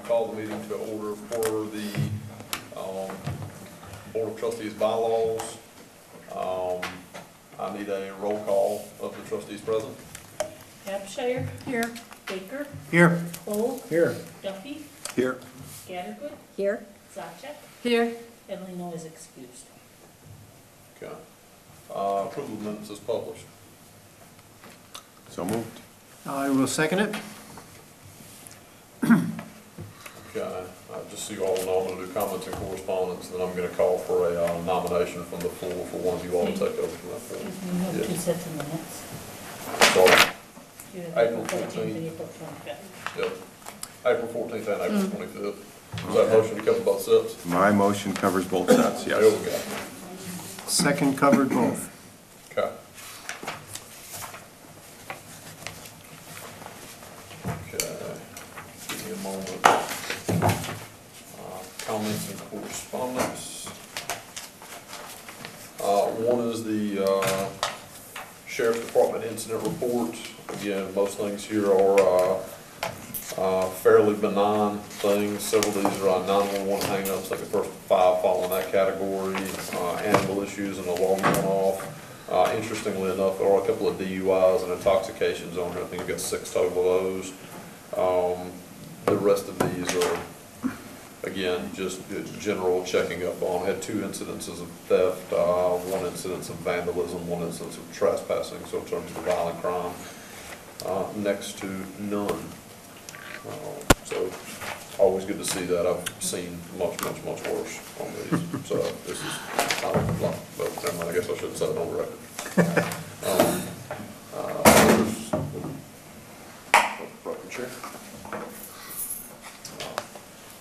call the meeting to order for the Board of Trustees bylaws. I need a roll call of the trustees present. Abshire. Here. Baker. Here. Cole. Here. Duffy. Here. Scattergood. Here. Sawcheck. Here. And Leno is excused. Okay. Approval of minutes is published. So moved. I will second it. Okay. Just so you all know, I'm going to do comments and correspondence, and then I'm going to call for a nomination from the floor for one of you all to take over from that point. We have two sets of minutes. Sorry. You have April 14th and 14th. April 25th. Yep. April 14th and April 25th. Is that motion to cover both sets? My motion covers both sets, There yes. we go. Second covered both. Okay. Okay. Give me a moment. Comments and correspondence. One is the Sheriff's Department incident report. Again, most things here are fairly benign things. Several of these are 911 hang-ups, like the first 5 fall in that category, animal issues and alarm going off. Interestingly enough, there are a couple of DUIs and intoxications on here. I think we've got 6 total of those. The rest of these are, again, just general checking up on. Had 2 incidences of theft, 1 incidence of vandalism, 1 incidence of trespassing. So in terms of violent crime, next to none. So always good to see that. I've seen much worse on these. So this is, I don't know, but never mind, I guess I shouldn't say it on the record.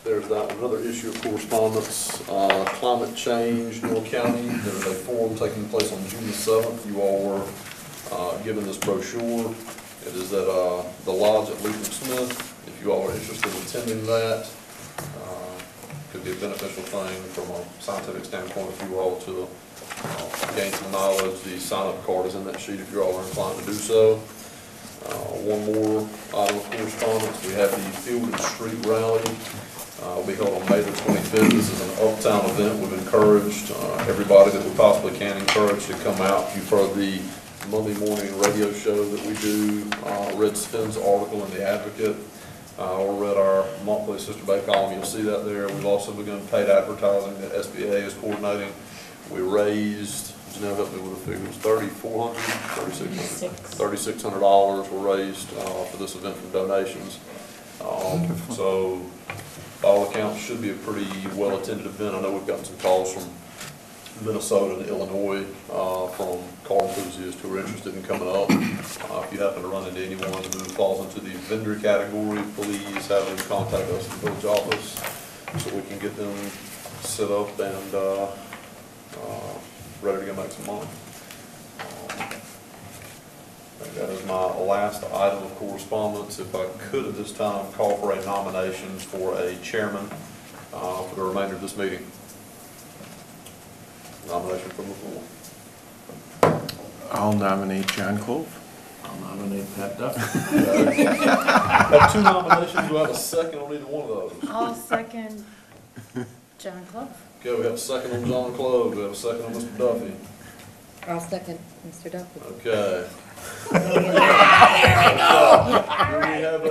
There's that one. Another issue of correspondence, climate change, North County. There's a forum taking place on June the 7th. You all were given this brochure. It is at the lodge at Lutheran Smith. If you all are interested in attending that, could be a beneficial thing from a scientific standpoint if you all to gain some knowledge. The sign-up card is in that sheet if you all are inclined to do so. One more item of correspondence. We have the Field and Street Rally. Will be held on May the 25th. This is an uptown event. We've encouraged everybody that we possibly can encourage to come out. You've heard the Monday morning radio show that we do, read Spence' article in The Advocate, or read our monthly Sister Bay column. You'll see that there. We've also begun paid advertising that SBA is coordinating. We raised, Janelle helped me with the figures, $3,400, $3,600 were raised for this event from donations. So by all accounts, should be a pretty well-attended event. I know we've gotten some calls from Minnesota and Illinois from car enthusiasts who are interested in coming up. If you happen to run into anyone who falls into the vendor category, please have them contact us at the village office so we can get them set up and ready to go make some money. I think that is my last item of correspondence. If I could at this time call for a nomination for a chairman for the remainder of this meeting. Nomination from the floor. I'll nominate John Clove. I'll nominate Pat Duffy. I have 2 nominations. Do I have a second on either one of those? I'll second John Clough. Okay, we have a second on John Clove. We have a second on Mr. Duffy. I'll second Mr. Duffy. Okay. Do we have a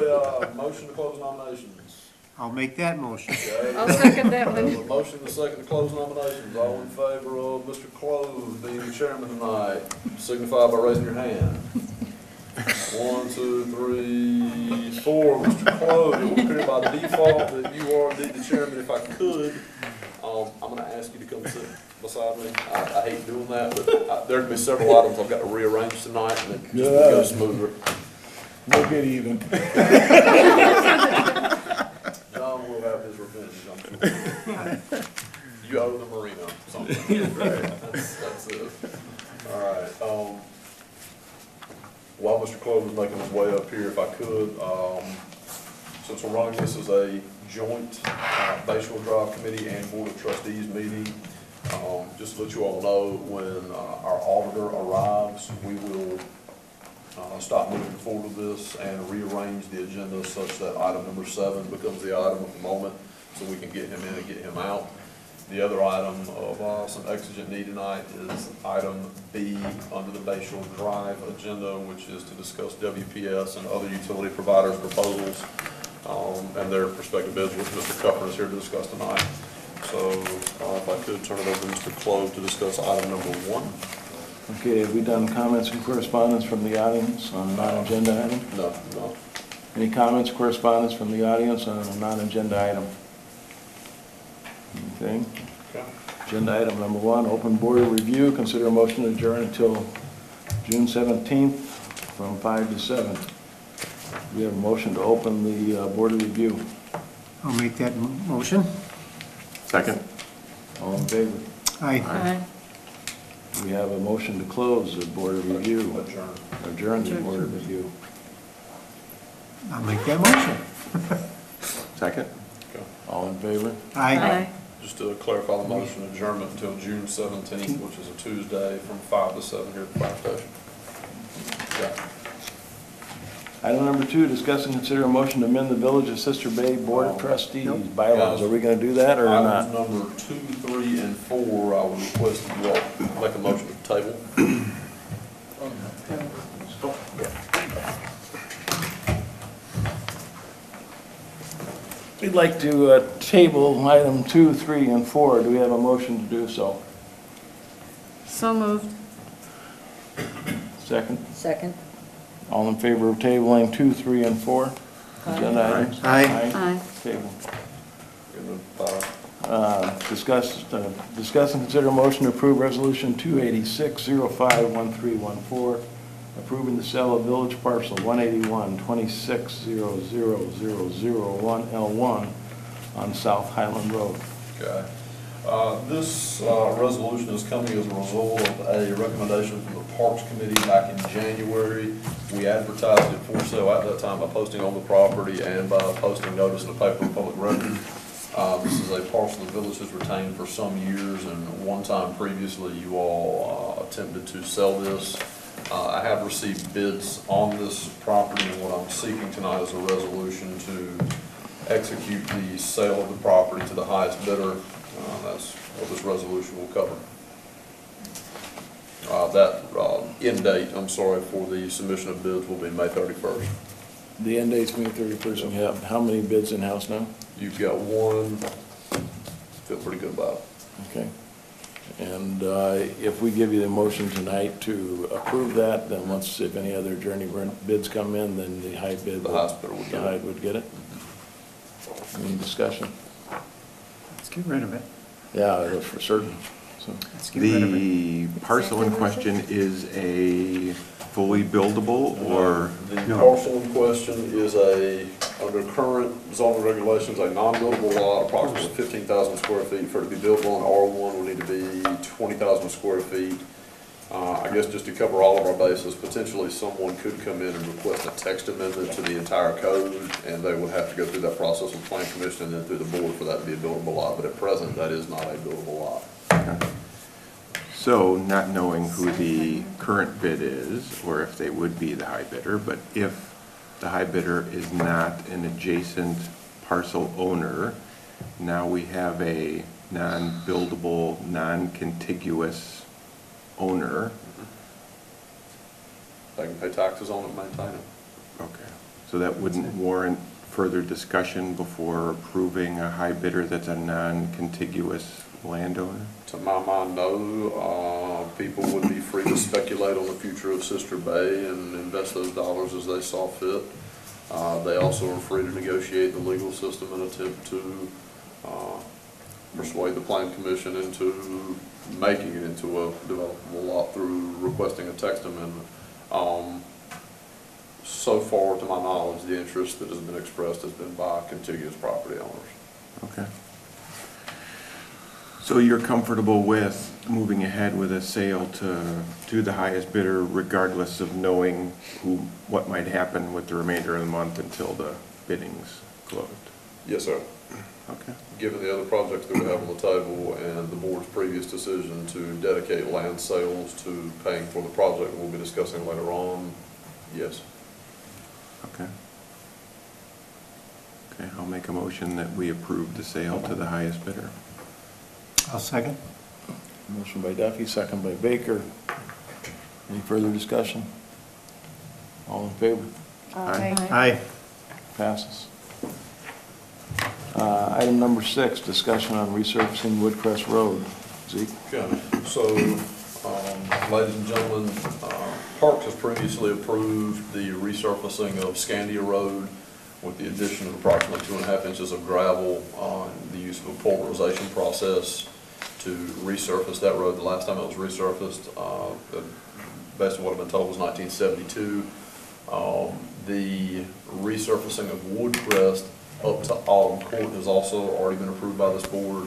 motion to close nominations? I'll make that motion. Okay. I'll second that We have one. a motion to second to close nominations. All in favor of Mr. Clove being the chairman tonight, signify by raising your hand. 1, 2, 3, 4. Mr. Clove, it will appear by default that you are indeed the chairman. If I could, I'm going to ask you to come sit beside me. I hate doing that, but there can be several items I've got to rearrange tonight, and it just will go smoother. We'll get even. John will have his revenge, I'm sure. You owe the marina something. That's it. All right. While Mr. Clove is making his way up here, if I could, since we're running this as a joint Bayshore Drive Committee and Board of Trustees meeting, just to let you all know, when our auditor arrives, we will stop moving forward with this and rearrange the agenda such that item number 7 becomes the item of the moment, so we can get him in and get him out. The other item of some exigent need tonight is item B under the Bay Shore Drive agenda, which is to discuss WPS and other utility providers' proposals and their prospective bids, which Mr. Cuffin is here to discuss tonight. So if I could turn it over to Mr. Clove to discuss item number 1. Okay, have we done comments and correspondence from the audience on a non-agenda item? No. Any comments, correspondence from the audience on a non-agenda item? Anything? Okay. Agenda item number 1, open board review. Consider a motion to adjourn until June 17th from 5 to 7. We have a motion to open the board review. I'll make that motion. Second? All in favor? Aye. We have a motion to close the board of review. Adjourn. Adjourn the board of review. I'll make that motion. Second? Okay. All in favor? Aye. Just to clarify the motion, adjournment until June 17th, which is a Tuesday, from 5 to 7 here at the fire station. Okay. Item number 2, discuss and consider a motion to amend the Village of Sister Bay Board of Trustees bylaws. Are we going to do that or not? Items number 2, 3, and 4, I would request that you all make a motion to table. We'd like to table item 2, 3, and 4. Do we have a motion to do so? So moved. Second? Second. All in favor of tabling 2, 3, and 4? Agenda items? Aye. Aye. Table. Give it 5. Discuss and consider a motion to approve Resolution 286-051314, approving the sale of village parcel 181-26000001L1 on South Highland Road. Okay. This resolution is coming as a result of a recommendation from the Parks Committee back in January. We advertised it for sale at that time by posting on the property and by posting notice in the paper of public record. This is a parcel the village has retained for some years, and one time previously you all attempted to sell this. I have received bids on this property, and what I'm seeking tonight is a resolution to execute the sale of the property to the highest bidder. That's what this resolution will cover. That end date, I'm sorry, for the submission of bids will be May 31st. The end date's May 31st. We have how many bids in-house now? You've got one, feel pretty good about it. Okay. And if we give you the motion tonight to approve that, then once, if any other journey bids come in, then the high bid. The highest bidder would get it. The high would get it? Any discussion? Let's get rid of it. Yeah, that's for certain. So, Let's get rid of it. The parcel in question is a fully buildable or? The parcel in question is under current zoning regulations, a non-buildable lot, approximately 15,000 square feet. For it to be buildable in R1 would need to be 20,000 square feet. I guess just to cover all of our bases, potentially someone could come in and request a text amendment to the entire code, and they would have to go through that process with Plan Commission and then through the board for that to be a buildable lot. But at present, that is not a buildable lot. So, not knowing who the current bid is, or if they would be the high bidder, but if the high bidder is not an adjacent parcel owner, now we have a non-buildable, non-contiguous owner. They can pay taxes on it and maintain it. Okay. So that wouldn't warrant further discussion before approving a high bidder that's a non-contiguous landowner? To my mind, no. People would be free to speculate on the future of Sister Bay and invest those dollars as they saw fit. They also are free to negotiate the legal system and attempt to persuade the Plan Commission into making it into a developable lot through requesting a text amendment. So far, to my knowledge, the interest that has been expressed has been by contiguous property owners. Okay. So you're comfortable with moving ahead with a sale to the highest bidder regardless of knowing what might happen with the remainder of the month until the bidding's closed? Yes, sir. Okay. Given the other projects that we have on the table and the board's previous decision to dedicate land sales to paying for the project we'll be discussing later on, Yes. Okay. Okay, I'll make a motion that we approve the sale to the highest bidder. I'll second. Motion by Duffy, second by Baker. Any further discussion? All in favor? Aye. Aye. Passes. Item number 6, discussion on resurfacing Woodcrest Road. Zeke? Okay, so, ladies and gentlemen, Parks has previously approved the resurfacing of Scandia Road with the addition of approximately 2.5 inches of gravel on the use of a pulverization process to resurface that road. The last time it was resurfaced, based on what I've been told, was 1972. The resurfacing of Woodcrest up to Autumn Court has also already been approved by this board.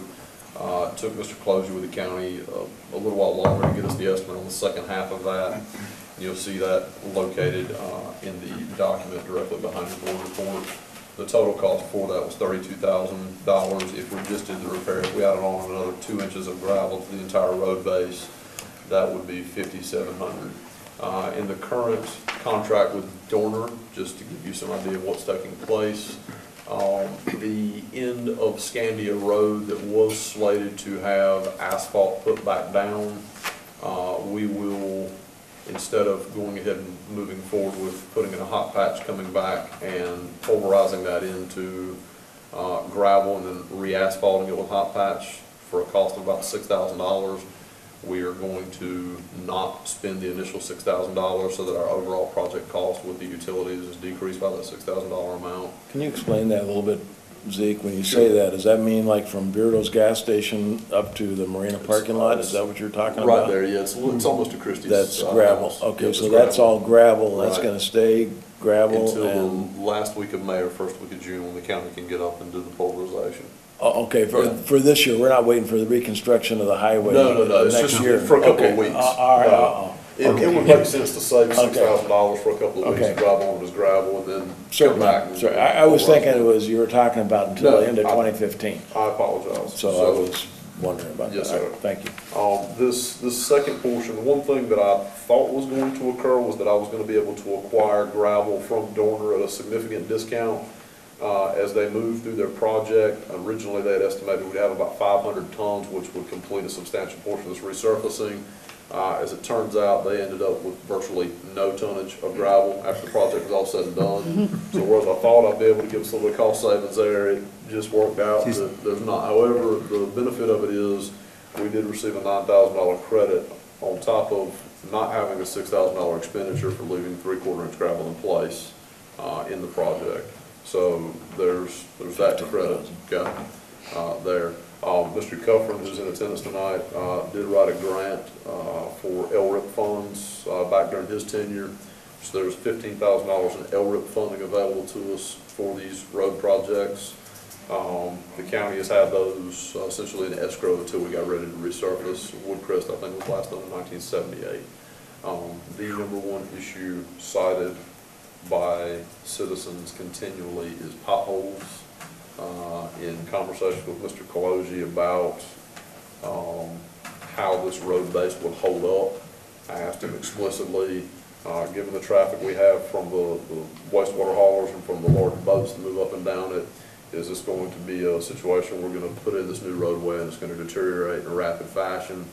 It took Mr. Closure with the county a little while longer to get us the estimate on the second half of that. You'll see that located in the document directly behind the board report. The total cost for that was $32,000. If we just did the repair, if we added on another 2 inches of gravel to the entire road base, that would be $5,700. In the current contract with Dorner, just to give you some idea of what's taking place, the end of Scandia Road that was slated to have asphalt put back down, we will, instead of going ahead and moving forward with putting in a hot patch, coming back and pulverizing that into gravel and then re-asphalting it with hot patch for a cost of about $6,000. We are going to not spend the initial $6,000 so that our overall project cost with the utilities is decreased by that $6,000 amount. Can you explain that a little bit, Zeke? When you say that, does that mean like from Beardo's gas station up to the Marina parking lot? Is that what you're talking about? Right there, yeah, it's almost to Christie's. That's gravel. house. Okay, Yeah, so it's that's gravel. all gravel, that's Right. gonna stay gravel Until and, the last week of May or first week of June, when the county can get up and do the pulverization. okay, Yeah. for this year, we're not waiting for the reconstruction of the highway No, it's next just year? for a couple of Okay. weeks. All right, No. It would make sense to save $6,000 for a couple of weeks Okay. to drive on it as gravel and then come Certainly, back. and sorry, I was pulverize thinking it was, you were talking about until No, the end of I- 2015, I apologize. so I was wondering about that. Yes, All sir. right, thank you. This second portion, one thing that I thought was going to occur was that I was gonna be able to acquire gravel from Dorner at a significant discount. As they moved through their project, originally they had estimated we'd have about 500 tons, which would complete a substantial portion of this resurfacing. As it turns out, they ended up with virtually no tonnage of gravel after the project was all said and done. So whereas I thought I'd be able to give us a little bit of cost savings there, it just worked out that there's not. However, the benefit of it is we did receive a $9,000 credit on top of not having a $6,000 expenditure for leaving 3/4 inch gravel in place in the project. So there's that credit, okay, there. Mr. Cuffrin, who's in attendance tonight, did write a grant for LRIP funds back during his tenure. So there's $15,000 in LRIP funding available to us for these road projects. The county has had those essentially in escrow until we got ready to resurface. Woodcrest, I think, was last done in 1978. The number one issue cited by citizens continually is potholes. In conversation with Mr. Kaloji about how this road base would hold up, I asked him explicitly, given the traffic we have from the wastewater haulers and from the large boats that move up and down it, is this going to be a situation we're going to put in this new roadway and it's going to deteriorate in a rapid fashion?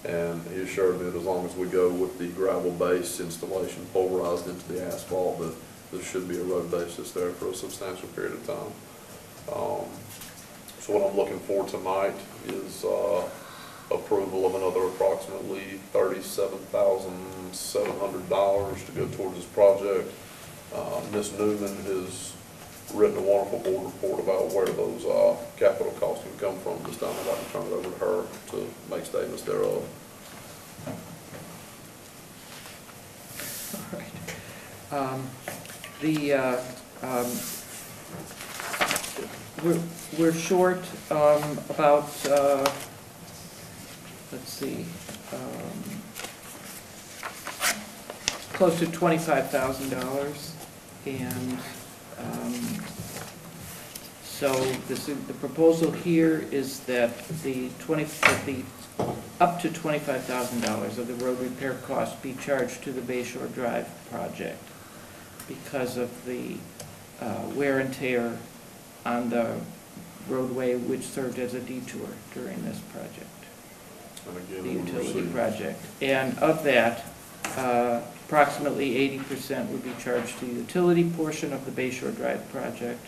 And he assured me that as long as we go with the gravel base installation pulverized into the asphalt, that there should be a road base that's there for a substantial period of time. So what I'm looking for tonight is approval of another approximately $37,700 to go towards this project. Ms. Newman has written a wonderful board report about where those capital costs can come from. This time I'd like to turn it over to her to make statements thereof. All right. We're short about, let's see, close to $25,000. And so the proposal here is that up to $25,000 of the road repair cost be charged to the Bay Shore Drive project. because of the wear and tear on the roadway, which served as a detour during this project, And again, the we'll utility receive- project. And of that, approximately 80% would be charged to the utility portion of the Bay Shore Drive project,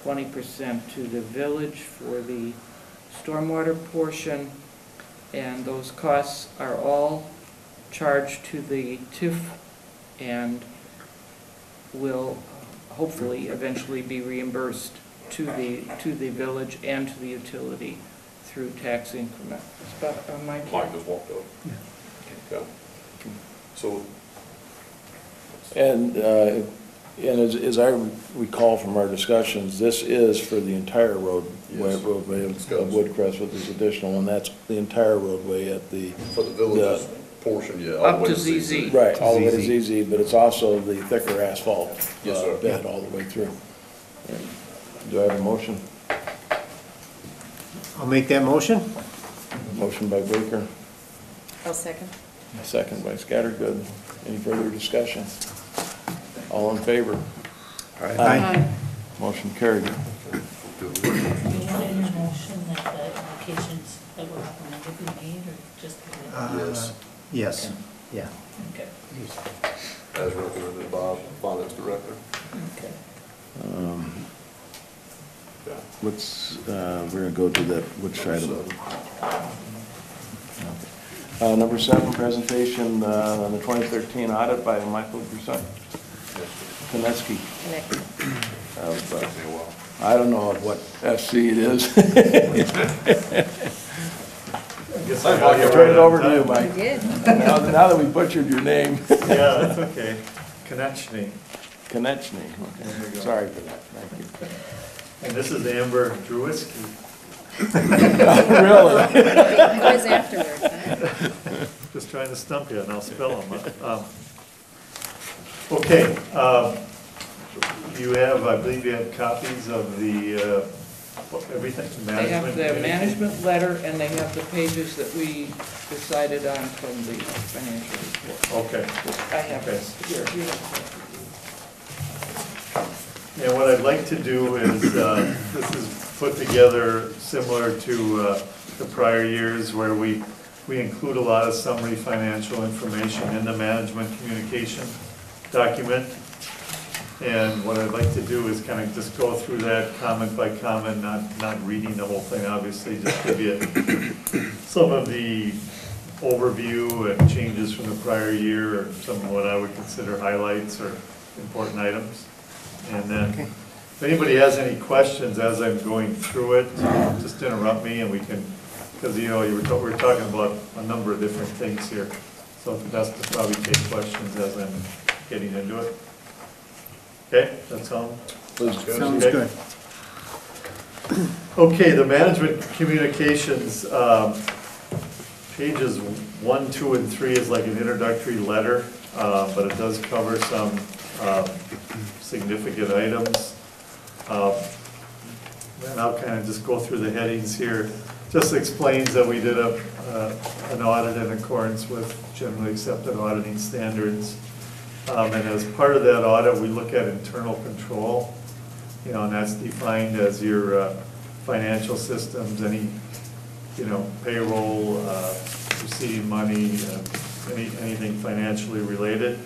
20% to the village for the stormwater portion, and those costs are all charged to the TIF and will hopefully eventually be reimbursed to the village and to the utility through tax increment. Mike? Mike just walked up. Okay. So, And as I recall from our discussions, this is for the entire roadway Yes. of Discussed. Woodcrest with this additional, and that's the entire roadway at the, for the village's portion, yeah. all the Up way to ZZ. ZZ. right, all the way to ZZ. ZZ, but it's also the thicker asphalt Yes, sir. bed all the way through. Do I have a motion? I'll make that motion. Motion by Baker, I'll second. a second by Scattergood. Any further discussion? All in favor? Aye. Motion carried. You want in your motion that the applications that were recommended be made, or just? Yes. Yes, yeah. Okay. As recommended by Finance Director. Okay. Yeah. Let's, we're gonna go to that, which item? So, Number 7, presentation on the 2013 audit by Michael Brusson. Konecki. I don't know what FC it is. I'll turn it over to you, Mike. did. Now that we butchered your name. Yeah, that's okay. Konechny. Konechny, There you okay. go. Sorry for that, thank you. And this is Amber Drewiski. Really? Quiz afterwards, huh? Just trying to stump you, and I'll spell them. Okay, you have, I believe you have copies of the, everything, They have management. the management letter, and they have the pages that we decided on from the financial report. Okay, I have this here. You have and what I'd like to do is, this is put together similar to the prior years where we include a lot of summary financial information in the management communication document. And what I'd like to do is kind of just go through that comment by comment, not reading the whole thing, obviously, just give you some of the overview and changes from the prior year, or some of what I would consider highlights or important items. And then, if anybody has any questions as I'm going through it, just interrupt me and we can, because we're talking about a number of different things here. So it's best to probably take questions as I'm getting into it. Okay, that sound? Sounds Okay. good. Okay, the management communications, pages 1, 2, and 3 is like an introductory letter, but it does cover some significant items. And I'll kind of just go through the headings here. Just explains that we did an audit in accordance with generally accepted auditing standards. And as part of that audit, we look at internal control, and that's defined as your financial systems, any, payroll, receiving money, anything financially related.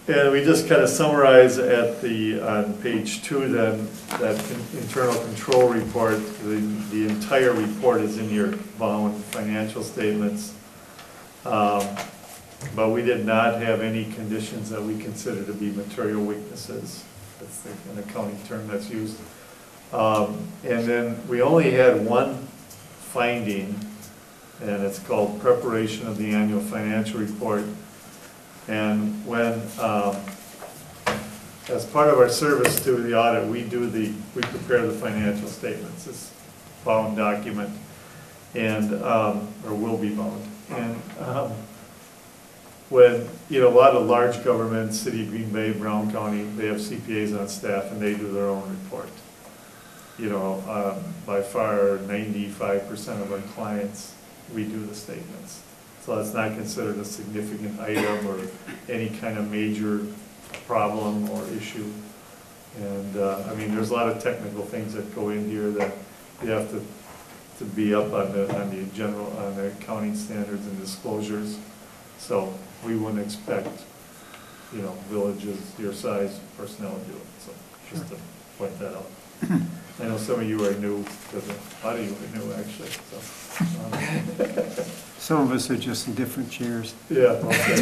And we just kind of summarize on page 2 then, that internal control report. The entire report is in your bound financial statements. But we did not have any conditions that we consider to be material weaknesses. That's an accounting term that's used. And then we only had one finding, and it's called preparation of the annual financial report. And when, as part of our service to the audit, we prepare the financial statements, this bound document, and, or will be bound. And when, a lot of large governments, City of Green Bay, Brown County, they have CPAs on staff and they do their own report. By far 95% of our clients redo the statements. So it's not considered a significant item or any kind of major problem or issue. And, I mean, there's a lot of technical things that go in here that you have to be up on the general, on the accounting standards and disclosures. So we wouldn't expect, you know, villages your size personnel to do it, so just to point that out. I know some of you are new, because a lot of you are new, actually, so. Some of us are just in different chairs. Yeah, okay.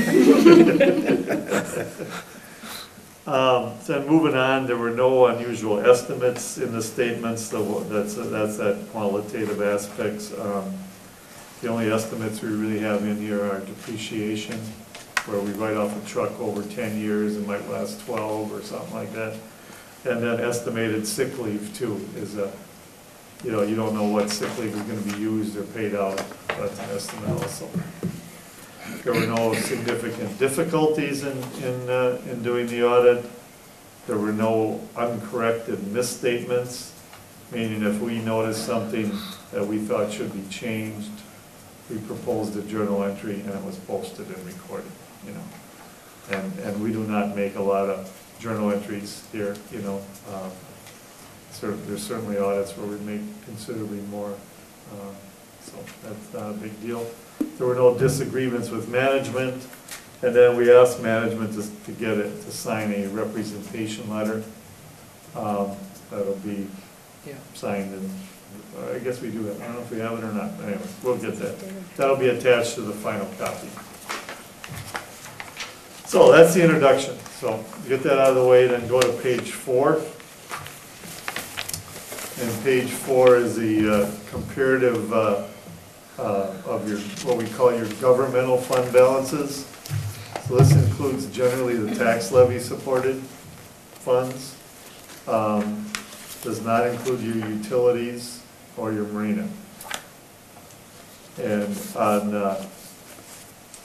So moving on, there were no unusual estimates in the statements, so that's that qualitative aspects. The only estimates we really have in here are depreciation, where we write off a truck over 10 years, it might last 12 or something like that. And then estimated sick leave too is you know, you don't know what sick leave is going to be used or paid out, that's an estimate also. There were no significant difficulties in doing the audit. There were no uncorrected misstatements, meaning if we noticed something that we thought should be changed, we proposed a journal entry and it was posted and recorded, you know. And we do not make a lot of journal entries here, you know. There's certainly audits where we make considerably more, so that's not a big deal. There were no disagreements with management, and then we asked management to get it, to sign a representation letter. That'll be signed, and I guess we do have, I don't know if we have it or not, anyway, we'll get that. That'll be attached to the final copy. So that's the introduction. So get that out of the way, then go to page 4. And page 4 is the comparative of your, what we call your governmental fund balances. So this includes generally the tax levy supported funds. Does not include your utilities or your marina. And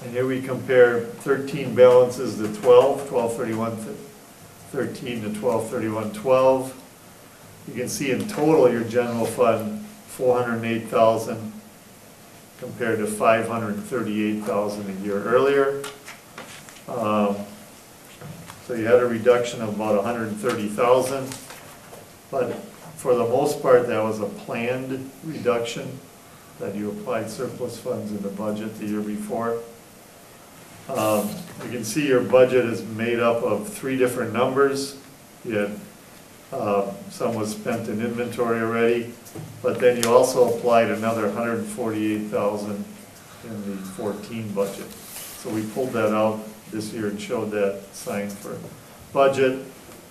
and here we compare 13 balances to 12, 12/31/13 to 12/31/12. You can see in total your general fund, 408,000 compared to 538,000 a year earlier. So you had a reduction of about 130,000, but for the most part that was a planned reduction, that you applied surplus funds in the budget the year before. You can see your budget is made up of 3 different numbers. You had some was spent in inventory already, but then you also applied another 148,000 in the 14 budget. So we pulled that out this year and showed that sign for budget.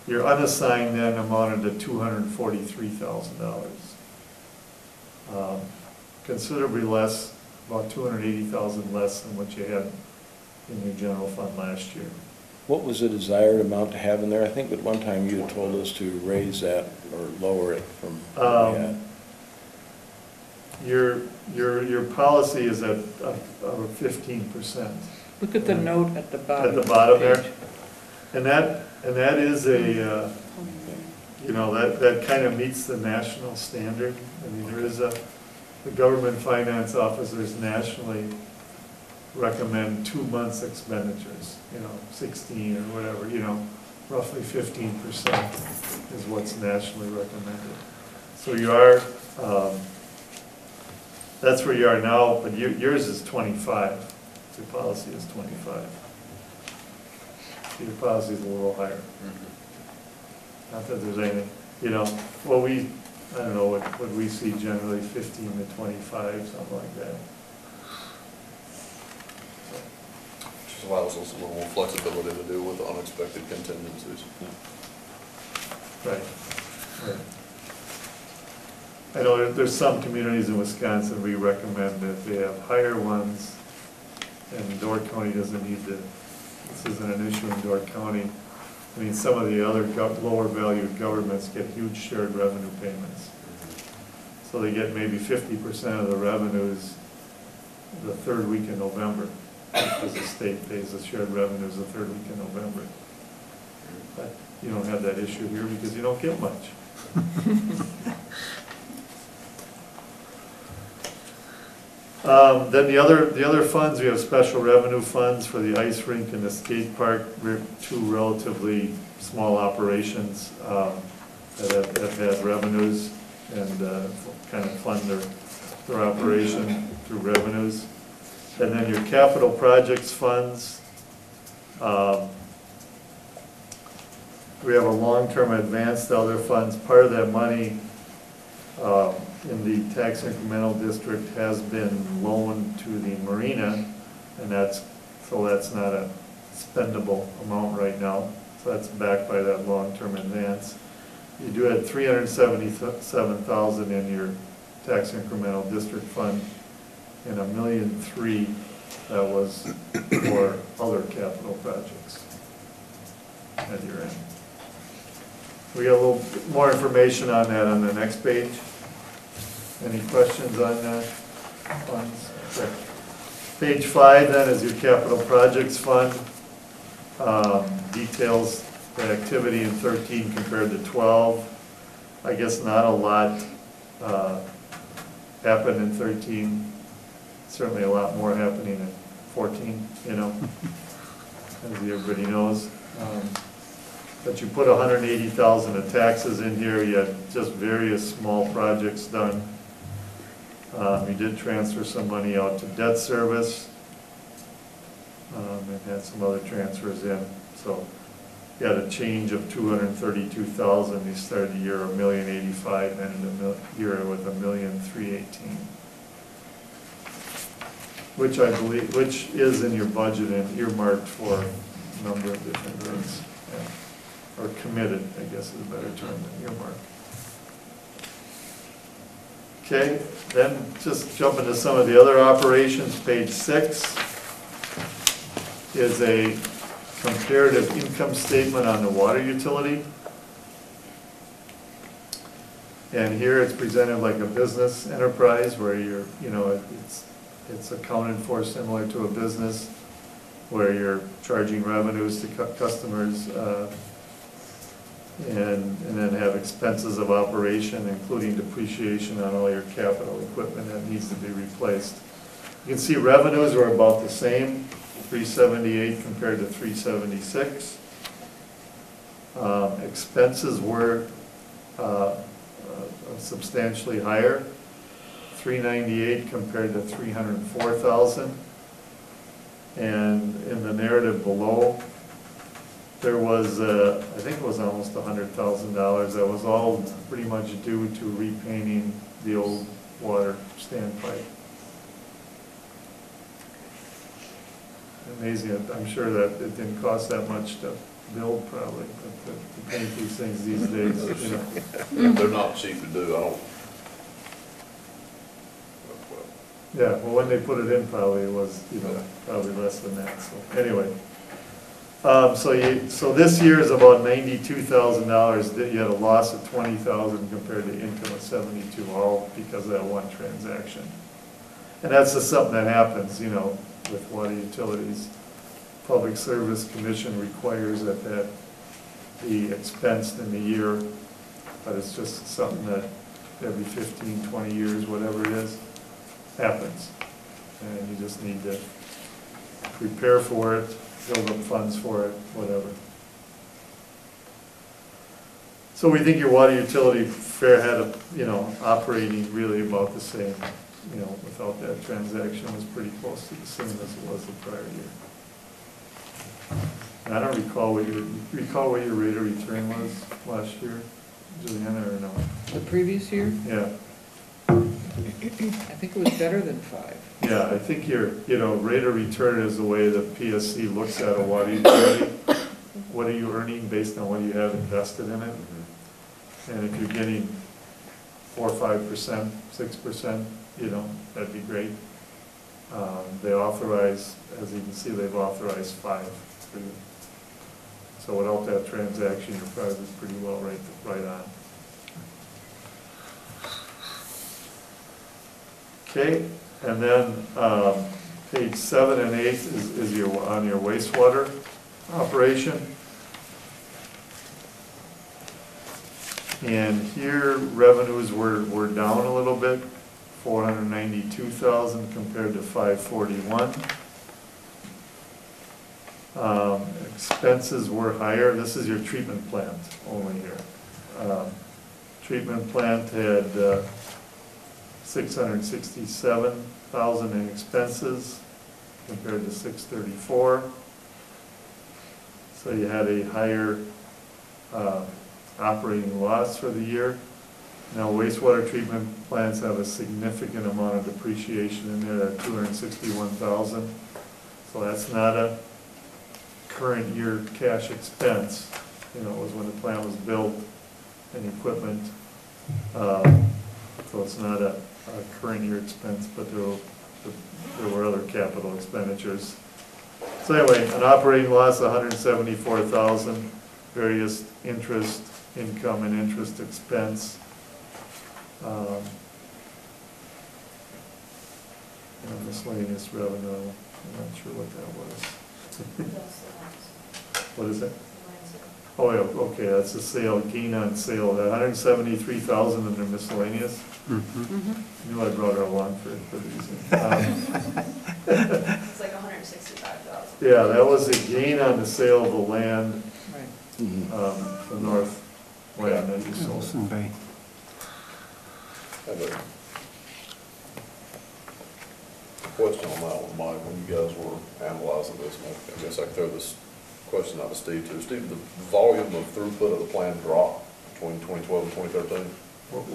Your unassigned then amounted to $243,000. Considerably less, about 280,000 less than what you had in your general fund last year. What was the desired amount to have in there? I think at one time you had told us to raise that or lower it from what we had. Your policy is at 15%. Look at the note at the bottom. At the bottom there. And that is a, you know, that kind of meets the national standard. I mean, there is the government finance officers nationally recommend 2 months expenditures, you know, 16 or whatever, you know, roughly 15% is what's nationally recommended. So you are, that's where you are now, but yours is 25. Your policy is 25. So your policy is a little higher. Not that there's anything, you know, well, I don't know, what we see generally 15 to 25, something like that. Just allows us a little more flexibility to deal with the unexpected contingencies. Right. I know there's some communities in Wisconsin we recommend that they have higher ones, and Door County doesn't need to, this isn't an issue in Door County. I mean, some of the other lower valued governments get huge shared revenue payments. So they get maybe 50% of the revenues the 3rd week in November, because the state pays the shared revenues the 3rd week in November. But you don't have that issue here because you don't get much. Then the other funds, we have special revenue funds for the ice rink and the skate park, two relatively small operations that have had revenues and kind of fund their operation through revenues. And then your capital projects funds, we have a long-term advance to other funds. Part of that money in the tax incremental district has been loaned to the marina, and that's not a spendable amount right now. So that's backed by that long-term advance. You do have $377,000 in your tax incremental district fund, and $1.3 million that was for other capital projects at your end. We got a little more information on that on the next page. Any questions on that? Funds? Okay. Page 5 then is your capital projects fund. Details the activity in 13 compared to 12. I guess not a lot happened in 13. Certainly a lot more happening in 14, you know, as everybody knows. But you put 180,000 of taxes in here. You had just various small projects done. You did transfer some money out to debt service, and had some other transfers in. So you had a change of 232,000. You started the year $1,085,000, ended the year with $1,318,000, which I believe, which is in your budget and earmarked for a number of different things, or committed, I guess is a better term than earmarked. Okay, then just jump into some of the other operations. Page 6 is a comparative income statement on the water utility. And here it's presented like a business enterprise where you're, you know, it's accounted for similar to a business where you're charging revenues to customers and then have expenses of operation, including depreciation on all your capital equipment that needs to be replaced. You can see revenues are about the same, 378 compared to 376. Expenses were substantially higher, 398 compared to 304,000. And in the narrative below, there was, I think it was almost $100,000. That was all pretty much due to repainting the old water standpipe. Amazing, I'm sure that it didn't cost that much to build probably, but to paint these things these days, you know. They're not cheap to do, I don't. Yeah, well, when they put it in, probably it was, you know, probably less than that, so, anyway. So this year is about $92,000, that you had a loss of $20,000 compared to income of 72, all because of that one transaction. And that's just something that happens, you know, with water utilities. Public Service Commission requires that be expensed in the year, but it's just something that every 15, 20 years, whatever it is, happens. And you just need to prepare for it, build up funds for it, whatever. So we think your water utility fare had, you know, operating really about the same, you know, without that transaction. It was pretty close to the same as it was the prior year. And I don't recall what your rate of return was last year, Juliana, or no? The previous year, Yeah. I think it was better than 5. Yeah, I think your, you know, rate of return is the way the PSC looks at a water utility. What are you earning based on what you have invested in it? And if you're getting 4 or 5%, 6%, you know, that'd be great. They authorize, as you can see, they've authorized 5 for you. So without that transaction, your price is pretty well right on. Okay, and then page 7 and 8 is on your wastewater operation. And here revenues were down a little bit $492,000 compared to $541,000. Expenses were higher. This is your treatment plant only here. Treatment plant had $667,000 in expenses compared to $634,000. So you had a higher operating loss for the year. Now wastewater treatment plants have a significant amount of depreciation in there at $261,000. So that's not a current year cash expense. You know, it was when the plant was built and equipment. So it's not a current year expense, but there were other capital expenditures. So anyway, an operating loss of $174,000, various interest, income and interest expense. And miscellaneous revenue, I'm not sure what that was. What is it? Oh, yeah, okay, that's the sale, gain on sale, that $173,000 under miscellaneous. Knew I brought her along for the reason. It's like $165,000. Yeah, that was a gain on the sale of the land, Right. the north land that you sold. Wilson Bay. Have a question on that one, Mike, when you guys were analyzing this, and I guess I can throw this question out to Steve too. Steve, the volume of throughput of the plant dropped between 2012 and 2013?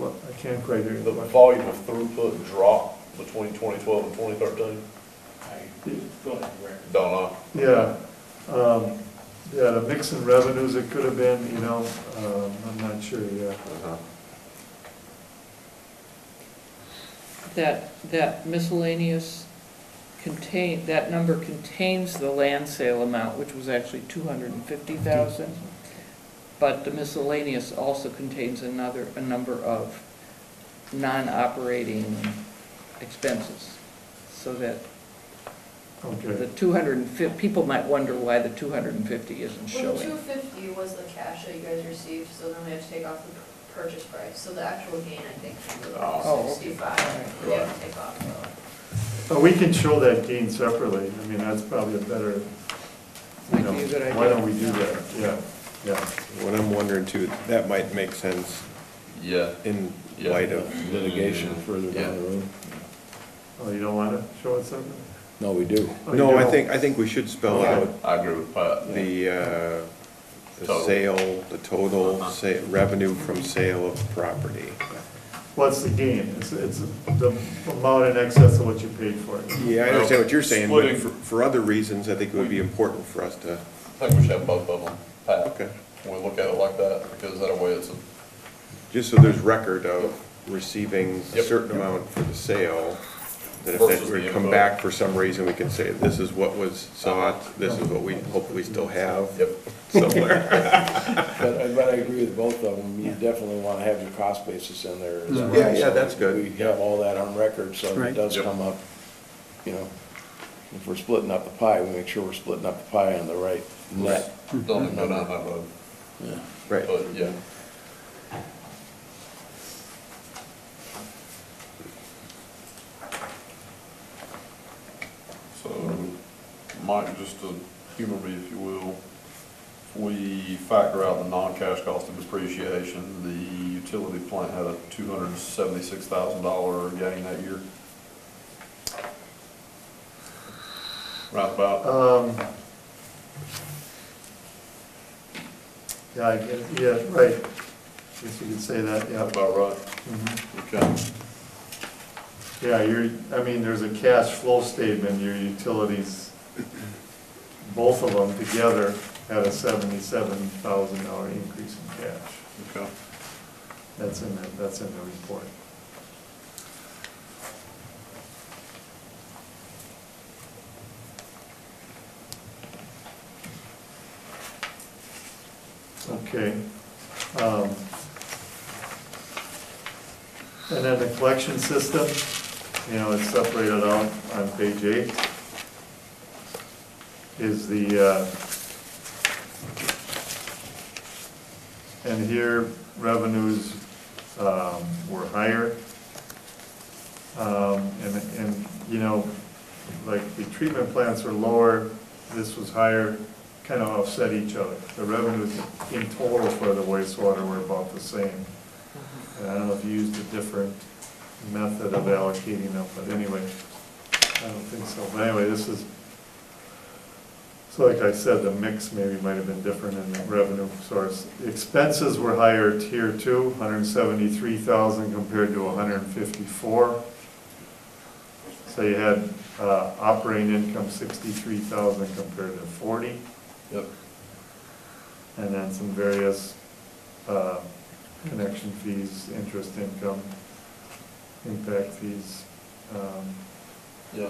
What, I can't quite hear you. The volume of throughput dropped between 2012 and 2013? Don't know. Yeah, yeah, the mix in revenues, it could have been, you know, I'm not sure, yeah. That miscellaneous that number contains the land sale amount, which was actually $250,000. But the miscellaneous also contains a number of non-operating expenses. So that Okay. the 250, people might wonder why the 250 isn't Well, the showing. 250 was the cash that you guys received, so then we have to take off the purchase price. So the actual gain, I think, was Oh, okay. 65. We have to take off the. We can show that gain separately. I mean, that's probably a better, you Might know, be a good idea. why don't we do that? Yeah, yeah. What I'm wondering too, that might make sense Yeah. in Yeah. light of Litigation further Yeah. down the road. Oh, you don't want to show it separately? No, we do. Oh, you No, I don't? think we should spell out I agree with Pat. the Total. sale, the total revenue from sale of property. What's the gain? It's the amount in excess of what you paid for it. Yeah, I understand what you're saying, but Splitting- for other reasons, I think it would be important for us to, I think we should have both of them, Pat. okay, When we look at it like that, because that way it's a, just so there's record of receiving a Yep. certain amount for the sale, that if Versus that were the to come input. back for some reason, we can say, this is what was sought, this is what we hopefully still have yep. somewhere. But I agree with both of them. You definitely want to have your cost basis in there as well. Yeah, So that's good. We have all that on record, so if Right. it does Yep. come up, you know, if we're splitting up the pie, we make sure we're splitting up the pie on the right net. Don't even go down that road, Yeah. Right. but yeah. So, Mike, just to humor me if you will, if we factor out the non-cash cost of depreciation, the utility plant had a $276,000 gain that year. Right about. Yeah, I get it. Yeah, right. Guess you could say that, yeah. That's about right. Mhm. Okay. Yeah, I mean, there's a cash flow statement, your utilities, both of them together had a $77,000 increase in cash. Okay. That's in the report. Okay. And then the collection system, you know, it's separated out on page 8. Is the, and here revenues were higher. And, you know, like the treatment plants were lower, this was higher, kind of offset each other. The revenues in total for the wastewater were about the same. And I don't know if you used a different method of allocating them, but anyway, I don't think so. But anyway, this is, so like I said, the mix maybe might have been different in the revenue source. Expenses were higher tier 2, 173,000 compared to 154. So you had operating income 63,000 compared to 40. Yep. And then some various connection fees, interest income, impact fees. Yeah.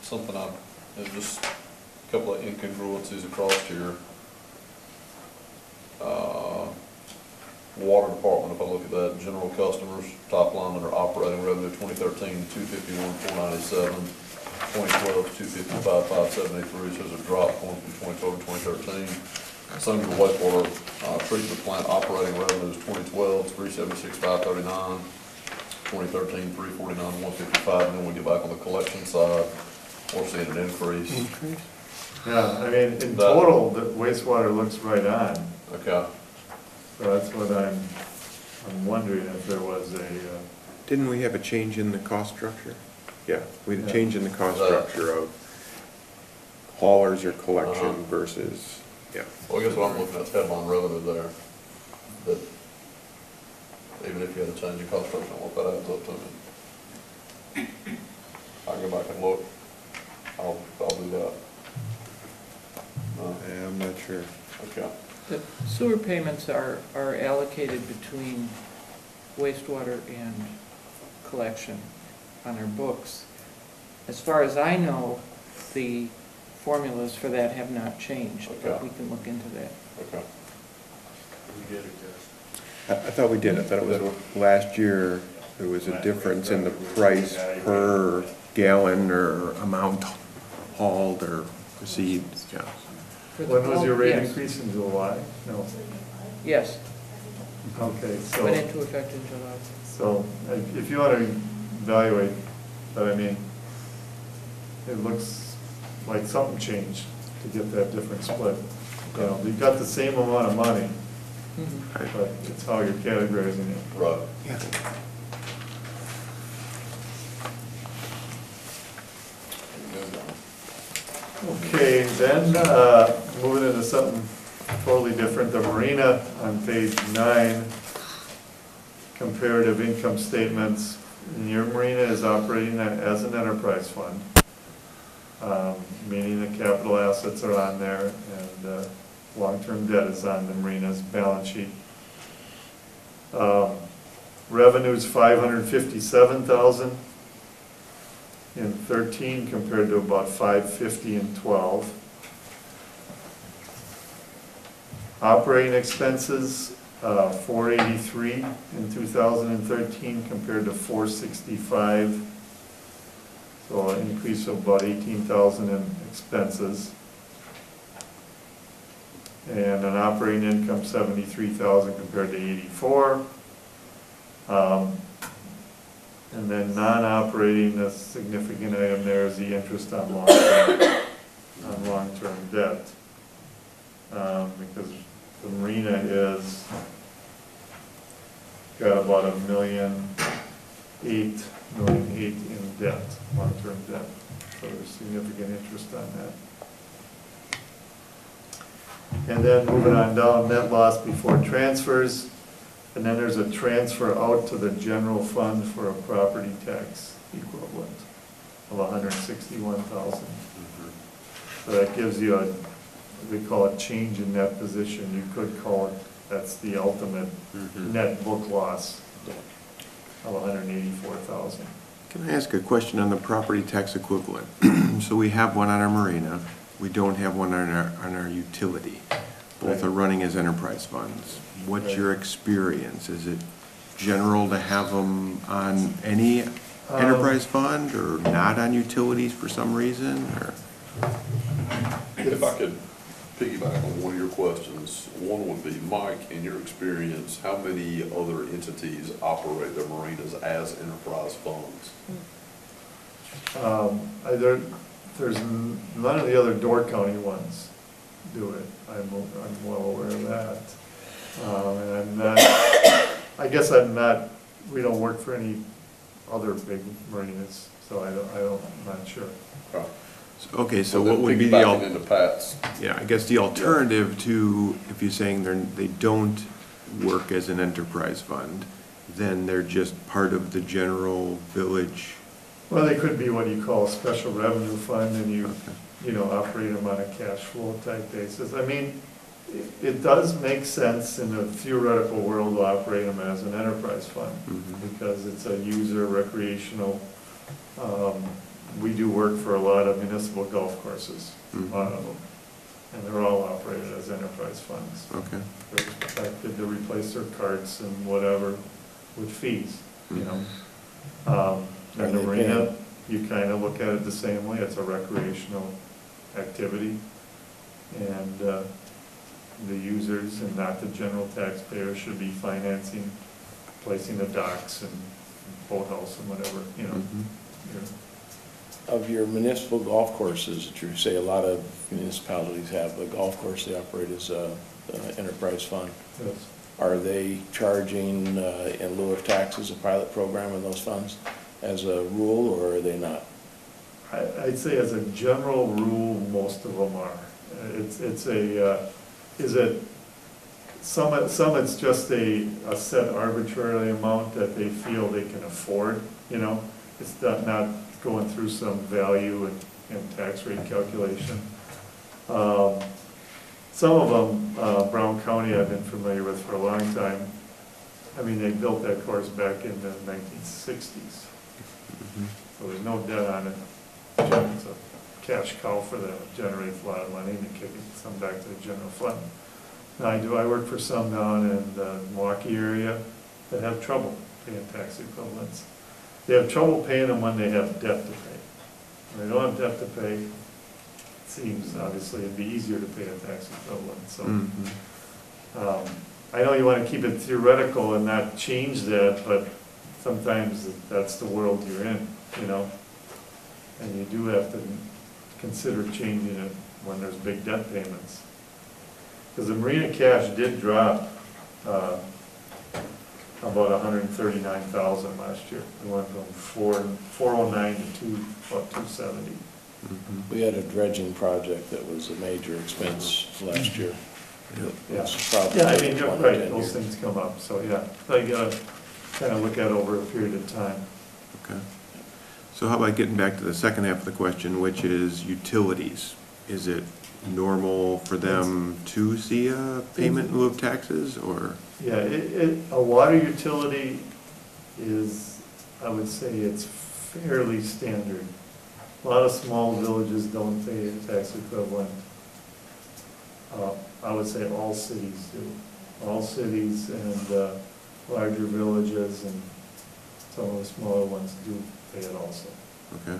Something there's just a couple of incongruencies across here. Water department, if I look at that, general customers, top line under operating revenue, 2013, 251, 497, 2012, 255, 573, so there's a drop going from 2012 to 2013. Same with the wastewater treatment plant operating revenues, 2012, 376, 539, 2013, 349, 155, and then we get back on the collection side, we're seeing an increase. Yeah, I mean, in total, the wastewater looks right on. Okay. So that's what I'm wondering if there was a, Didn't we have a change in the cost structure? Yeah, we had a Yeah. change in the cost structure of haulers or collection versus, yeah. Well, I guess what I'm looking at is headline revenue there, that even if you had a change in cost structure, what that adds up to me. I'll go back and look. I'll do that. No. Yeah, I'm not sure. Okay. The sewer payments are allocated between wastewater and collection on our books. As far as I know, the formulas for that have not changed, but Okay. we can look into that. Okay. I thought we did. I thought it was last year, there was a difference in the price per gallon or amount hauled or received. Yeah. For the when was your bulk, rate yes. increase in July? No. Yes, Okay, so. went into effect in July. So if you want to evaluate, but I mean, it looks like something changed to get that different split. You know, you've got the same amount of money, Mhm. but it's how you're categorizing it. Right. Yeah. Okay, then, moving into something totally different, the marina on page 9, comparative income statements. And your marina is operating as an enterprise fund, meaning the capital assets are on there and long-term debt is on the marina's balance sheet. Revenue's $557,000 in 13 compared to about $550 in 12. Operating expenses, $483 in 2013 compared to $465. So an increase of about $18,000 in expenses. And an operating income, $73,000 compared to $84. And then non-operating, a significant item there is the interest on long-term debt. Because the marina is got about $1.8 million in debt, long-term debt. So there's significant interest on that. And then moving on down, net loss before transfers. And then there's a transfer out to the general fund for a property tax equivalent of $161,000. So that gives you a, we call it change in net position. You could call it, that's the ultimate net book loss of $184,000. Can I ask a question on the property tax equivalent? So we have one on our marina, we don't have one on our utility. Both are running as enterprise funds. What's your experience? Is it general to have them on any enterprise fund or not on utilities for some reason, or? If I could piggyback on one of your questions. One would be, Mike, in your experience, how many other entities operate their marinas as enterprise funds? There's none of the other Door County ones do it. I'm well aware of that. And I'm not, I guess I'm not, we don't work for any other big marinas, so I'm not sure. Okay, so then what would be the, piggybacking into Pat's, yeah, I guess the alternative to, if you're saying they don't work as an enterprise fund, then they're just part of the general village. Well, they could be what you call a special revenue fund, and you know, operate them on a cash flow type basis. I mean, it does make sense in a theoretical world to operate them as an enterprise fund, because it's a user recreational. We do work for a lot of municipal golf courses, a lot of them, and they're all operated as enterprise funds. Okay. They're expected to replace their carts and whatever with fees, you know. And the marina, you kind of look at it the same way. It's a recreational activity, and the users and not the general taxpayer should be financing, placing the docks and boathouse and whatever, you know. Of your municipal golf courses, that you say a lot of municipalities have, a golf course they operate as a enterprise fund. Yes. Are they charging in lieu of taxes a pilot program in those funds as a rule, or are they not? I'd say as a general rule, most of them are. Some it's just a set arbitrary amount that they feel they can afford, you know? It's not going through some value and tax rate calculation. Some of them, Brown County, I've been familiar with for a long time. I mean, they built that course back in the 1960s. So there's no debt on it. It's a cash cow for them. It generates a lot of money and they kick some back to the general fund. Now, I work for some down in the Milwaukee area that have trouble paying tax equivalents. They have trouble paying them when they have debt to pay. When they don't have debt to pay, it seems obviously it'd be easier to pay a tax equivalent. So I know you want to keep it theoretical and not change that, but sometimes that's the world you're in, you know? And you do have to consider changing it when there's big debt payments. Because the marina cash did drop about 139,000 last year. We went from 409 to about 270. We had a dredging project that was a major expense last year. Yeah, Probably I mean, you're 1 to right, 10 those years. things come up, so yeah. So you gotta kind of look at it over a period of time. Okay. So how about getting back to the second half of the question, which is utilities? Is it normal for them to see a payment in lieu of taxes, or? Yeah, a water utility is, I would say it's fairly standard. A lot of small villages don't pay a tax equivalent. I would say all cities do. All cities and larger villages and some of the smaller ones do pay it also. Okay.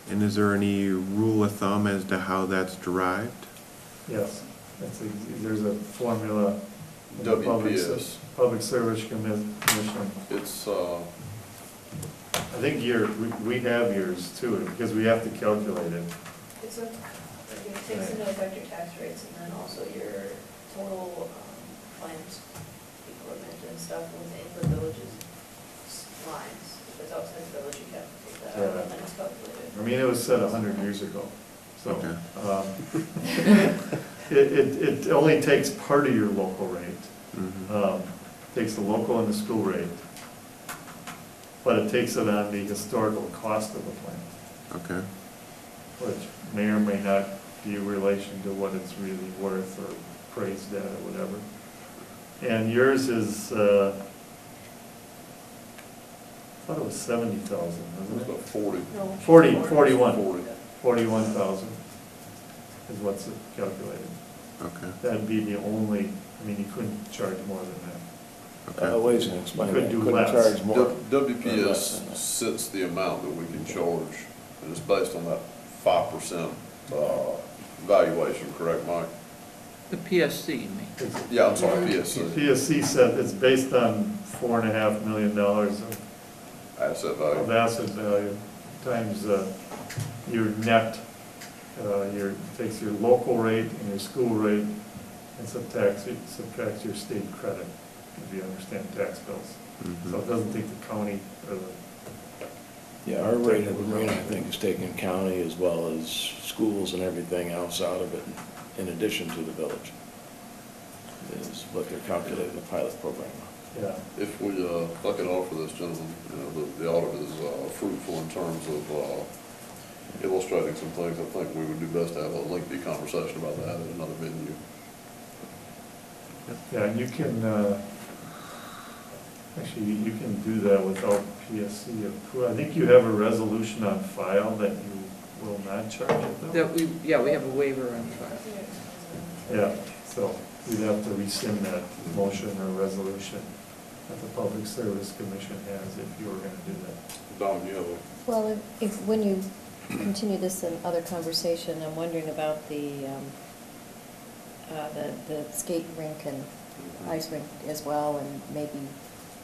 And is there any rule of thumb as to how that's derived? Yes, there's a formula. in the WPS. Public Service Commission. It's, I think we have yours too, because we have to calculate it. It takes into effect your tax rates and then also your total claims, equipment and stuff within the village's lines. If it's outside the village, you have to take that out and then it's calculated. I mean, it was set 100 years ago, so. Okay. It only takes part of your local rate. Mhm. Takes the local and the school rate, but it takes it on the historical cost of the plant, Okay. which may or may not be in relation to what it's really worth or appraised at or whatever. And yours is, I thought it was 70,000, it's wasn't it? about 40. No. 41. 41,000 is what's calculated. Okay. That'd be the only, I mean, you couldn't charge more than that. Okay. Ways and explain Could that. do Couldn't less. charge more. WPS sets the amount that we can charge, and it's based on that 5% valuation, correct, Mike? The PSC, you mean? Yeah, I'm sorry, The PSC, PSC said it's based on $4.5 million of asset value. asset value times your net, takes your local rate and your school rate and subtracts your state credit, if you understand tax bills. So it doesn't take the county or the. Yeah, our rate of the rate, I think, is taking county as well as schools and everything else out of it, in addition to the village, is what they're calculating the pilot program on. Yeah, If we, if I could offer this gentleman, the audit is fruitful in terms of illustrating some things. I think we would do best to have a lengthy conversation about that at another venue. yeah, and you can, actually, you can do that without PSC approval. I think you have a resolution on file that you will not charge it though. That we have a waiver on file. Yeah, so we'd have to rescind that motion or resolution that the Public Service Commission has if you were gonna do that. Dom, you have a, Well, if, when you continue this in other conversation, I'm wondering about the skate rink and ice rink as well, and maybe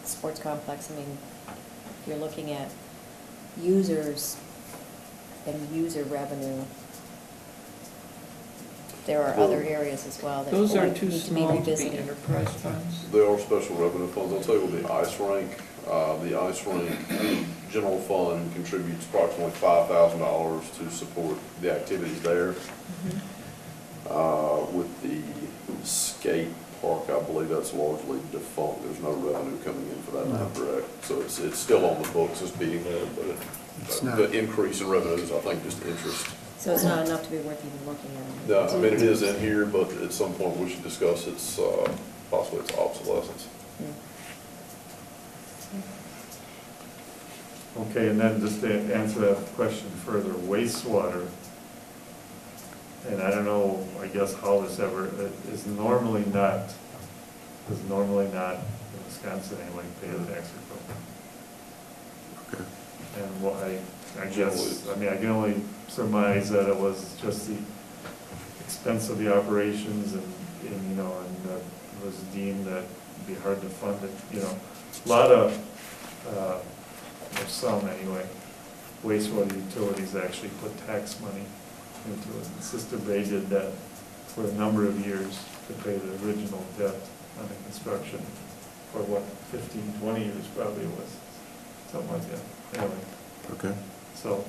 sports complex. I mean, if you're looking at users and user revenue, there are other areas as well that Those are need too to be small to be revisited. enterprise funds. there are special revenue funds. I'll tell you with the ice rink, general fund contributes approximately $5,000 to support the activities there. With the skate park, I believe that's largely defunct. There's no revenue coming in for that now, correct? So it's still on the books as being there, but It's not. the increase in revenues, I think, just interest. So it's not enough to be worth even looking at. No, I mean, it is in here, but at some point we should discuss its, possibly its obsolescence. Okay, and then just to answer that question further, wastewater, and I don't know, I guess how this ever, is normally not in Wisconsin anyway, pay the tax Okay. And what I guess, I mean, I can only surmise that it was just the expense of the operations and it was deemed that it'd be hard to fund it, A lot of, or some anyway, wastewater utilities actually put tax money into it. And Sister Bay did that for a number of years to pay the original debt on the construction for 15, 20 years probably it was, something like that. Anyway, Okay. so,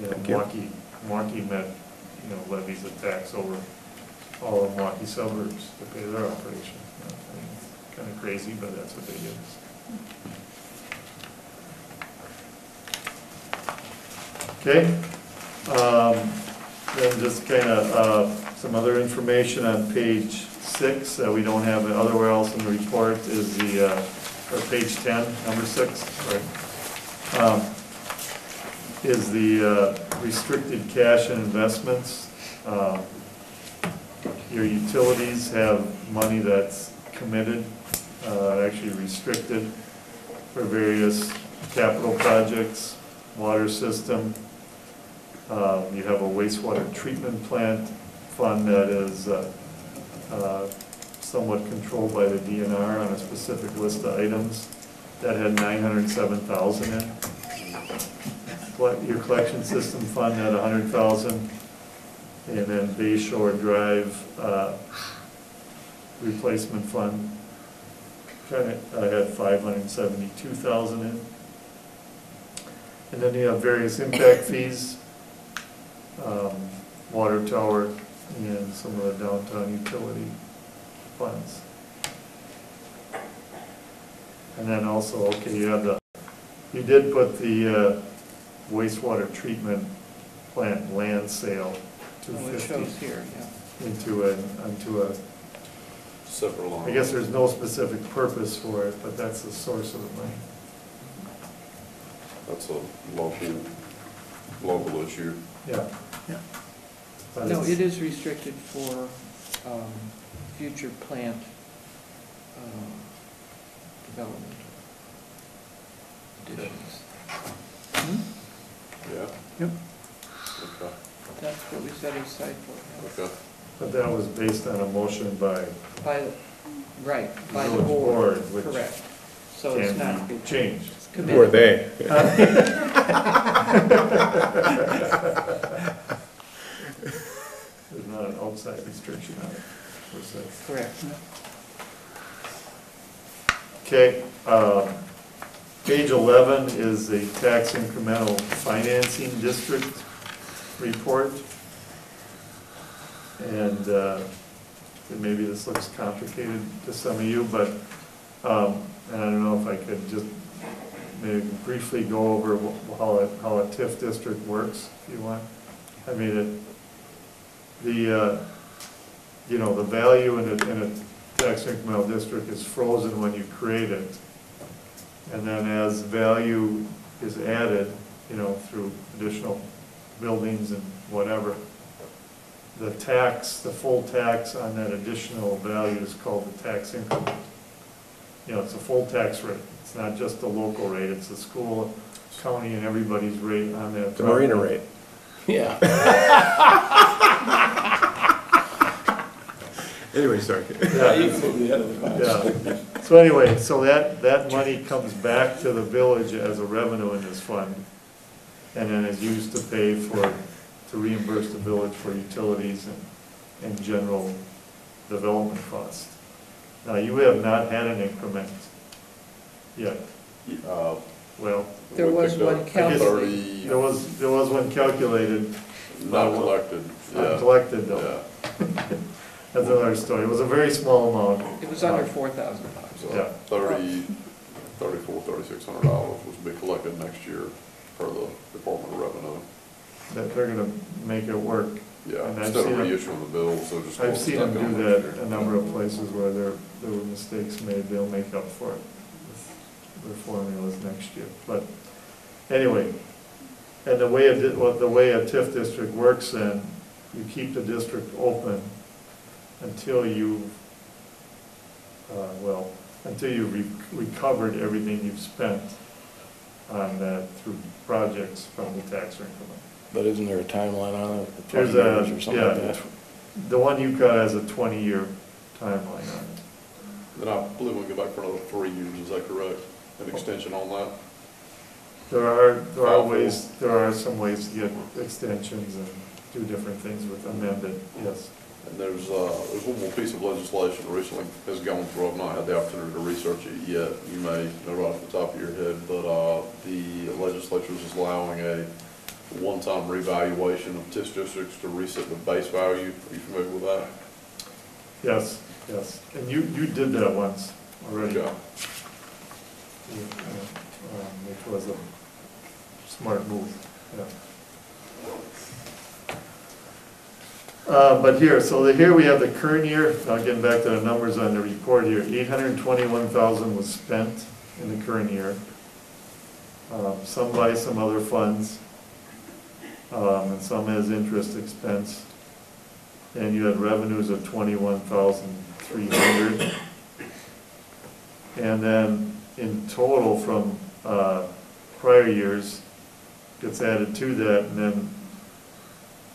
Thank you. Milwaukee met, levies a tax over all of Milwaukee suburbs to pay their operation. I mean, it's kind of crazy, but that's what they did. Okay, then just kind of some other information on page 6 that we don't have otherwhere else in the report is or page 10, number 6, sorry, is the restricted cash and investments. Your utilities have money that's committed, actually restricted for various capital projects, water system. You have a wastewater treatment plant fund that is somewhat controlled by the DNR on a specific list of items that had $907,000 in. Your collection system fund had $100,000, and then Bay Shore Drive replacement fund kind of had $572,000 in. And then you have various impact fees, water tower, and some of the downtown utility funds. And then also, okay, you did put the wastewater treatment plant land sale, It shows here, yeah. into a, Separate line. I guess there's no specific purpose for it, but that's the source of the money. That's a local issue. Yeah. Yeah. But No, it's- it is restricted for future plant development additions. Yeah? Yep. Okay, That's what we set aside for. okay. But that was based on a motion by By, right, by the village board, board, which correct. So it's not can be changed. committed. Who are they? There's not an outside restriction on it, per se. Correct. Okay, page 11 is the tax incremental financing district report. And maybe this looks complicated to some of you, but, and I don't know if I could just maybe briefly go over how a TIF district works, if you want. I mean, the value in a tax incremental district is frozen when you create it. And then as value is added, through additional buildings and whatever, the full tax on that additional value is called the tax increment. It's a full tax rate. It's not just the local rate, it's the school, county, and everybody's rate on that. The marina rate. Yeah. Anyway, sorry. Yeah. So anyway, so that money comes back to the village as a revenue in this fund, and then is used to reimburse the village for utilities and general development costs. Now, you have not had an increment yet. Well, There was one I guess calculated. there was one calculated. Not collected, Not yeah. collected though. Yeah, That's another story. It was a very small amount. It was under $4,000. Yeah. so $3,600 was to be collected next year per the Department of Revenue. That they're gonna make it work. Yeah, And I've instead of seen it- reissuing the bills, they'll just. I've seen them stuck on do next that year. a number of places where there were mistakes made, they'll make up for it with their formulas next year. But anyway, and the way a TIF district works then, you keep the district open until you've recovered everything you've spent on that through projects from the tax increment. But isn't there a timeline on it? There's 20 years or something like yeah, that? the one you got has a 20-year timeline on it. Then I believe we'll go back for another 3 years, is that correct? An extension on that? There are some ways to get extensions and do different things with amended, yes. And there's one more piece of legislation that recently has gone through. I've not had the opportunity to research it yet. You may know right off the top of your head, but the legislature is allowing a one-time revaluation of TIF districts to reset the base value. Are you familiar with that? Yes, yes. And you did that once already. Yeah. Which was a smart move, yeah. But here we have the current year, now getting back to the numbers on the report here, $821,000 was spent in the current year. Some by some other funds, and some as interest expense. And you had revenues of $21,300. And then in total from prior years gets added to that, and then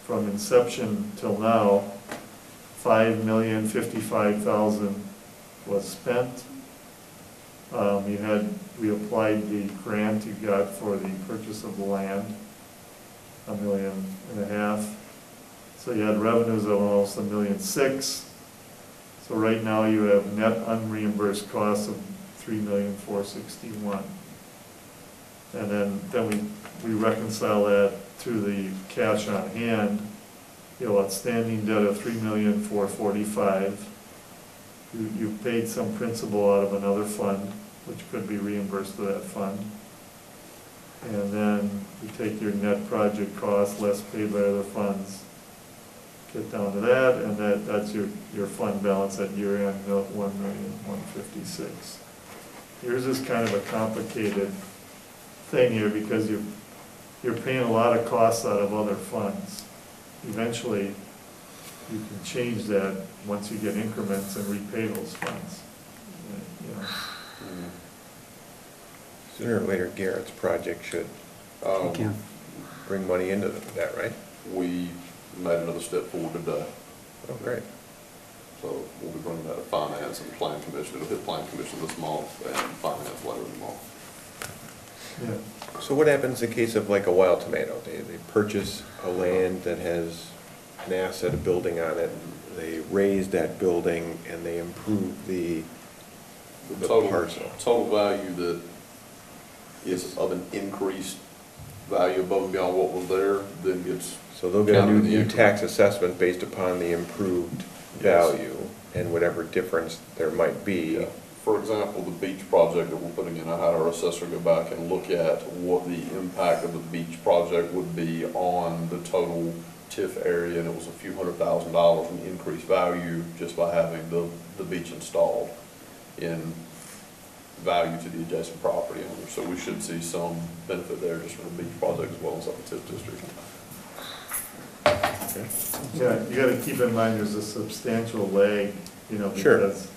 from inception till now, $5,055,000 was spent. We applied the grant you got for the purchase of the land, $1.5 million. So you had revenues of almost $1.6 million. So right now you have net unreimbursed costs of $3,461,000. And then we reconcile that to the cash on hand, outstanding debt of $3,445,000. You've paid some principal out of another fund, which could be reimbursed to that fund. And then you take your net project cost less paid by other funds, get down to that, and that's your fund balance at year end, $1,156,000. Yours is kind of a complicated thing here because you're paying a lot of costs out of other funds. Eventually, you can change that once you get increments and repay those funds. Sooner or later, Garrett's project should Again. bring money into that, right? We made another step forward today. Oh, great. So we'll be bringing that to finance and plan commission. It'll hit plan commission this month and finance later in the month. Yeah. So what happens in case of like a Wild Tomato? They purchase a land that has an asset, a building on it, they raise that building and they improve the parcel. Total value that is of an increased value above and beyond what was there, then gets. So they'll get a counted in the new increment. tax assessment based upon the improved value and whatever difference there might be. Yeah. For example, the beach project that we're putting in, I had our assessor go back and look at what the impact of the beach project would be on the total TIF area, and it was a few $100,000 in increased value just by having the beach installed in value to the adjacent property owner. So we should see some benefit there just from the beach project as well as up the TIF district. Yeah, you gotta keep in mind there's a substantial lag, you know, Sure. because,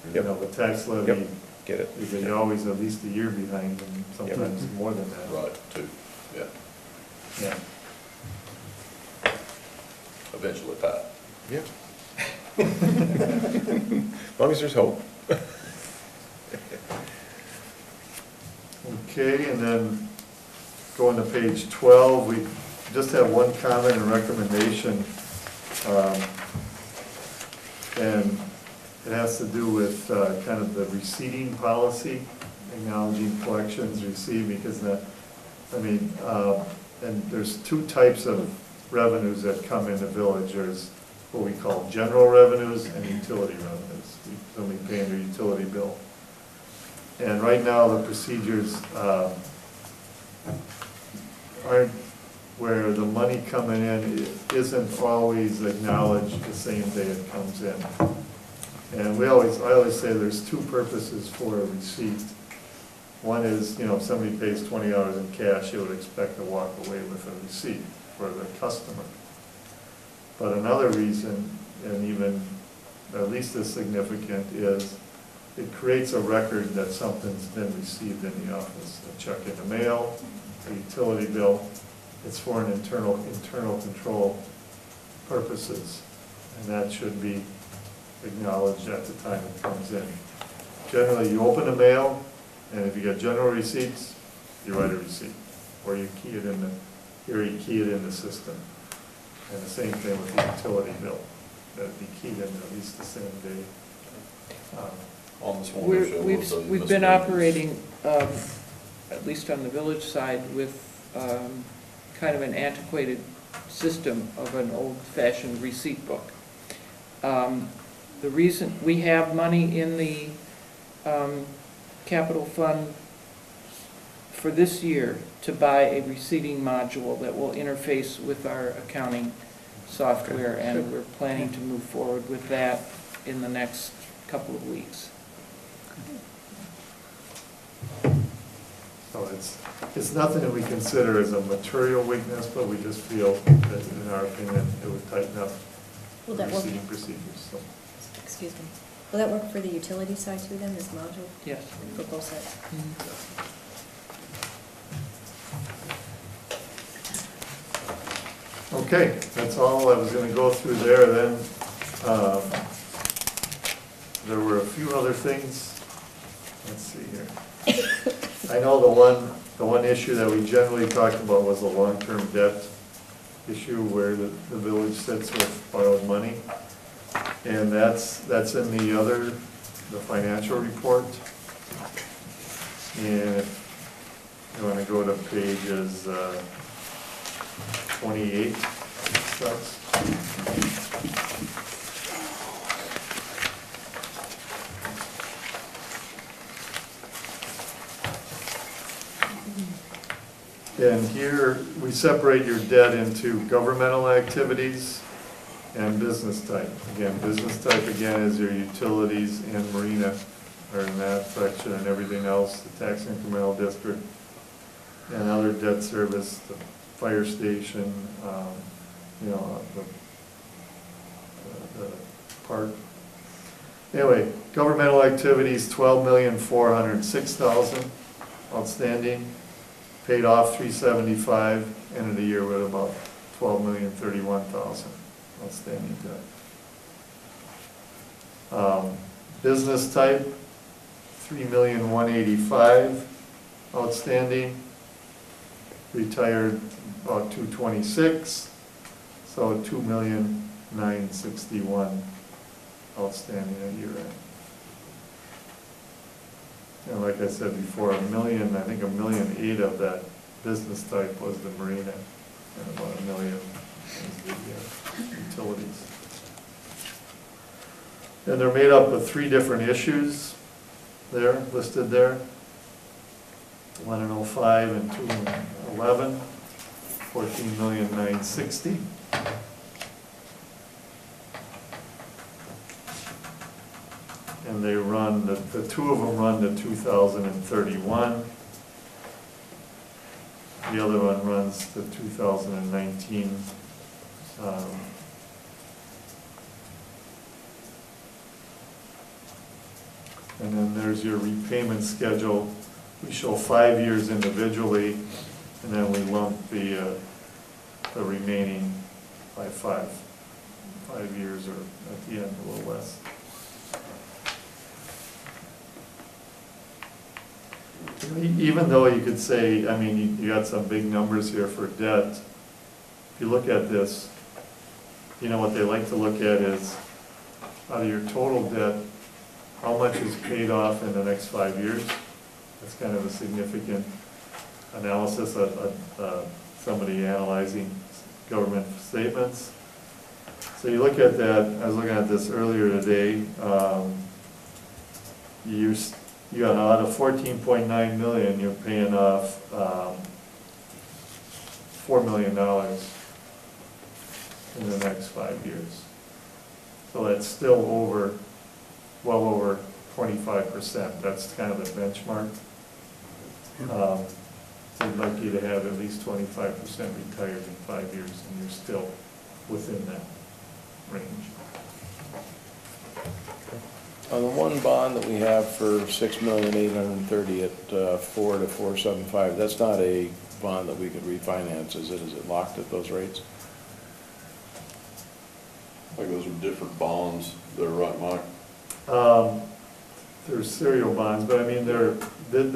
you Yep. know, the tax levy Yep, get it. is always at least a year behind and sometimes more than that. Right, too, yeah, Yeah. eventually, Pat. Yeah. As long as there's hope. Okay, and then going to page 12, we just have one comment and recommendation. And it has to do with kind of the receipting policy, acknowledging collections received, because that, I mean, and there's two types of revenues that come in the village. There's what we call general revenues and utility revenues. Somebody paying their utility bill. And right now, the procedures aren't where the money coming in isn't always acknowledged the same day it comes in. And I always say there's two purposes for a receipt. One is, you know, if somebody pays $20 in cash, you would expect to walk away with a receipt for the customer. But another reason, and even at least as significant, is it creates a record that something's been received in the office. A check in the mail, a utility bill. It's for an internal control purposes, and that should be acknowledged at the time it comes in. Generally, you open the mail, and if you get general receipts, you write a receipt, or you key it in the system. And the same thing with the utility bill, that'd be keyed in at least the same day. On this one, we'll show those We've been miscellaneous. operating, at least on the village side, with kind of an antiquated system of an old-fashioned receipt book. The reason, we have money in the capital fund for this year to buy a receipting module that will interface with our accounting software, and we're planning to move forward with that in the next couple of weeks. So it's nothing that we consider as a material weakness, but we just feel that, in our opinion, it would tighten up Will that work? receiving procedures, so. Excuse me. Will that work for the utility side too then, this module, Yes. for both sides? Okay, that's all I was gonna go through there, then, there were a few other things, let's see here. I know the one issue that we generally talked about was the long-term debt issue where the village sits with borrowed money. And that's in the financial report. And if you wanna go to pages 28, starts. And here, we separate your debt into governmental activities and business type. Again, business type again is your utilities and marina are in that section, and everything else, the tax incremental district and other debt service, the fire station, you know, the park. Anyway, governmental activities, $12,406,000 outstanding. Paid off $375,000, ended the year with about $12,031,000 outstanding debt. Business type, 3,185,000 outstanding. Retired about 226, so 2,961,000 outstanding at year end. And like I said before, I think 1,800,000 of that business type was the marina, and about 1 million was the utilities. And they're made up of 3 different issues there, listed there. 1 in 05 and 2 in 11, 14,960,000. And they run, the 2 of them run to 2031. The other one runs to 2019. And then there's your repayment schedule. We show 5 years individually, and then we lump the remaining by 5 years, or at the end, a little less. Even though you could say, I mean, you got some big numbers here for debt, if you look at this, you know, what they like to look at is, out of your total debt, how much is paid off in the next 5 years? That's kind of a significant analysis of somebody analyzing government statements. So you look at that, I was looking at this earlier today, you got out of 14.9 million, you're paying off $4 million in the next 5 years. So that's still well over 25%. That's kind of the benchmark. So I'd like you to have at least 25% retired in 5 years, and you're still within that range. On the one bond that we have for $6,830,000 at 4 to 4.75, that's not a bond that we could refinance, is it? Is it locked at those rates? I think those are different bonds. They're right, Mike? There's serial bonds, but I mean, that is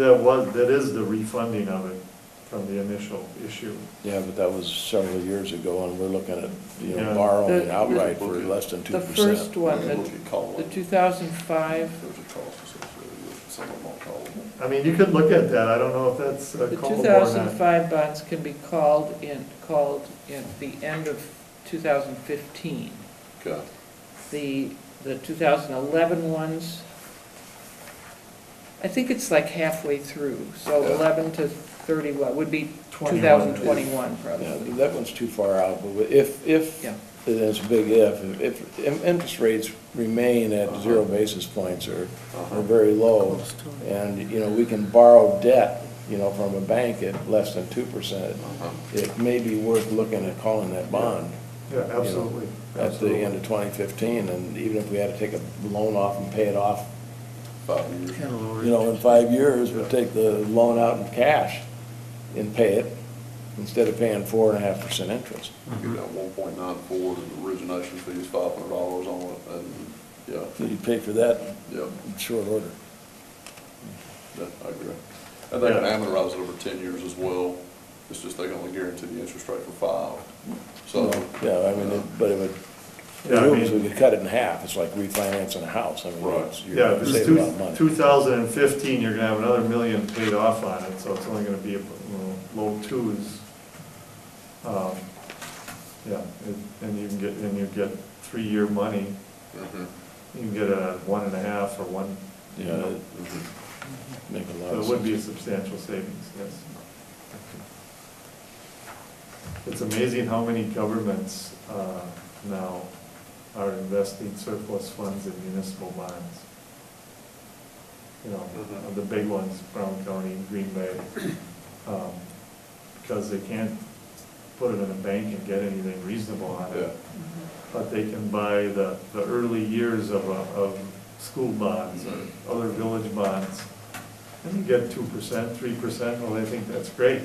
the refunding of it from the initial issue. Yeah, but that was several years ago, and we're looking at, Yeah. borrowing The- outright for less than 2%. The first one, Look at Colin. the 2005, There's a cost associated with some of them on Colin. I mean, you could look at that. I don't know if that's the callable or not. 2005 bonds can be called in the end of 2015. Okay. The 2011 ones, I think it's like halfway through, so Yeah. 11 to 31 would be 21. 2021 Yeah, probably. that one's too far out, but if, Yeah. and it's a big if interest rates remain at 0 basis points or very low, and, we can borrow debt, from a bank at less than 2%, it may be worth looking at calling that bond Yeah, absolutely. at the end of 2015, and even if we had to take a loan off and pay it off, 5 years. in 5 years, we'll take the loan out in cash and pay it, instead of paying 4.5% interest. Get that 1.94, the origination fee is $500 on it, and, yeah, You pay for that yeah, in short order. I agree. And they can amortize it over 10 years as well. It's just they can only guarantee the interest rate for 5. So, Yeah, but it would, Yeah, I we mean- could cut it in half, it's like refinancing a house, I mean, Right. you're Yeah, gonna if save it's a lot of money. 2015, you're gonna have another $1 million paid off on it, so it's only gonna be low 2s. Yeah, and you get 3-year money. mhm. You can get a 1.5 or 1. Yeah, it'd make a lot So of it would be a sense. substantial savings, yes. It's amazing how many governments now are investing surplus funds in municipal bonds. Mhm. The big ones, Brown County, Green Bay, because they can't put it in a bank and get anything reasonable on Yeah. it. But they can buy the early years of school bonds or other village bonds, and you get 2%, 3%, well, they think that's great,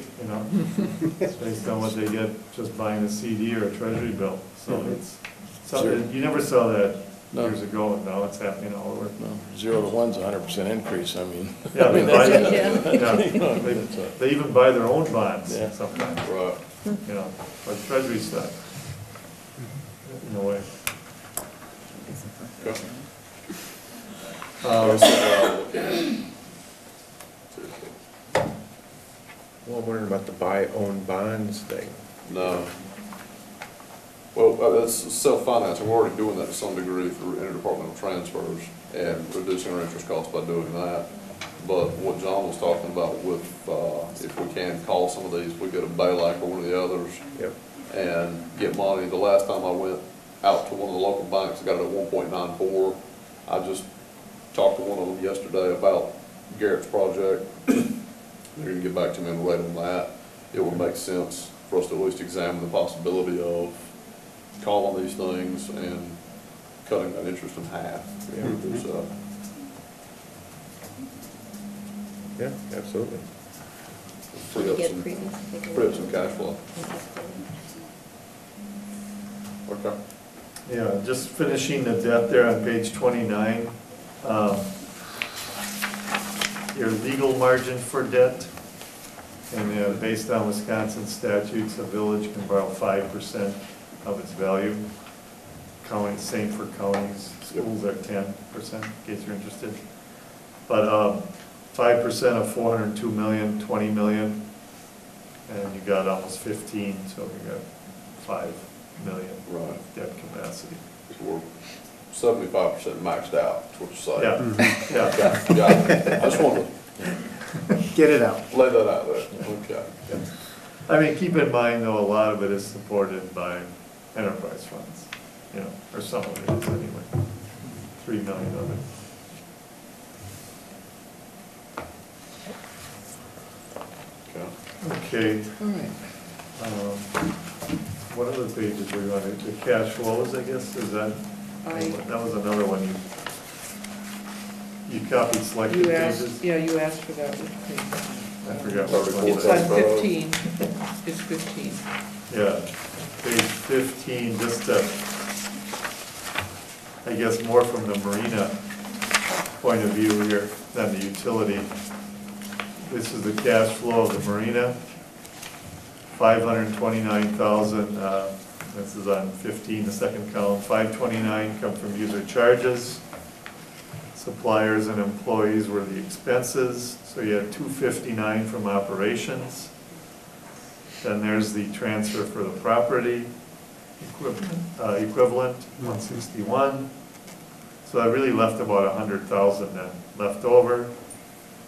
It's based on what they get just buying a CD or a treasury bill. So it's something, you never saw that No. years ago, and now it's happening all over. No, 0 to 1's 100% increase, I mean. Yeah, they buy, Yeah. yeah, they even buy their own bonds Yeah. sometimes, Right. you know, like treasury stock. In a way. Okay. Um, Well, I'm wondering about the buy-own bonds thing. No. Well, that's self-financing. We're already doing that to some degree through interdepartmental transfers and reducing our interest costs by doing that. But what John was talking about with, if we can call some of these, we go to Baylock or one of the others Yep. and get money. The last time I went out to one of the local banks, I got it at 1.94. I just talked to one of them yesterday about Garrett's project. They're gonna get back to me on the rate on that. It would make sense for us to at least examine the possibility of calling these things and cutting that interest in half. Yeah. So, Yeah, absolutely. free You up get some, previous. free up some cash flow. Okay. Yeah, just finishing the debt there on page 29. Your legal margin for debt, and based on Wisconsin statutes, a village can borrow 5% of its value. County, same for counties, schools are 10%, in case you're interested. But 5% of 402 million, 20 million, and you got almost 15, so you got 5 million Right. debt capacity. So we're 75% maxed out, is what you're saying. Yeah, yeah. Got it. I just wanted Get it out. to lay that out there. Okay. I mean, keep in mind, though, a lot of it is supported by enterprise funds, you know, or some of it is anyway. 3 million of it. Okay. Okay. What other pages were you on? The cash flows, I guess, is that, that was another one you copied selected You asked, pages? yeah, you asked for that, which page? I forgot what one. It's on 15, it's 15. Yeah, page 15, just I guess more from the marina point of view here than the utility. This is the cash flow of the marina, 529,000, this is on 15, the second column, 529 come from user charges. Suppliers and employees were the expenses, so you had 259 from operations. Then there's the transfer for the property, equivalent, 161. So that really left about 100,000 then left over.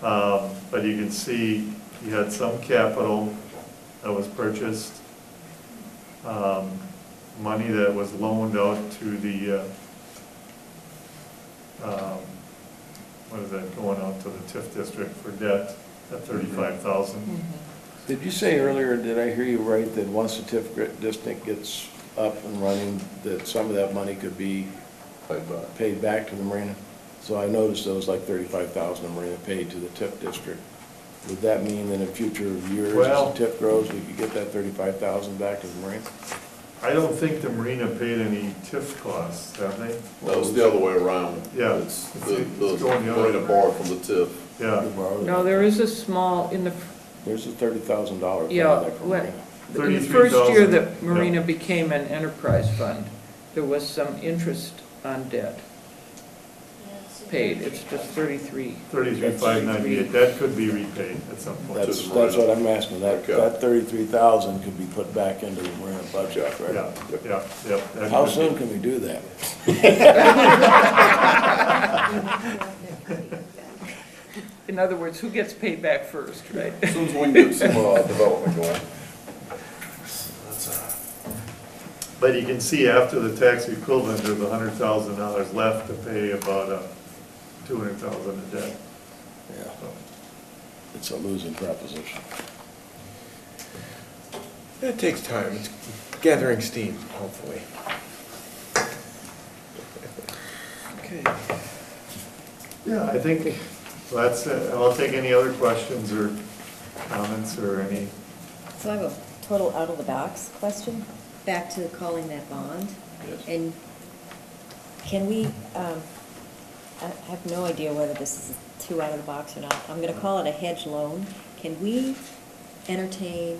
But you can see you had some capital that was purchased, money that was loaned out to the, what is that, going out to the TIF district for debt at 35,000. Did you say earlier, did I hear you right, that once the TIF district gets up and running, that some of that money could be Paid back. paid back to the marina? So I noticed there was like 35,000 in marina paid to the TIF district. Would that mean that in future years, Well- as the TIF grows, we could get that 35,000 back to the marina? I don't think the marina paid any TIF costs, have they? No, it's the other way around. Yeah. It's It's the going the other marina way. borrowed from the TIF. Yeah, We borrowed No, it. there is a small, in the, There's a $30,000 yeah, back from when, marina. in the first year 33,000, that yeah. Marina became an enterprise fund, there was some interest on debt paid. It's just 33. 33,598, that could be repaid at some point. That's the what marina. I'm asking, that Okay. 33,000 could be put back into the marina budget, Yeah, right? yeah. that How could soon be. can we do that? In other words, who gets paid back first, right? As soon as we can get some development going. But you can see after the tax equivalent, there's $100,000 left to pay about 200,000 in debt. Yeah, So, it's a losing proposition. It takes time. It's gathering steam, hopefully. Okay. Yeah, I think that's it. I'll take any other questions or comments or any, So I have a total out of the box question, back to calling that bond. Yes. And Can we, I have no idea whether this is too out of the box or not. I'm gonna call it a hedge loan. Can we entertain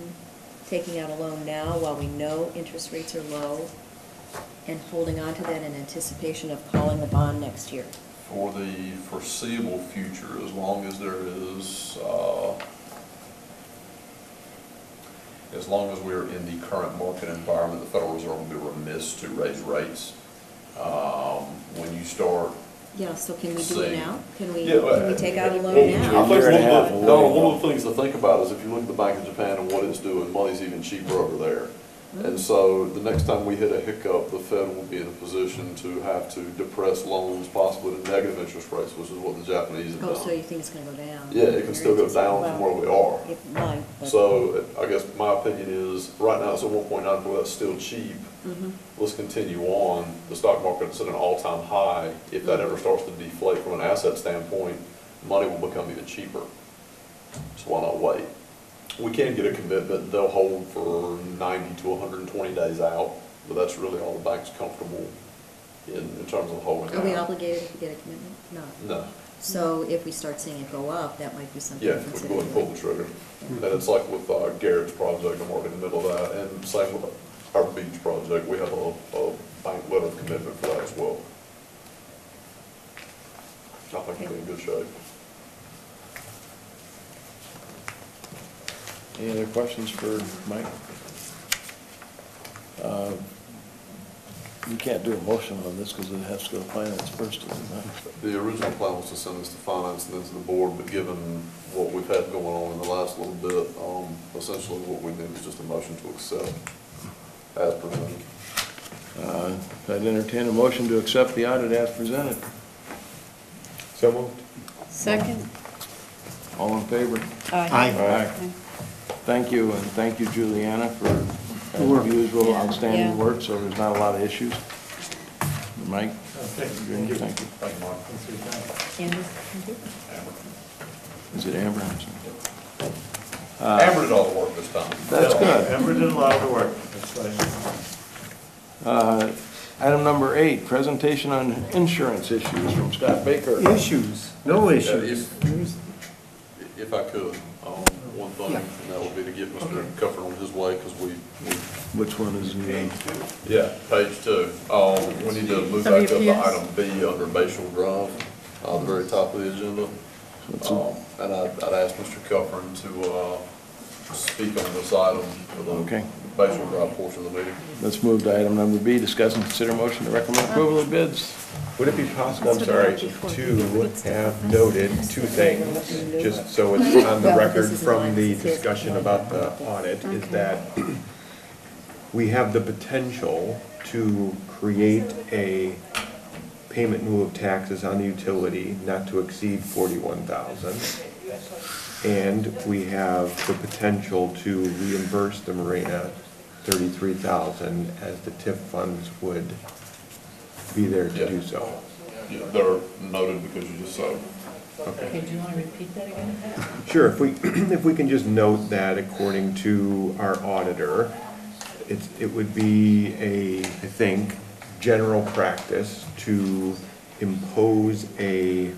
taking out a loan now while we know interest rates are low and holding on to that in anticipation of calling the bond next year? For the foreseeable future, as long as there is, as long as we're in the current market environment, the Federal Reserve will be remiss to raise rates. When you start, Yeah, so can we do See. it now? Can we Yeah, take out a well, loan I now? think Year and a half one of the- away. no, one of the things to think about is if you look at the Bank of Japan and what it's doing, money's even cheaper over there. And so the next time we hit a hiccup, the Fed will be in a position to have to depress loans possibly to negative interest rates, which is what the Japanese have Oh, so done. you think it's gonna go down? Yeah, it can still go down from where we are. It might, but. So I guess my opinion is, right now it's at 1.9, but that's still cheap. Mhm. Let's continue on. The stock market's at an all-time high. If that ever starts to deflate from an asset standpoint, money will become even cheaper. So why not wait? We can get a commitment, they'll hold for 90 to 120 days out, but that's really all the bank's comfortable in terms of holding Are we out. obligated to get a commitment? No. No. So if we start seeing it go up, that might be something Yeah, to if we consider. go and pull the trigger. And it's like with Garrett's project, I'm already in the middle of that, and same with our beach project, we have a bank letter of commitment for that as well. I think we're in good shape. Any other questions for Mike? You can't do a motion on this because it has to go to finance first, doesn't it? The original plan was to send this to finance and then to the board, but given what we've had going on in the last little bit, essentially what we need is just a motion to accept as presented. I'd entertain a motion to accept the audit as presented. So moved. Second? All in favor? Aye. Aye. Thank you, and thank you, Juliana, for, as usual, Yeah. outstanding Yeah. work, so there's not a lot of issues. Mike? Okay, Thank you. Thank you. Thank you, Mark. thanks for your time. Amber, thank you. Is it Amber? I'm sorry. Amber did all the work this time. That's good. Amber did a lot of the work, that's right. Item number 8, presentation on insurance issues from Scott Baker. Issues, no issues. If I could, one thing, and that would be to get Mr. Cuffin on his way, because we Which one is the? yeah, page 2. We need to move back up to item B under Bayshore Drive, the very top of the agenda. And I'd ask Mr. Cuffin to speak on this item for the Okay. Bayshore Drive portion of the meeting. Let's move to item number B, discuss and consider motion to recommend approval of bids. Would it be possible, I'm sorry, to have noted two things, just so it's on the record from the discussion about the audit, is that we have the potential to create a payment in lieu of taxes on the utility not to exceed $41,000. And we have the potential to reimburse the marina $33,000 as the TIF funds would be there to do so. Yeah, they're noted because you just said. Okay, do you want to repeat that again? Sure, if we can just note that according to our auditor, it would be I think, general practice to impose a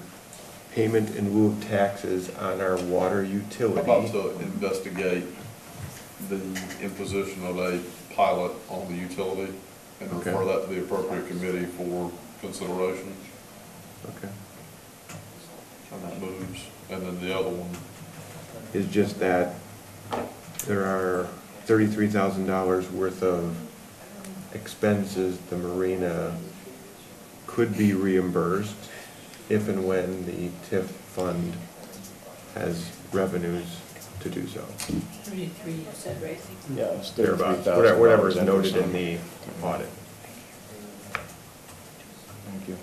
payment in lieu of taxes on our water utility. About to investigate the imposition of a pilot on the utility and Okay. refer that to the appropriate committee for consideration. Okay. And that moves. And then the other one, Is just that there are $33,000 worth of expenses the marina could be reimbursed if and when the TIF fund has revenues to do so. 33, you said, right? Yeah, it's Thereabouts, $33,000. whatever is noted in the audit. Thank you.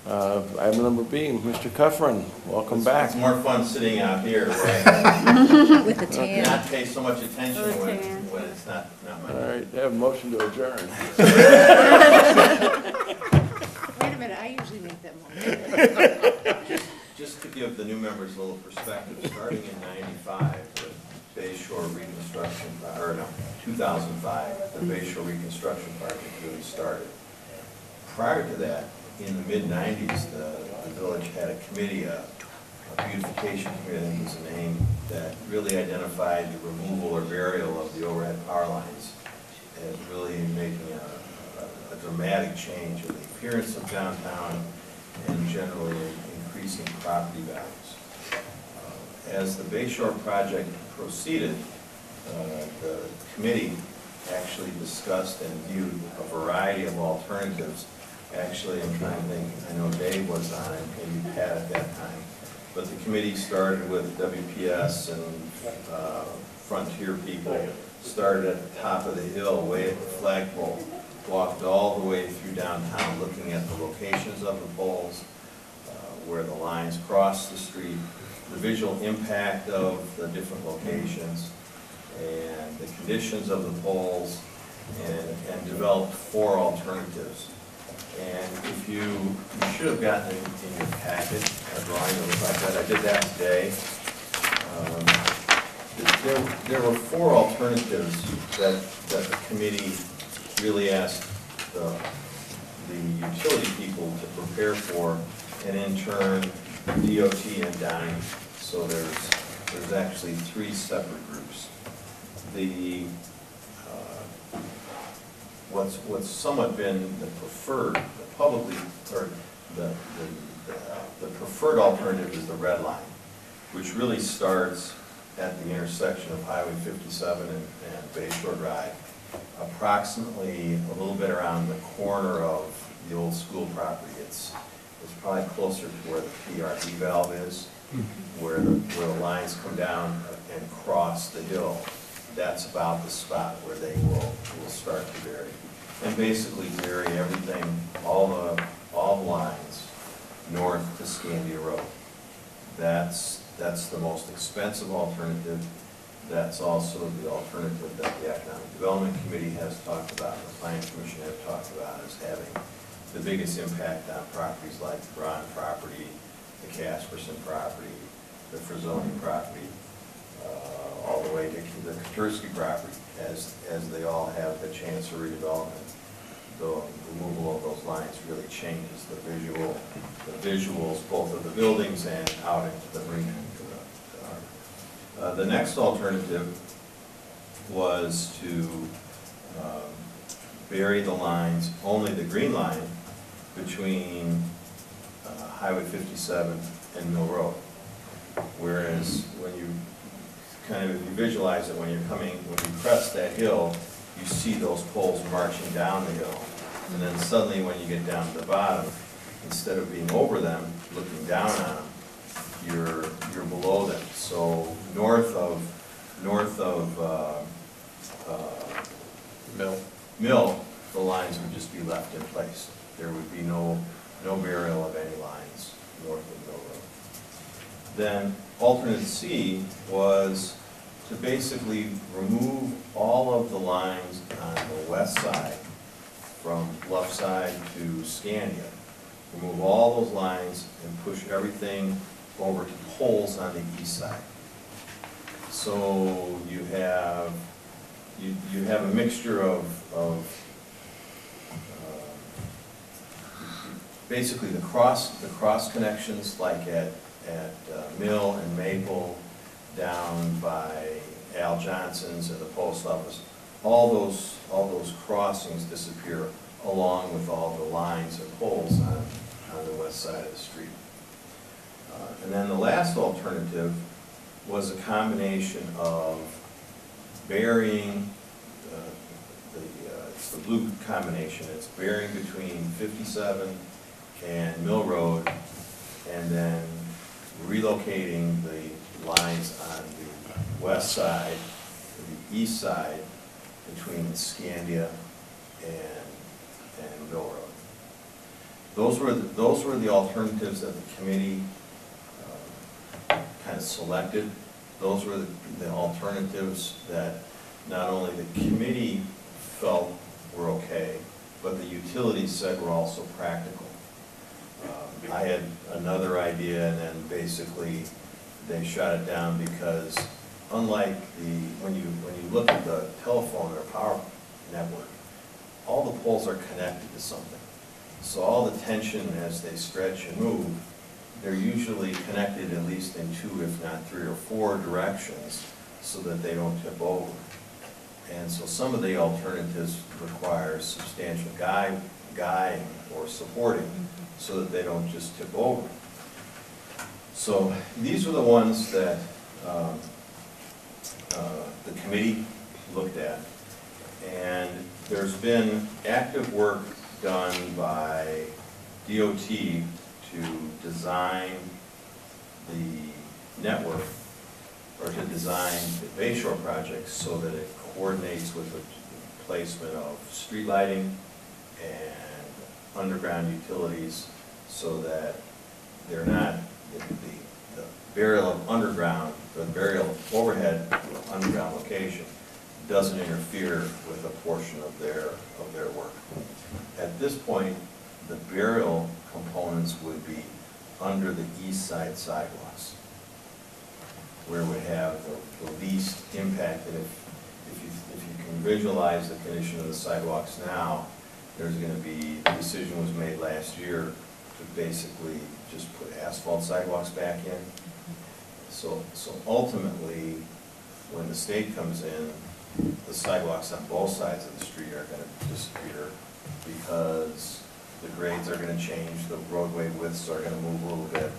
Item number B, Mr. Cuffrin, welcome back. It's more fun sitting out here, right? With the tan. Not pay so much attention when it's not All my. right, have a motion to adjourn. Wait a minute, I usually make that motion. Just to give the new members a little perspective, starting in '95, Bay Shore reconstruction, or no, 2005, the Bay Shore reconstruction project really started. Prior to that, in the mid-90s, the village had a committee, a beautification committee, I think was the name, that really identified the removal or burial of the overhead power lines as really making a dramatic change in the appearance of downtown and generally increasing property values. As the Bay Shore project proceeded, the committee actually discussed and viewed a variety of alternatives. Actually, I'm trying to think, I know Dave was on it, maybe Pat at that time, but the committee started with WPS and Frontier people, started at the top of the hill, way at the flagpole, walked all the way through downtown, looking at the locations of the poles, where the lines cross the street, the visual impact of the different locations, and the conditions of the poles, and developed 4 alternatives. And if you should have gotten in your packet a drawing that looks like that. I did that today. There were 4 alternatives that the committee really asked the utility people to prepare for, and in turn, DOT and DONI. So there's actually 3 separate groups. The what's somewhat been the preferred, the publicly, or the preferred alternative is the red line, which really starts at the intersection of Highway 57 and Bay Shore Drive, approximately a little bit around the corner of the old school property. It's probably closer to where the PRV valve is, where the lines come down and cross the hill. That's about the spot where they will start to vary. And basically vary everything, all the lines north to Scandia Road. That's the most expensive alternative. That's also the alternative that the Economic Development Committee has talked about, and the Planning Commission have talked about as having the biggest impact on properties like the Braun property, the Casperson property, the Frazzoni property, all the way to the Katursky property, as they all have the chance for redevelopment. The removal of those lines really changes the visuals, both of the buildings and out into the marina. The next alternative was to bury the lines, only the green line, between Highway 57 and Mill Road. Whereas when you if you visualize it, when you crest that hill, you see those poles marching down the hill. And then suddenly when you get down to the bottom, instead of being over them, looking down on them, you're below them. So north of Mill, the lines would just be left in place. There would be no burial of any lines north of Mill Road. Then alternate C was to basically remove all of the lines on the west side, from Bluffside to Scandia. Remove all those lines and push everything over to poles on the east side. So you have a mixture of basically the cross connections, like at Mill and Maple, down by Al Johnson's and the post office. All those crossings disappear, along with all the lines and poles on the west side of the street. And then the last alternative was a combination of burying it's the blue combination. It's burying between 57 and Mill Road, and then relocating the lines on the west side to the east side between Scandia and Mill Road. Those were the alternatives that the committee kind of selected. Those were the alternatives that not only the committee felt were okay, but the utilities said were also practical. I had another idea, and then basically they shot it down because unlike when you look at the telephone or power network, all the poles are connected to something. So all the tension as they stretch and move, they're usually connected at least in 2, if not 3 or 4 directions, so that they don't tip over. And so some of the alternatives require substantial guiding or supporting so that they don't just tip over. So these were the ones that the committee looked at. And there's been active work done by DOT to design the network, or to design the Bayshore project so that it coordinates with the placement of street lighting and underground utilities, so that they're not, the burial of underground, the burial of overhead underground location doesn't interfere with a portion of their work. At this point, the burial components would be under the east side sidewalks, where we have the least impact. And if you can visualize the condition of the sidewalks now, there's going to be, the decision was made last year to basically just put asphalt sidewalks back in. So ultimately, when the state comes in, the sidewalks on both sides of the street are going to disappear because the grades are going to change, the roadway widths are going to move a little bit.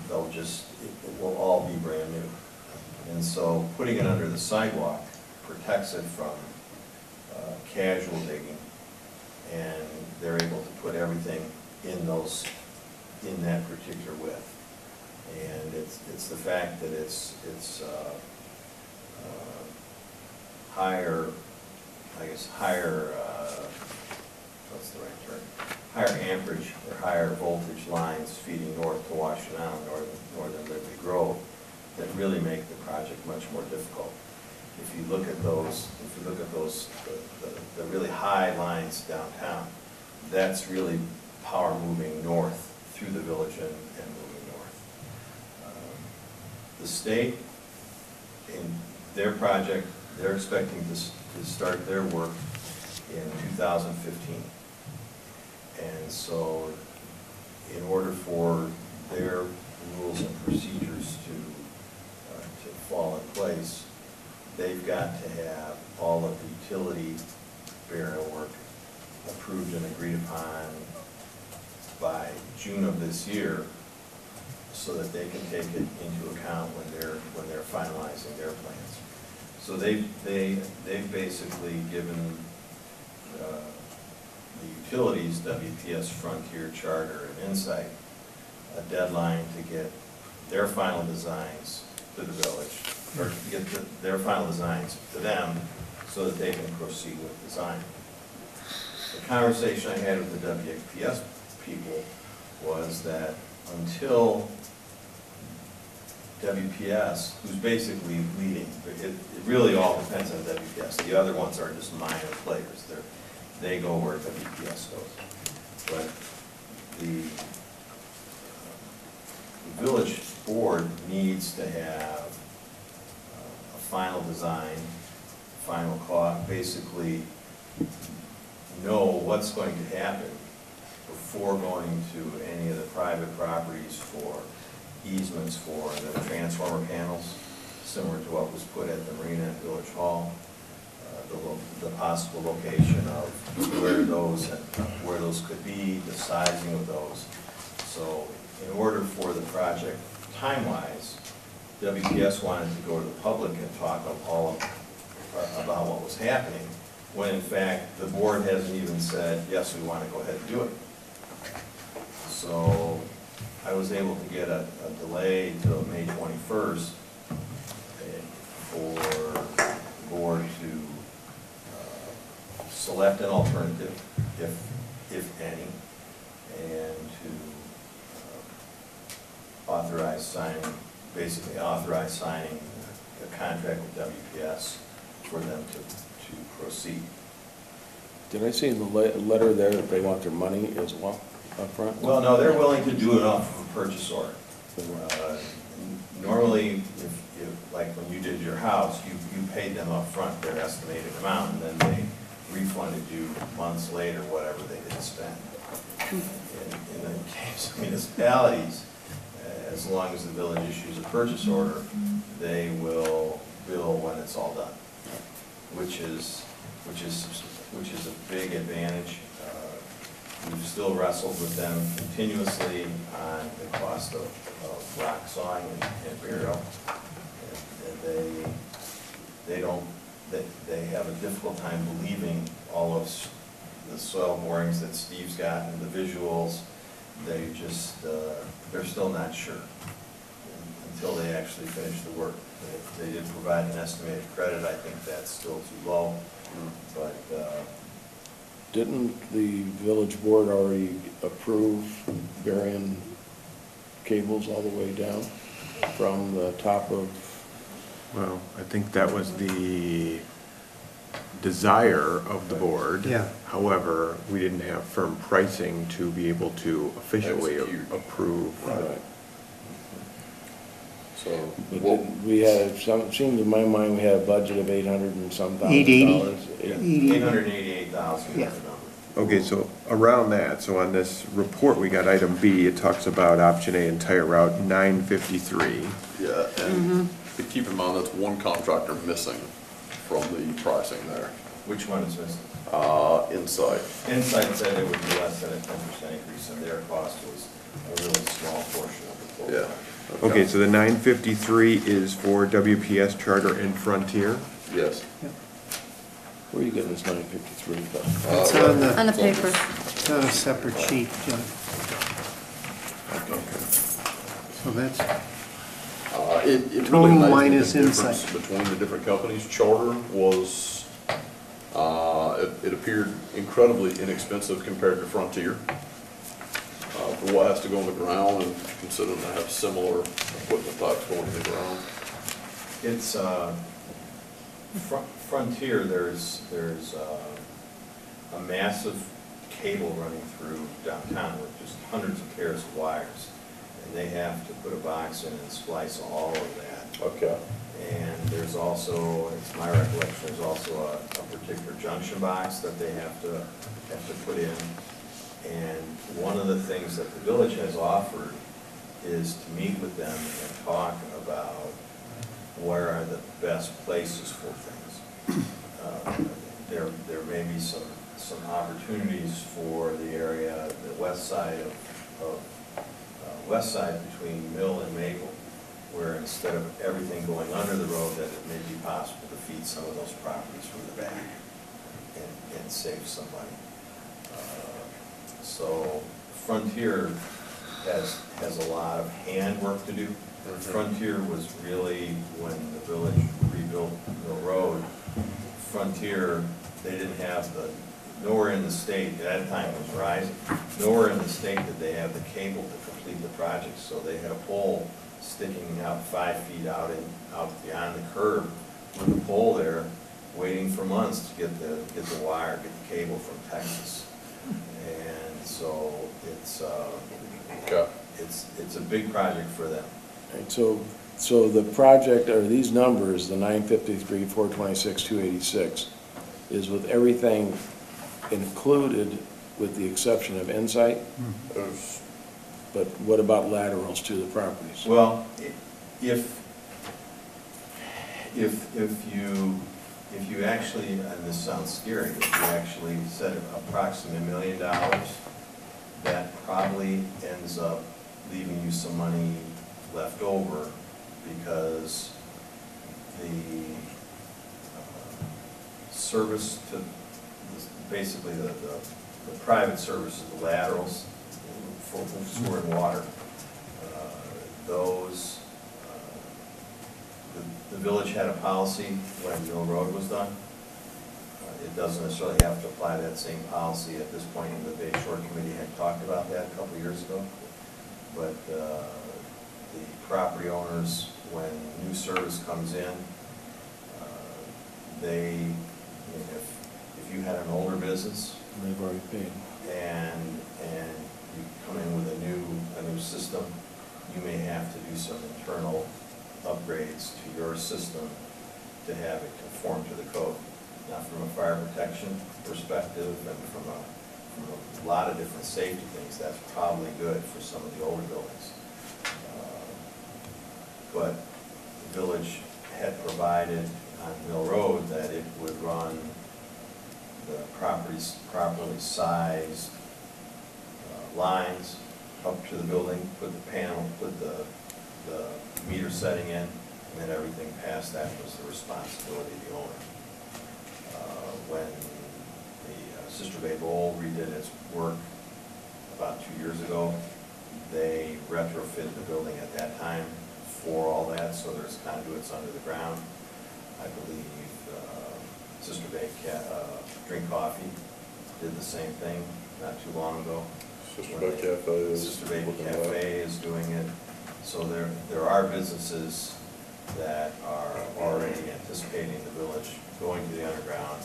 They'll just, it will all be brand new. And so putting it under the sidewalk protects it from casual digging, and they're able to put everything in that particular width. And it's the fact that it's higher, I guess, what's the right term? Higher amperage or higher voltage lines feeding north to Washtenaw, northern Liberty Grove, that really make the project much more difficult. If you look at those, the really high lines downtown, that's really power moving north through the village and moving north. The state, in their project, they're expecting to start their work in 2015. And so in order for their rules and procedures to fall in place, they've got to have all of the utility burial work approved and agreed upon by June of this year, so that they can take it into account when they're finalizing their plans. So they've basically given the utilities, WPS, Frontier, Charter, and Insight, a deadline to get their final designs to the village, or to get their final designs to them so that they can proceed with design. The conversation I had with the WPS people was that until WPS, who's basically leading, it really all depends on WPS. The other ones are just minor players. They go where WPS goes. But the village board needs to have a final design, final cost, basically know what's going to happen before going to any of the private properties for easements for the transformer panels, similar to what was put at the Marina and Village Hall, the possible location of where those could be, the sizing of those. So in order for the project time-wise, WPS wanted to go to the public and talk about what was happening, when in fact the board hasn't even said, yes, we want to go ahead and do it. So I was able to get a delay till May 21st for the board to select an alternative, if any, and to basically authorize signing a contract with WPS for them to proceed. Did I see in the letter there that they want their money as well up front? Well, no, they're willing to do it off of a purchase order. Normally, like when you did your house, you paid them up front their estimated amount, and then they refunded you months later whatever they didn't spend. In the case of municipalities, as long as the village issues a purchase order, they will bill when it's all done, which is a big advantage. We've still wrestled with them continuously on the cost of rock sawing and burial. And they have a difficult time believing all of the soil borings that Steve's got and the visuals. They just, they're still not sure until they actually finish the work. They did provide an estimated credit. I think that's still too low, but Didn't the village board already approve burying cables all the way down from the top of? Well, I think that was the desire of the board. Yeah. However, we didn't have firm pricing to be able to officially Execute. approve. Right. So, But what, didn't we had some, seemed in my mind, we had a budget of $800 and some thousand dollars. 888,000 Yeah. is the number. Okay, so around that, so on this report, we got item B, it talks about option A, entire route 953. yeah, and keep in mind, that's one contractor missing from the pricing there. Which one is missing? Insight. Insight said it would be less than a 10% increase, and their cost was a really small portion of the total. Yeah. project. Okay, so the 953 is for WPS Charter and Frontier? Yes. Where are you getting this 953 from? It's on the paper. It's on a separate sheet, John. So that's, It Total really amazed me minus the difference Insight. between the different companies. Charter was, it appeared incredibly inexpensive compared to Frontier. For what has to go in the ground, and considering they have similar equipment types going in the ground. It's, Frontier, there's a massive cable running through downtown with just hundreds of pairs of wires. And they have to put a box in and splice all of that. Okay. And there's also, it's my recollection, there's also a particular junction box that they have to put in. And one of the things that the village has offered is to meet with them and talk about where are the best places for things. There may be some opportunities for the area, the west side west side between Mill and Maple, where instead of everything going under the road, that it may be possible to feed some of those properties from the back and save some money. So Frontier has a lot of handwork to do. Frontier was really, when the village rebuilt Mill Road, Frontier, they didn't have nowhere in the state, at that time it was Verizon, nowhere in the state did they have the cable to complete the project, so they had a pole sticking out 5 feet out beyond the curb with a pole there, waiting for months to get the wire, get the cable from Texas. And so it's a big project for them. Right, so the project, or these numbers, the 953, 426, 286, is with everything included with the exception of Insight? But what about laterals to the properties? Well, if you actually, and this sounds scary, if you actually set approximately $1 million, that probably ends up leaving you some money left over, because the service to, basically the private services, the laterals for sewer and water, those, the village had a policy when Mill Road was done. It doesn't necessarily have to apply that same policy at this point, and the Bay Shore Committee had talked about that a couple of years ago. But the property owners, when new service comes in, if you had an older business They've already paid. and you come in with a new system, you may have to do some internal upgrades to your system to have it conform to the code. Now, from a fire protection perspective and from a lot of different safety things, that's probably good for some of the older buildings. But the village had provided on Mill Road that it would run the properly sized lines up to the building, put the panel, put the meter setting in, and then everything past that was the responsibility of the owner. When the Sister Bay Bowl redid its work about 2 years ago, they retrofitted the building at that time for all that, so there's conduits under the ground. I believe Sister Bay Drink Coffee did the same thing not too long ago. Sister Bay Cafe is. Sister Bay Cafe is doing it. So there are businesses that are already anticipating the village going to the underground,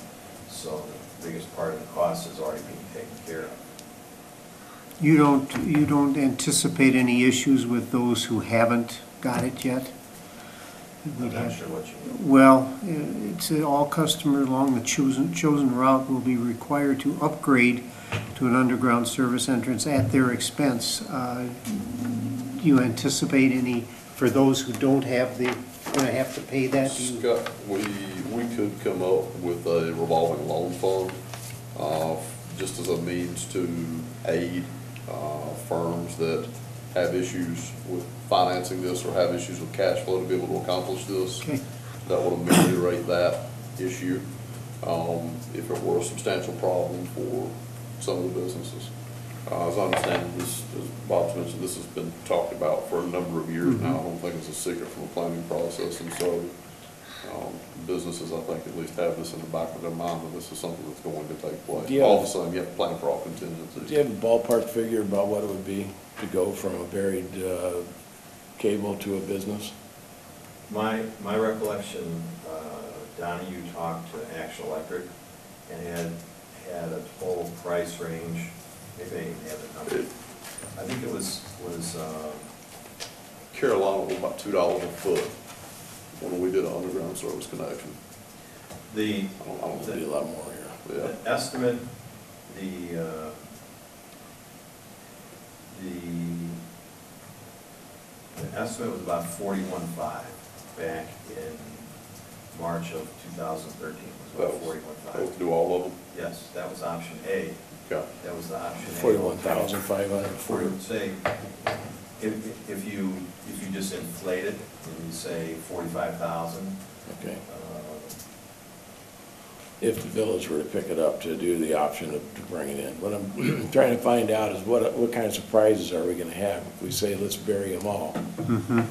so the biggest part of the cost is already being taken care of. You don't anticipate any issues with those who haven't got it yet? I'm not sure what you mean. Well, it's all customers along the chosen route will be required to upgrade to an underground service entrance at their expense. Do you anticipate any, for those who don't have the, gonna have to pay that? Do you- Scott, we could come up with a revolving loan fund, just as a means to aid, firms that have issues with financing this or have issues with cash flow to be able to accomplish this. Okay. That would ameliorate that issue, if it were a substantial problem for some of the businesses. As I understand, this, as Bob's mentioned, this has been talked about for a number of years now. I don't think it's a secret from the planning process, and so businesses, I think, at least have this in the back of their mind that this is something that's going to take place. Yeah. All of a sudden, you have to plan for all contingencies. Do you have a ballpark figure about what it would be to go from a buried cable to a business? My recollection, Donnie, you talked to Action Electric and had a total price range, maybe I even have the number. I think it was Carolina was about $2 a foot when we did an underground service connection. the I don't It'd be a lot more here. Yeah. The estimate, the estimate was about 41.5 back in March of 2013, was about 41.5. To do all of them? Yes, that was option A. Okay. That was the option A. 41,540. Say, if you just inflate it and you say 45,000. Okay. If the village were to pick it up to do the option to bring it in. What I'm trying to find out is what kind of surprises are we gonna have if we say, let's bury them all?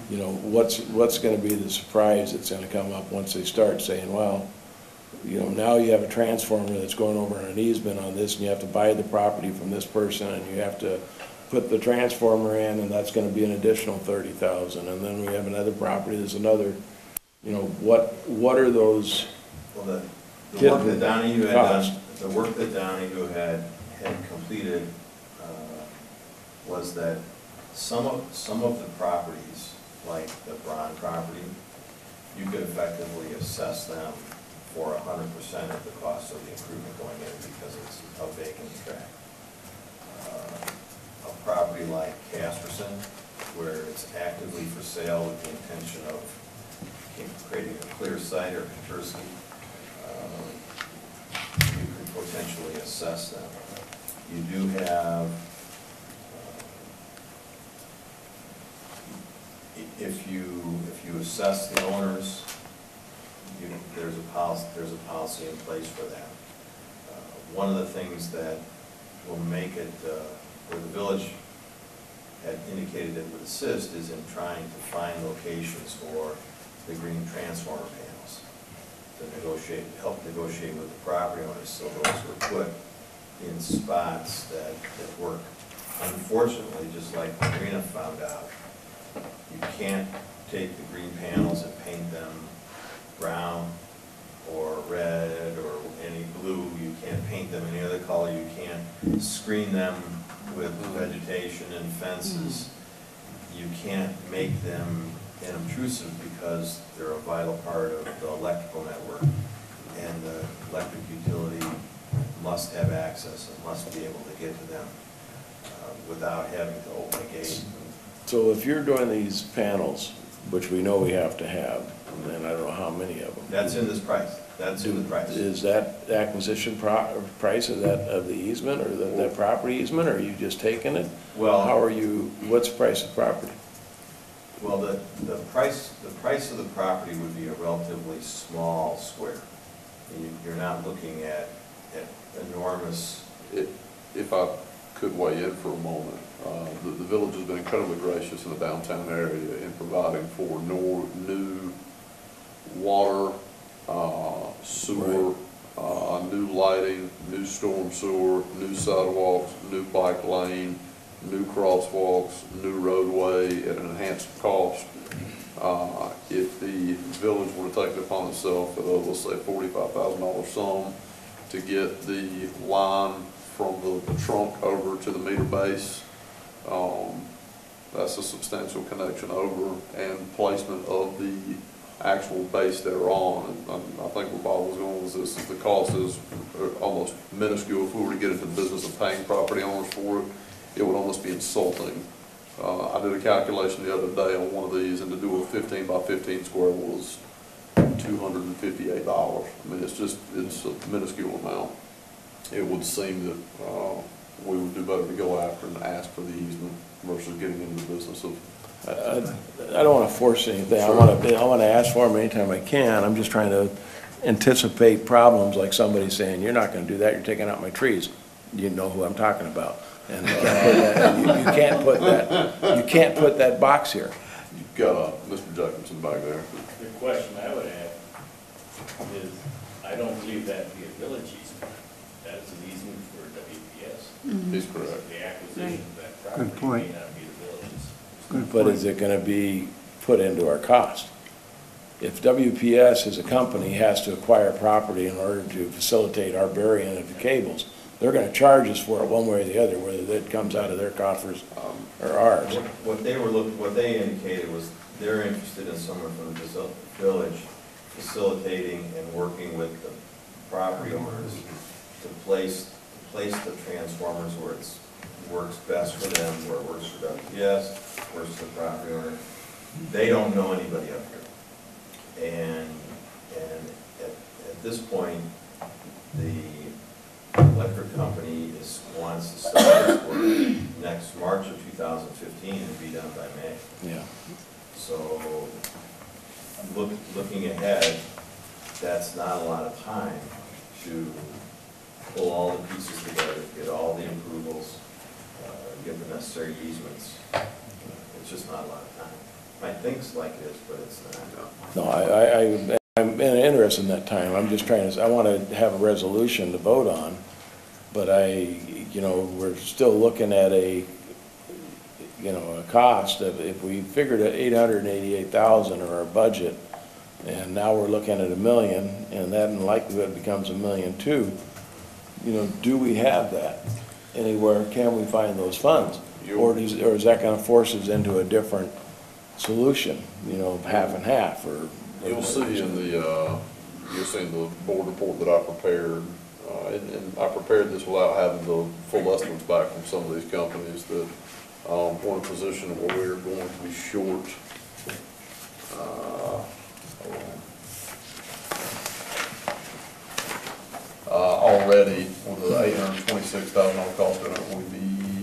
You know, what's gonna be the surprise that's gonna come up once they start saying, well, you know, now you have a transformer that's going over an easement on this, and you have to buy the property from this person, and you have to put the transformer in, and that's gonna be an additional 30,000, and then we have another property, there's another, you know, what are those? Well, the work that Donahue had done, Cost. the work that Donahue had completed was that some of the properties, like the Braun property, you could effectively assess them for 100% of the cost of the improvement going in because it's a vacant tract. A property like Casterson, where it's actively for sale with the intention of creating a clear site, or Katursky, you could potentially assess them. You do have, if you assess the owners, there's a policy in place for that. One of the things that will make it, where the village had indicated it would assist, is in trying to find locations for the green transformer panels, to help negotiate with the property owners so those were put in spots that work. Unfortunately, just like Marina found out, you can't take the green panels and paint them brown or red or any blue. You can't paint them any other color. You can't screen them with vegetation and fences. you can't make them inobtrusive because they're a vital part of the electrical network. And the electric utility must have access and must be able to get to them without having to open a gate. So if you're doing these panels, which we know we have to have, and I don't know how many of them. That's in this price. That's in the price. Is that acquisition price of the easement, or that property easement, or are you just taking it? Well, How are you, what's the price of property? well, the price of the property would be a relatively small square. You're not looking at enormous. If I could weigh in for a moment, the village has been incredibly gracious in the downtown area in providing for new water, sewer, new lighting, new storm sewer, new sidewalks, new bike lane, new crosswalks, new roadway at an enhanced cost. If the village were to take it upon itself, let's say $45,000 sum to get the line from the trunk over to the meter base, that's a substantial connection over, and placement of the actual base they're on. And I think where Bob was going with this is the cost is almost minuscule. If we were to get into the business of paying property owners for it, it would almost be insulting. I did a calculation the other day on one of these, and to do a 15 by 15 square was $258. I mean, it's a minuscule amount. It would seem that we would do better to go after and ask for the easement versus getting into the business of. I don't want to force anything. Sure. I want to ask for them anytime I can. I'm just trying to anticipate problems, like somebody saying, you're not going to do that, you're taking out my trees. You know who I'm talking about. And you can't put that box here. You've got Mr. Jacobson back there. The question I would have is, I don't believe that'd be a village easement. That's an easement for WPS. He's correct. The acquisition of that property Good point. may not be the village's. Good But point. is it going to be put into our cost? If WPS as a company has to acquire property in order to facilitate our burying of the cables, they're going to charge us for it one way or the other, whether it comes out of their coffers or ours. What they indicated was they're interested in someone from the village facilitating and working with the property owners to place the transformers where it works best for them, where it works for WPS, works for the property owner. They don't know anybody up here. And at this point, the electric company wants to start this work next March of 2015 and be done by May. Yeah. So, looking ahead, that's not a lot of time to pull all the pieces together, get all the approvals, get the necessary easements. It's just not a lot of time. I think it's like it is, but it's not. No, I'm interested in that time. I'm just trying to, I want to have a resolution to vote on, but we're still looking at a cost of, if we figured at $888,000 or our budget, and now we're looking at $1 million, and that in likelihood becomes $1.2 million, do we have that anywhere? Can we find those funds? Or is that going to force us into a different solution, half and half, or? You'll see in the board report that I prepared, and I prepared this without having the full estimates back from some of these companies, that we're in a position where we're going to be short, already with the $826,000 cost in it, we'd be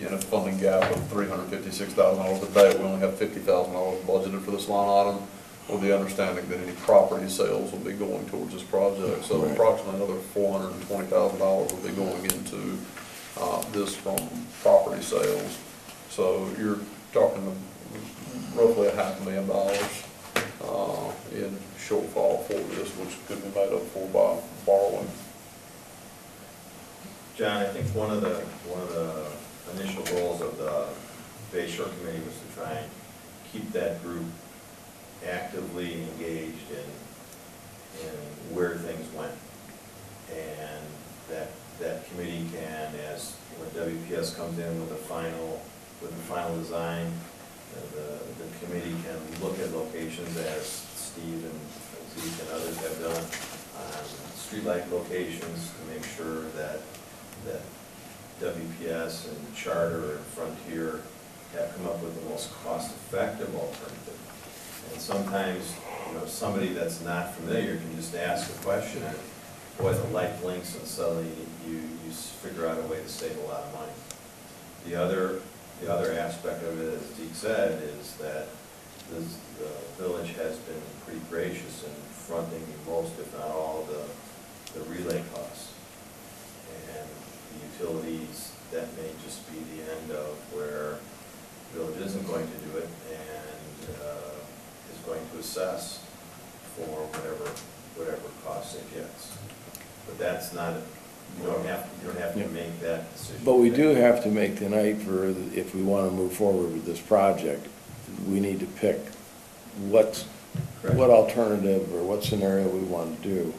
in a funding gap of $356,000 today. We only have $50,000 budgeted for this line item, with the understanding that any property sales will be going towards this project. So approximately another $420,000 will be going into this from property sales. So you're talking roughly $500,000 in shortfall for this, which could be made up for by borrowing. John, I think one of the initial goals of the Bay Shore Committee was to try and keep that group actively engaged in where things went. And that committee can, as when WPS comes in with the final design, the committee can look at locations as Steve and Zeke and others have done on streetlight locations to make sure that WPS and Charter and Frontier have come up with the most cost-effective alternative. And sometimes, somebody that's not familiar can just ask a question and, boy, the light blinks and suddenly you figure out a way to save a lot of money. The other aspect of it, as Zeke said, is that the village has been pretty gracious in fronting most, if not all, the relay costs. And the utilities, that may just be the end of where the village isn't going to do it and is going to assess for whatever costs it gets. But that's not, you don't have to make that decision. But we do have to make tonight if we want to move forward with this project, we need to pick what alternative or what scenario we want to do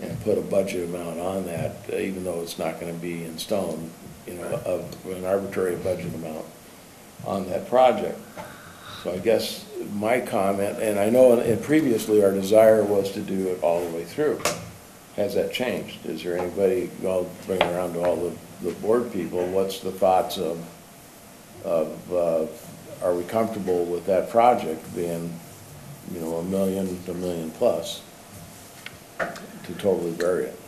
and put a budget amount on that, even though it's not going to be in stone, of an arbitrary budget amount on that project. So I guess my comment, and I know previously our desire was to do it all the way through. Has that changed? Is there anybody, I'll bring it around to all the board people, what's the thoughts of are we comfortable with that project being, $1 million to $1 million plus to totally bury it?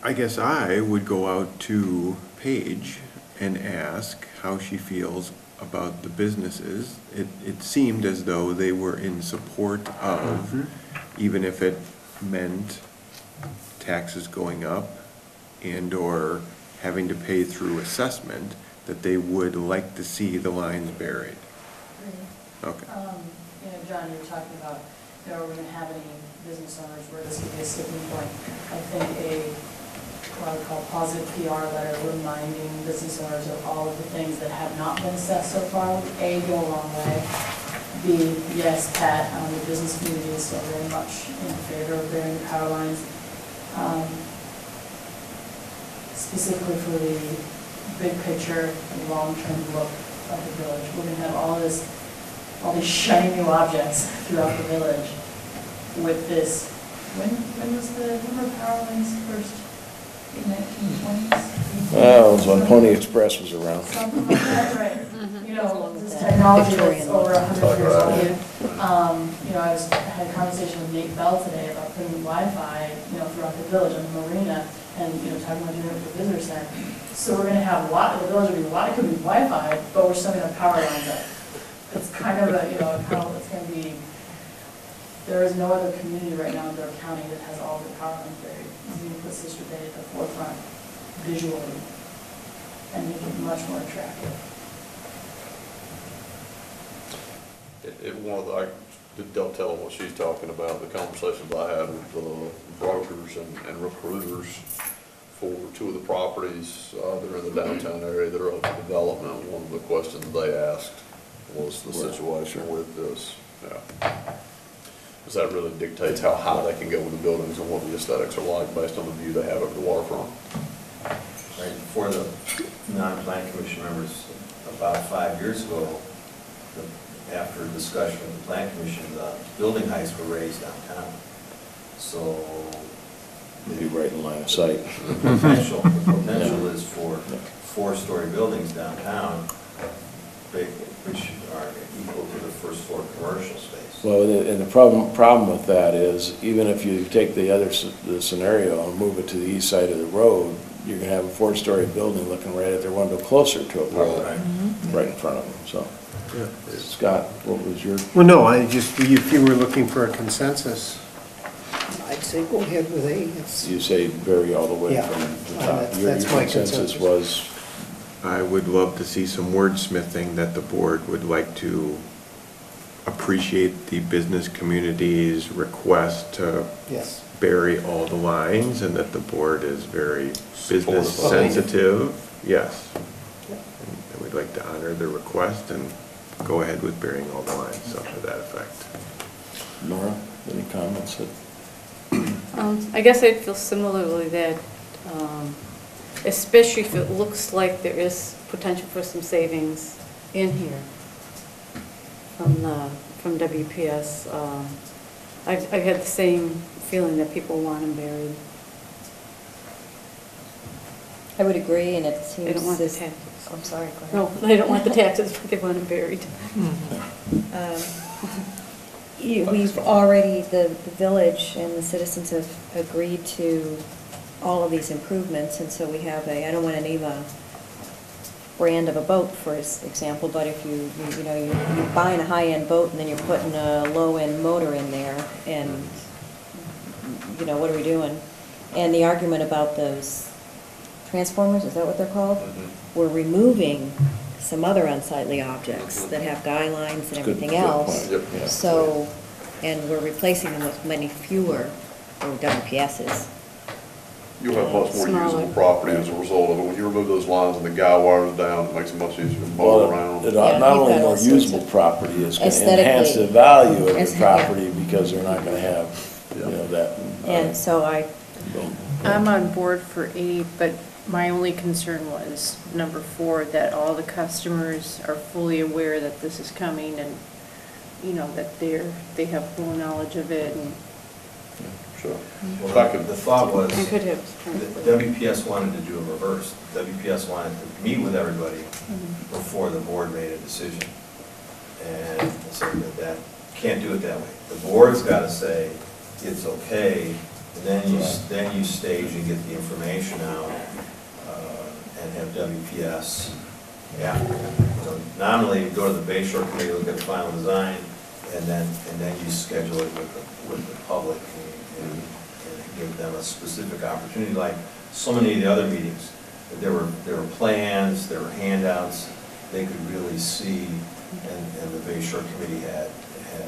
I guess I would go out to Paige and ask how she feels about the businesses. It seemed as though they were in support of, even if it meant taxes going up and or having to pay through assessment, that they would like to see the lines buried. Okay. John, you were talking about, are we going to have any business owners where this could be a sticking point? I think what I would call positive PR letter reminding business owners of all of the things that have not been assessed so far would A, go a long way. B, yes, Pat, the business community is still very much in favor of burying the power lines. Specifically for the big picture and long-term look of the village. We're going to have all these shiny new objects throughout the village with this. When were power lines first? In 1920s? Well, it was when Pony Express was around. Something like that, right. This technology that's over 100 years old. I had a conversation with Nate Bell today about putting Wi-Fi, throughout the village and the marina, and, talking about doing it for the visitor center. So we're going to have the village will be it could be Wi-Fi, but we're still going to have power lines up. It's kind of it's going to be, there is no other community right now in Door County that has all the power lines buried. You can put Sister Bay at the forefront visually and make it much more attractive. Don't tell them what she's talking about, the conversations I had with the brokers and recruiters for two of the properties that are in the downtown area that are up for development. One of the questions they asked was the situation with this. Because that really dictates how high they can go with the buildings and what the aesthetics are like based on the view they have over the waterfront. Right, for the non-plan commission members, about 5 years ago, after a discussion with the plan commission, the building heights were raised downtown. So Be right in line of sight. the potential is for 4-story buildings downtown, which are equal to the first floor commercial space. Well, and the problem with that is, even if you take the scenario and move it to the east side of the road, you're going to have a 4-story building looking right at their window closer to a power line, right in front of them, so. Yeah. Scott, what was your? Well, no, if you were looking for a consensus, I'd say go ahead with A. You say bury all the way Yeah. from the top. Your That's my consensus consensus. was, I would love to see some wordsmithing that the board would like to appreciate the business community's request to yes. bury all the lines, and that the board is very business Supportive. sensitive. Yes. And we'd like to honor the request and go ahead with burying all the lines, so to that effect. Nora, any comments? I guess I feel similarly that, especially if it looks like there is potential for some savings in here. from WPS. I've had the same feeling that people want them buried. I would agree, and it seems. They don't want the this- taxes. I'm sorry, go ahead. No, they don't want the taxes, but they want them buried. We've already, the village and the citizens have agreed to all of these improvements, and so we have I don't want to name a brand of a boat, for example, but if you're buying a high-end boat and then you're putting a low-end motor in there, and, what are we doing? And the argument about those transformers, is that what they're called? We're removing some other unsightly objects that have guy lines and everything good else. point. Yeah. So, and we're replacing them with many fewer WPSs. You'll have much more Smaller. usable property as a result of it. When you remove those lines and the guy wires down, it makes it much easier to mow Well, around. it Yeah, not you've only got all more sorts usable of- property, it's going to enhance Aesthetically. the value of As- the property because they're not going to have, that. And so I'm on board for A, but my only concern was number 4, that all the customers are fully aware that this is coming and, that they have full knowledge of it and. Sure. Well, If I could- the thought was, You could have. the WPS wanted to do a reverse. WPS wanted to meet with everybody before the board made a decision. And so that can't do it that way. The board's got to say, it's okay, and then you stage and get the information out, and have WPS after. Nominally, you go to the Bay Shore Committee, look at the final design, and then you schedule it with the public and give them a specific opportunity, like so many of the other meetings. There were plans, there were handouts, they could really see, and the Bay Shore Committee had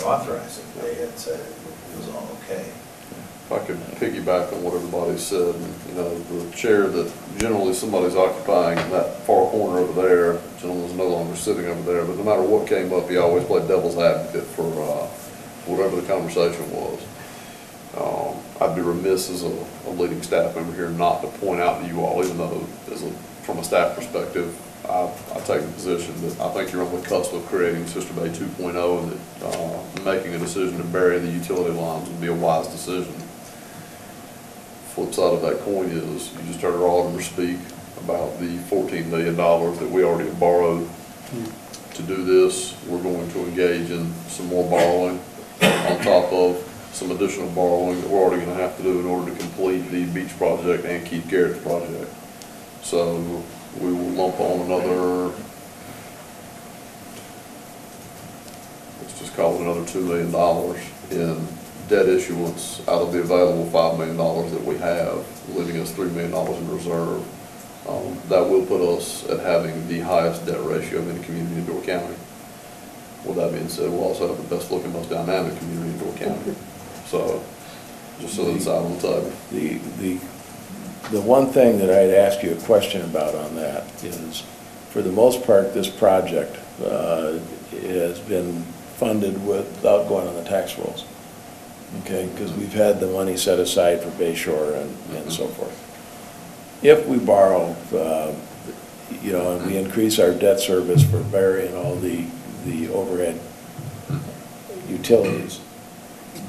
authorized it. They had said it was all okay. If I could piggyback on what everybody said, the chair that generally somebody's occupying in that far corner over there, the gentleman's no longer sitting over there, but no matter what came up, he always played devil's advocate for whatever the conversation was. I'd be remiss as a leading staff member here not to point out to you all, even though from a staff perspective, I take the position that I think you're on the cusp of creating Sister Bay 2.0, and that making a decision to bury the utility lines would be a wise decision. Flip side of that coin is, you just heard our auditor speak about the $14 million that we already have borrowed. To do this, we're going to engage in some more borrowing on top of some additional borrowing that we're already going to have to do in order to complete the beach project and Keith Garrett's project. So we will lump on another, let's just call it another $2 million in debt issuance out of the available $5 million that we have, leaving us $3 million in reserve. That will put us at having the highest debt ratio of any community in Door County. With that being said, we'll also have the best looking, most dynamic community in Door County. So, just so that's out on the table. The one thing that I'd ask you a question about on that is, for the most part, this project has been funded without going on the tax rolls. Okay, because we've had the money set aside for Bay Shore and so forth. If we borrow, and we increase our debt service for burying all the overhead utilities,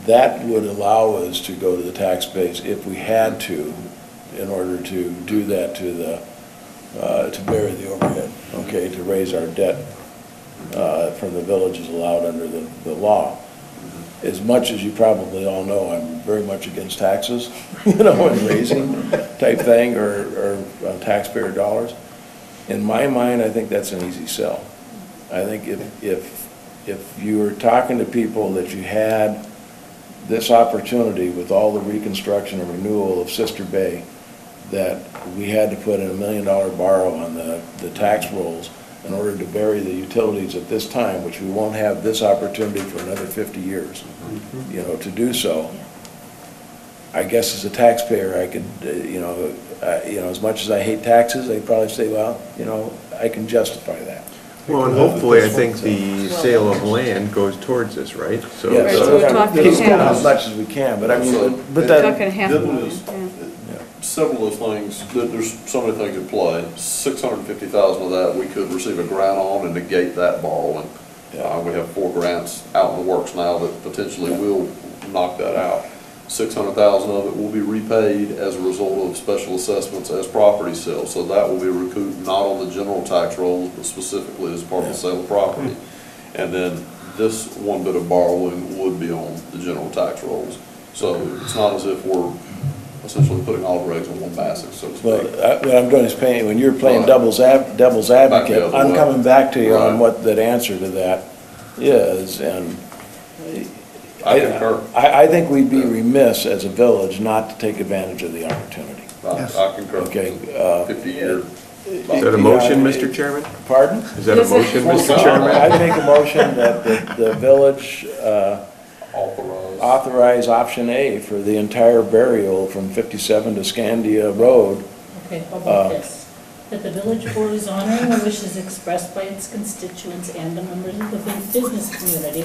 that would allow us to go to the tax base if we had to, in order to do that to bury the overhead, okay, to raise our debt from the village is allowed under the law. As much as you probably all know, I'm very much against taxes, and raising type thing, or taxpayer dollars. In my mind, I think that's an easy sell. I think if you were talking to people that you had this opportunity with all the reconstruction and renewal of Sister Bay, that we had to put in $1 million borrow on the tax rolls in order to bury the utilities at this time, which we won't have this opportunity for another 50 years, to do so. I guess as a taxpayer, I could, as much as I hate taxes, I'd probably say, well, I can justify that. Well, and hopefully, I think the sale of land goes towards this, right? So Yeah, so so we're talking keep doing half. as much as we can, but I mean, but We're that, talking half a Good million, news. yeah. Several of those things, there's so many things at play. $650,000 of that we could receive a grant on and negate that borrowing. We have 4 grants out in the works now that potentially will knock that out. 600,000 of it will be repaid as a result of special assessments as property sales. So that will be recouped not on the general tax rolls, but specifically as part of the sale of property. And then this one bit of borrowing would be on the general tax rolls. So it's not as if we're essentially putting all the eggs in one basket, so to Well, speak. what I'm doing is playing, when you're playing Right. devil's Back advocate, the other I'm way. coming back to you on Right. what that answer to that is, and I concur. I think we'd be remiss as a village not to take advantage of the opportunity. Yes. I concur. Okay, 50-year. Is that a motion, Mr. Chairman? Pardon? Is that a motion, Mr. Chairman? I'd make a motion that the village Authorized. authorize option A for the entire burial from 57 to Scandia Road. Okay, how about this? That the village board is honoring the wishes expressed by its constituents and the members of the business community,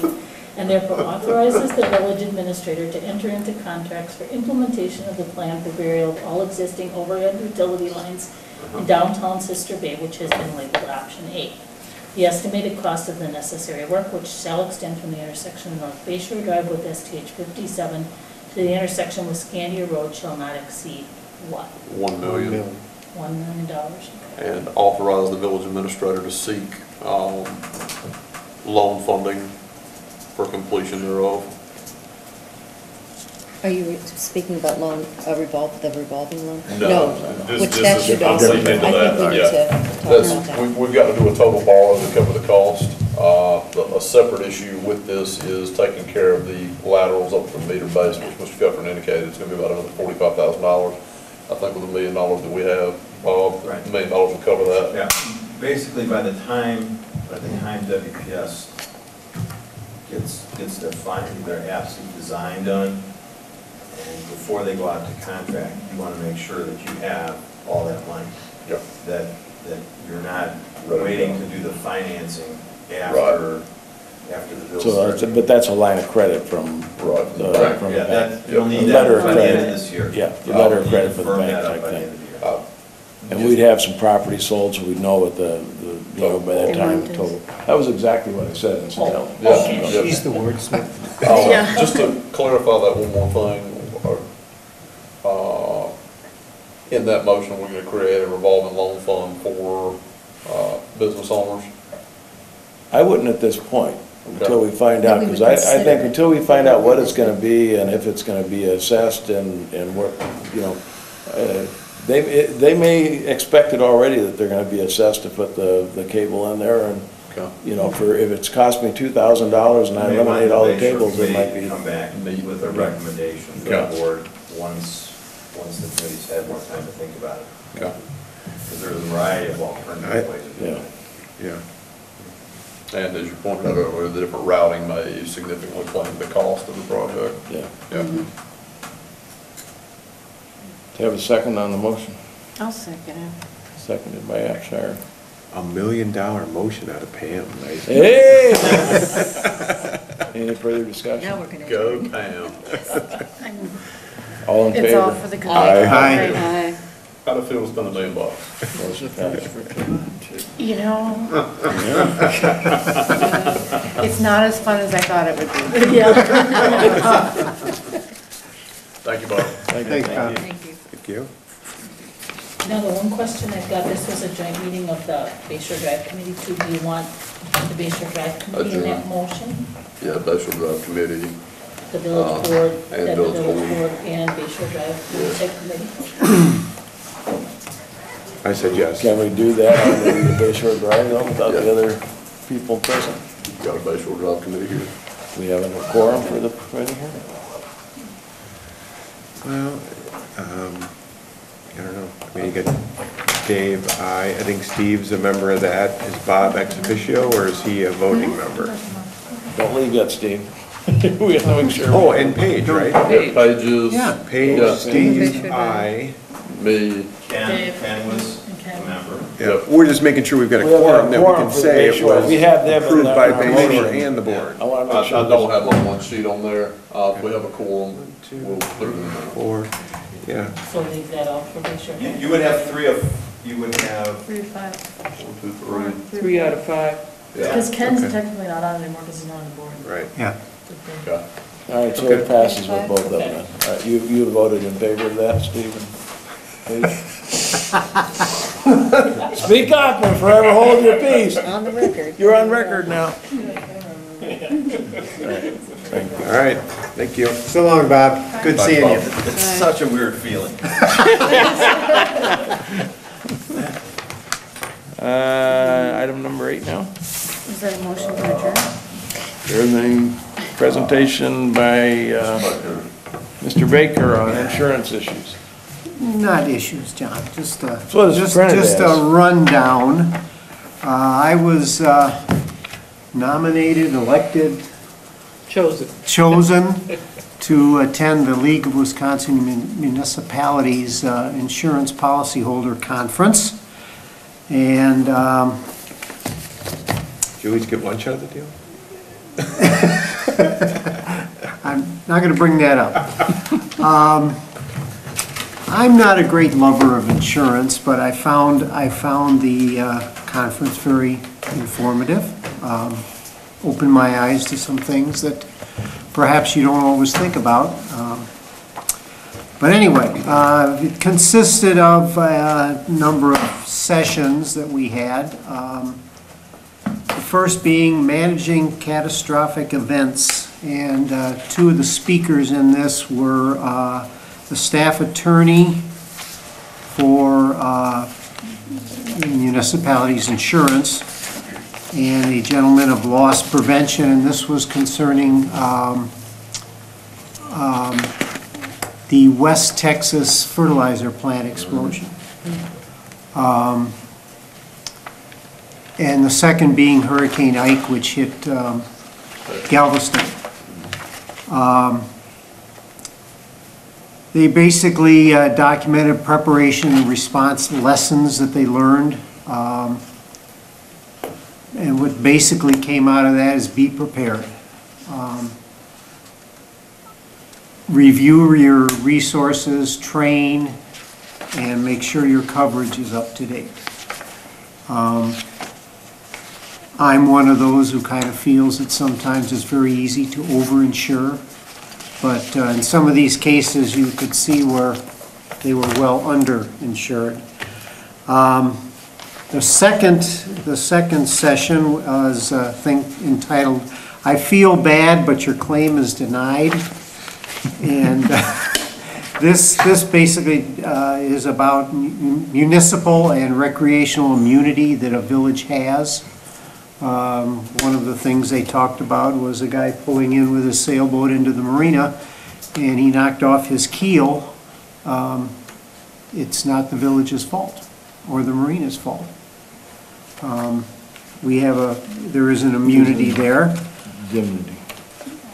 and therefore authorizes the village administrator to enter into contracts for implementation of the plan for burial of all existing overhead utility lines in downtown Sister Bay, which has been labeled option A. The estimated cost of the necessary work, which shall extend from the intersection of North Bayshore Drive with STH 57 to the intersection with Scandia Road, shall not exceed what? $1 million. $1 million. And authorize the village administrator to seek loan funding for completion thereof. Are you speaking about loan, the revolving loan? This Which that is should also, I completely think into we that, need yeah. to talk That's, about that. we've got to do a total borrow to cover the cost. A separate issue with this is taking care of the laterals up from meter base, which Mr. Guthrie indicated it's going to be about another $45,000. I think with $1 million that we have, Right. $1 million will cover that. Yeah, basically by the time WPS gets their absolute design done, and before they go out to contract, you want to make sure that you have all that money. Yep. That you're not waiting to do the financing after the bill So, starts. but that's a line of credit from Right. the Right, from the yeah, bank. you'll need A that letter of by the end credit. of this year. Yeah, the letter of You credit need for to the firm bank that up type by the thing. end of the year. And we'd have some property sold, so we'd know what the by that time the total. That was exactly what I said, incidentally. Yeah. She's the wordsmith. Just to clarify that one more thing, in that motion, we're going to create a revolving loan fund for business owners. I wouldn't at this point, until we find Then out, we because would I consider think it. until we find out what it's gonna be, and if it's gonna be assessed, and what, you know, they may expect it already that they're gonna be assessed to put the cable in there, and, Okay. you know, if it's cost me $2,000 and I You may want eliminate all the Bayshore cables, it might Committee be. to come back with a recommendation for the board once the committee's had more time to think about it. Okay. Because there's a variety of alternative ways of doing it. Yeah. And as you pointed out earlier, the different routing may significantly play into the cost of the project. Yeah. Yeah. Do you have a second on the motion? I'll second it. Seconded by Abshire. $1 million motion out of Pam, nice. Hey! Any further discussion? Now we're gonna. Go Pam. All in favor? It's all for the good. Aye. Aye. How'd it feel to spend $1 million? Motion passed. You know, it's not as fun as I thought it would be. Thank you, Bob. Thanks, Tom. Thank you. Thank you. Now, the one question I've got, this was a joint meeting of the Bayshore Drive Committee too. Do you want the Bayshore Drive Committee in that motion? Yeah, Bayshore Drive Committee. The village board, and that the village village board. board and Bayshore Drive Type Committee? I said yes. Can we do that on the Bayshore Drive though, without the other people present? Got a Bayshore Drive Committee here. We have a quorum for the committee here? Well, I don't know. I mean, you got Dave, I think Steve's a member of that. Is Bob ex officio, or is he a voting member? Don't leave yet, Steve. We have to make sure. Oh, and Paige, right? Pages. Yeah. Paige, Yeah. Steve, I. Me. Ken was a member. Yeah, we're just making sure we've got a We have quorum that we quorum can for say it Bayshore. was We have them in approved the- by in our Bayshore motion. and the board. I want to I make sure. don't have on one sheet on there. If we have a quorum, we'll put it in there. 4, yeah. So leave that out for Bayshore. You would have you would have 3 to 5. 1, 2, 3. 3 out of 5. Because Ken's Okay. technically not on anymore because he's not on the board. Right. Yeah. Okay. All right, so it passes with both of them. All right, you voted in favor of that, Stephen? Speak up and forever hold your peace. On the record. You're on record now. All right, thank you. So long, Bob. Good seeing you. It's such a weird feeling. Item number 8 now. Is that a motion to adjourn? Everything, presentation by Mr. Baker on insurance issues. Not issues, John, just what it's printed just a as. rundown. I was nominated, elected, chosen to attend the League of Wisconsin Municipalities Insurance Policyholder Conference. And Did you always get one shot of the deal? I'm not going to bring that up. I'm not a great lover of insurance, but I found the conference very informative. Opened my eyes to some things that perhaps you don't always think about. But anyway, it consisted of a number of sessions that we had. The first being managing catastrophic events, and two of the speakers in this were the staff attorney for municipalities insurance and a gentleman of loss prevention, and this was concerning the West Texas fertilizer plant explosion. And the second being Hurricane Ike, which hit Galveston. They basically documented preparation and response lessons that they learned. And what basically came out of that is be prepared. Review your resources, train, and make sure your coverage is up to date. I'm one of those who kind of feels that sometimes it's very easy to overinsure, but in some of these cases you could see where they were well underinsured. The second session was a thing entitled, "I Feel Bad, But Your Claim is Denied." And this basically is about municipal and recreational immunity that a village has. One of the things they talked about was a guy pulling in with his sailboat into the marina, and he knocked off his keel. It's not the village's fault or the marina's fault. There is an immunity there. Indemnity.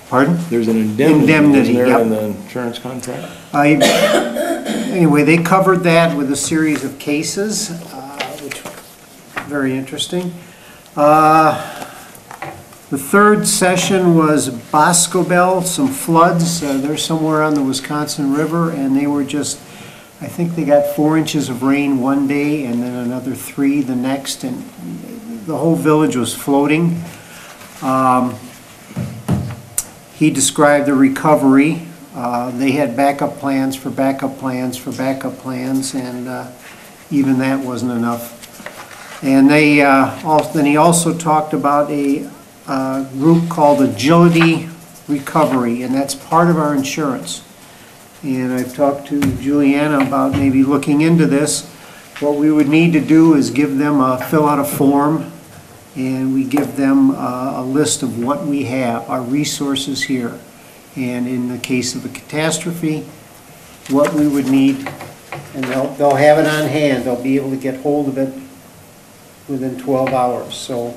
Pardon? There's an indemnity, Indemnity, isn't there, yep. in the insurance contract? Anyway, they covered that with a series of cases, which was very interesting. The third session was Boscobel, some floods. They're somewhere on the Wisconsin River, and they were just, I think they got 4 inches of rain one day and then another 3 the next, and the whole village was floating. He described the recovery. They had backup plans for backup plans for backup plans, and even that wasn't enough. And then he also talked about a group called Agility Recovery, and that's part of our insurance. And I've talked to Juliana about maybe looking into this. What we would need to do is give them fill out a form, and we give them a list of what we have, our resources here. And in the case of a catastrophe, what we would need, and they'll have it on hand. They'll be able to get hold of it within 12 hours. So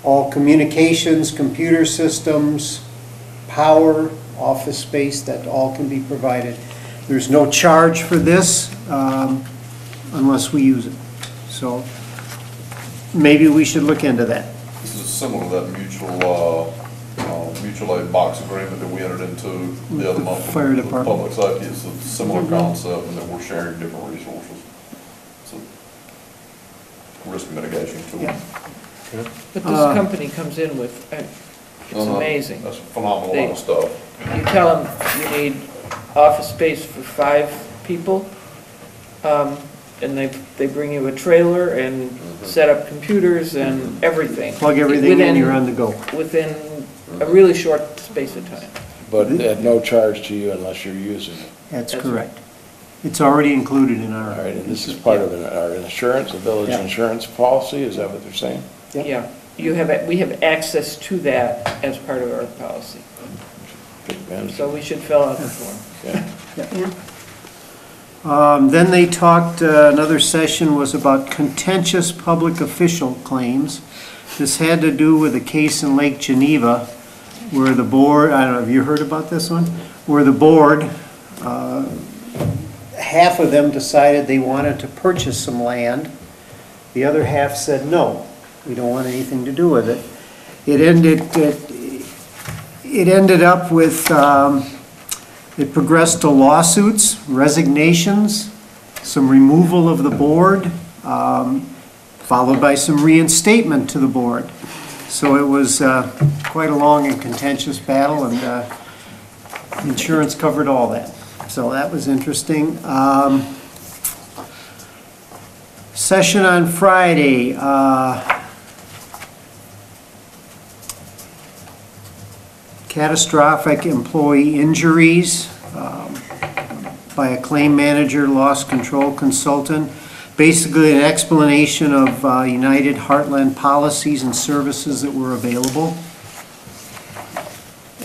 all communications, computer systems, power, office space, that all can be provided. There's no charge for this unless we use it. So maybe we should look into that. This is similar to that mutual aid box agreement that we entered into the other month. Fire with department. Public safety, it's a similar concept, and that we're sharing different resources. It's a risk mitigation tool. Yeah. But this company comes in with, it's amazing. That's a phenomenal amount of stuff. You tell them you need office space for 5 people, and they bring you a trailer and set up computers and everything. Plug everything in, you're on the go. Within a really short space of time. But at no charge to you unless you're using it. That's correct. It's already included in our. All right, and this is part of our insurance, the village Yeah. insurance policy, is that what they're saying? Yep. Yeah, we have access to that as part of our policy. So we should fill out the form. Yeah. Then they talked, another session was about contentious public official claims. This had to do with a case in Lake Geneva where the board, I don't know, have you heard about this one? Where the board, half of them decided they wanted to purchase some land. The other half said, no, we don't want anything to do with it. It ended up with, it progressed to lawsuits, resignations, some removal of the board, followed by some reinstatement to the board. So it was quite a long and contentious battle, and insurance covered all that. So that was interesting. Session on Friday. Catastrophic employee injuries by a claim manager, loss control consultant. Basically an explanation of United Heartland policies and services that were available.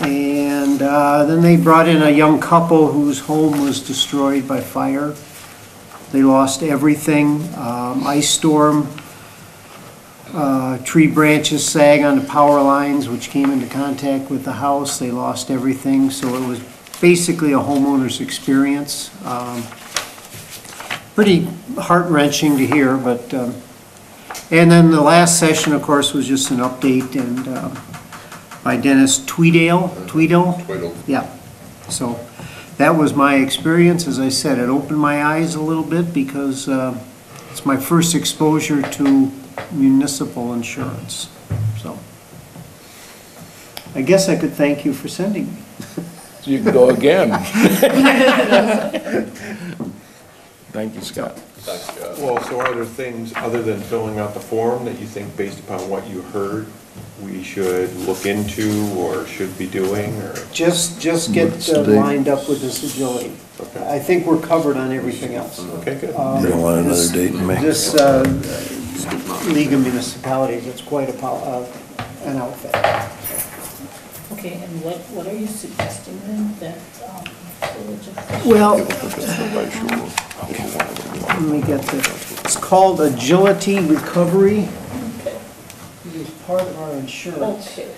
And then they brought in a young couple whose home was destroyed by fire. They lost everything. Ice storm. Tree branches sag on the power lines, which came into contact with the house. They lost everything, so it was basically a homeowner's experience. Pretty heart-wrenching to hear, but, and then the last session, of course, was just an update and by Dennis Tweedale. Yeah, so that was my experience. As I said, it opened my eyes a little bit because it's my first exposure to municipal insurance. So I guess I could thank you for sending me. You can go again. Thank you, Scott. Thanks, Scott. Well, so are there things, other than filling out the form, that you think, based upon what you heard, we should look into or should be doing, or? Just get lined up with this agility. Okay. I think we're covered on everything else. Okay, good. You don't want another date in May? This League of Municipalities, it's quite an outfit. Okay, and what are you suggesting then, that village officials? Well, let me get this. It's called Agility Recovery. Okay. It is part of our insurance. Okay.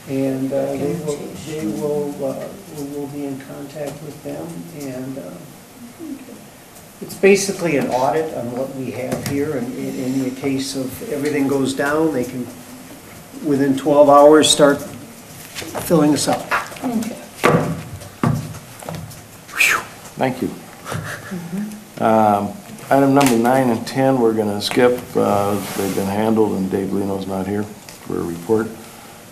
And we'll be in contact with them, and it's basically an audit on what we have here, and in the case of everything goes down, they can, within 12 hours, start filling us out. Okay. Thank you. Item number 9 and 10, we're going to skip. They've been handled, and Dave Leno's not here for a report.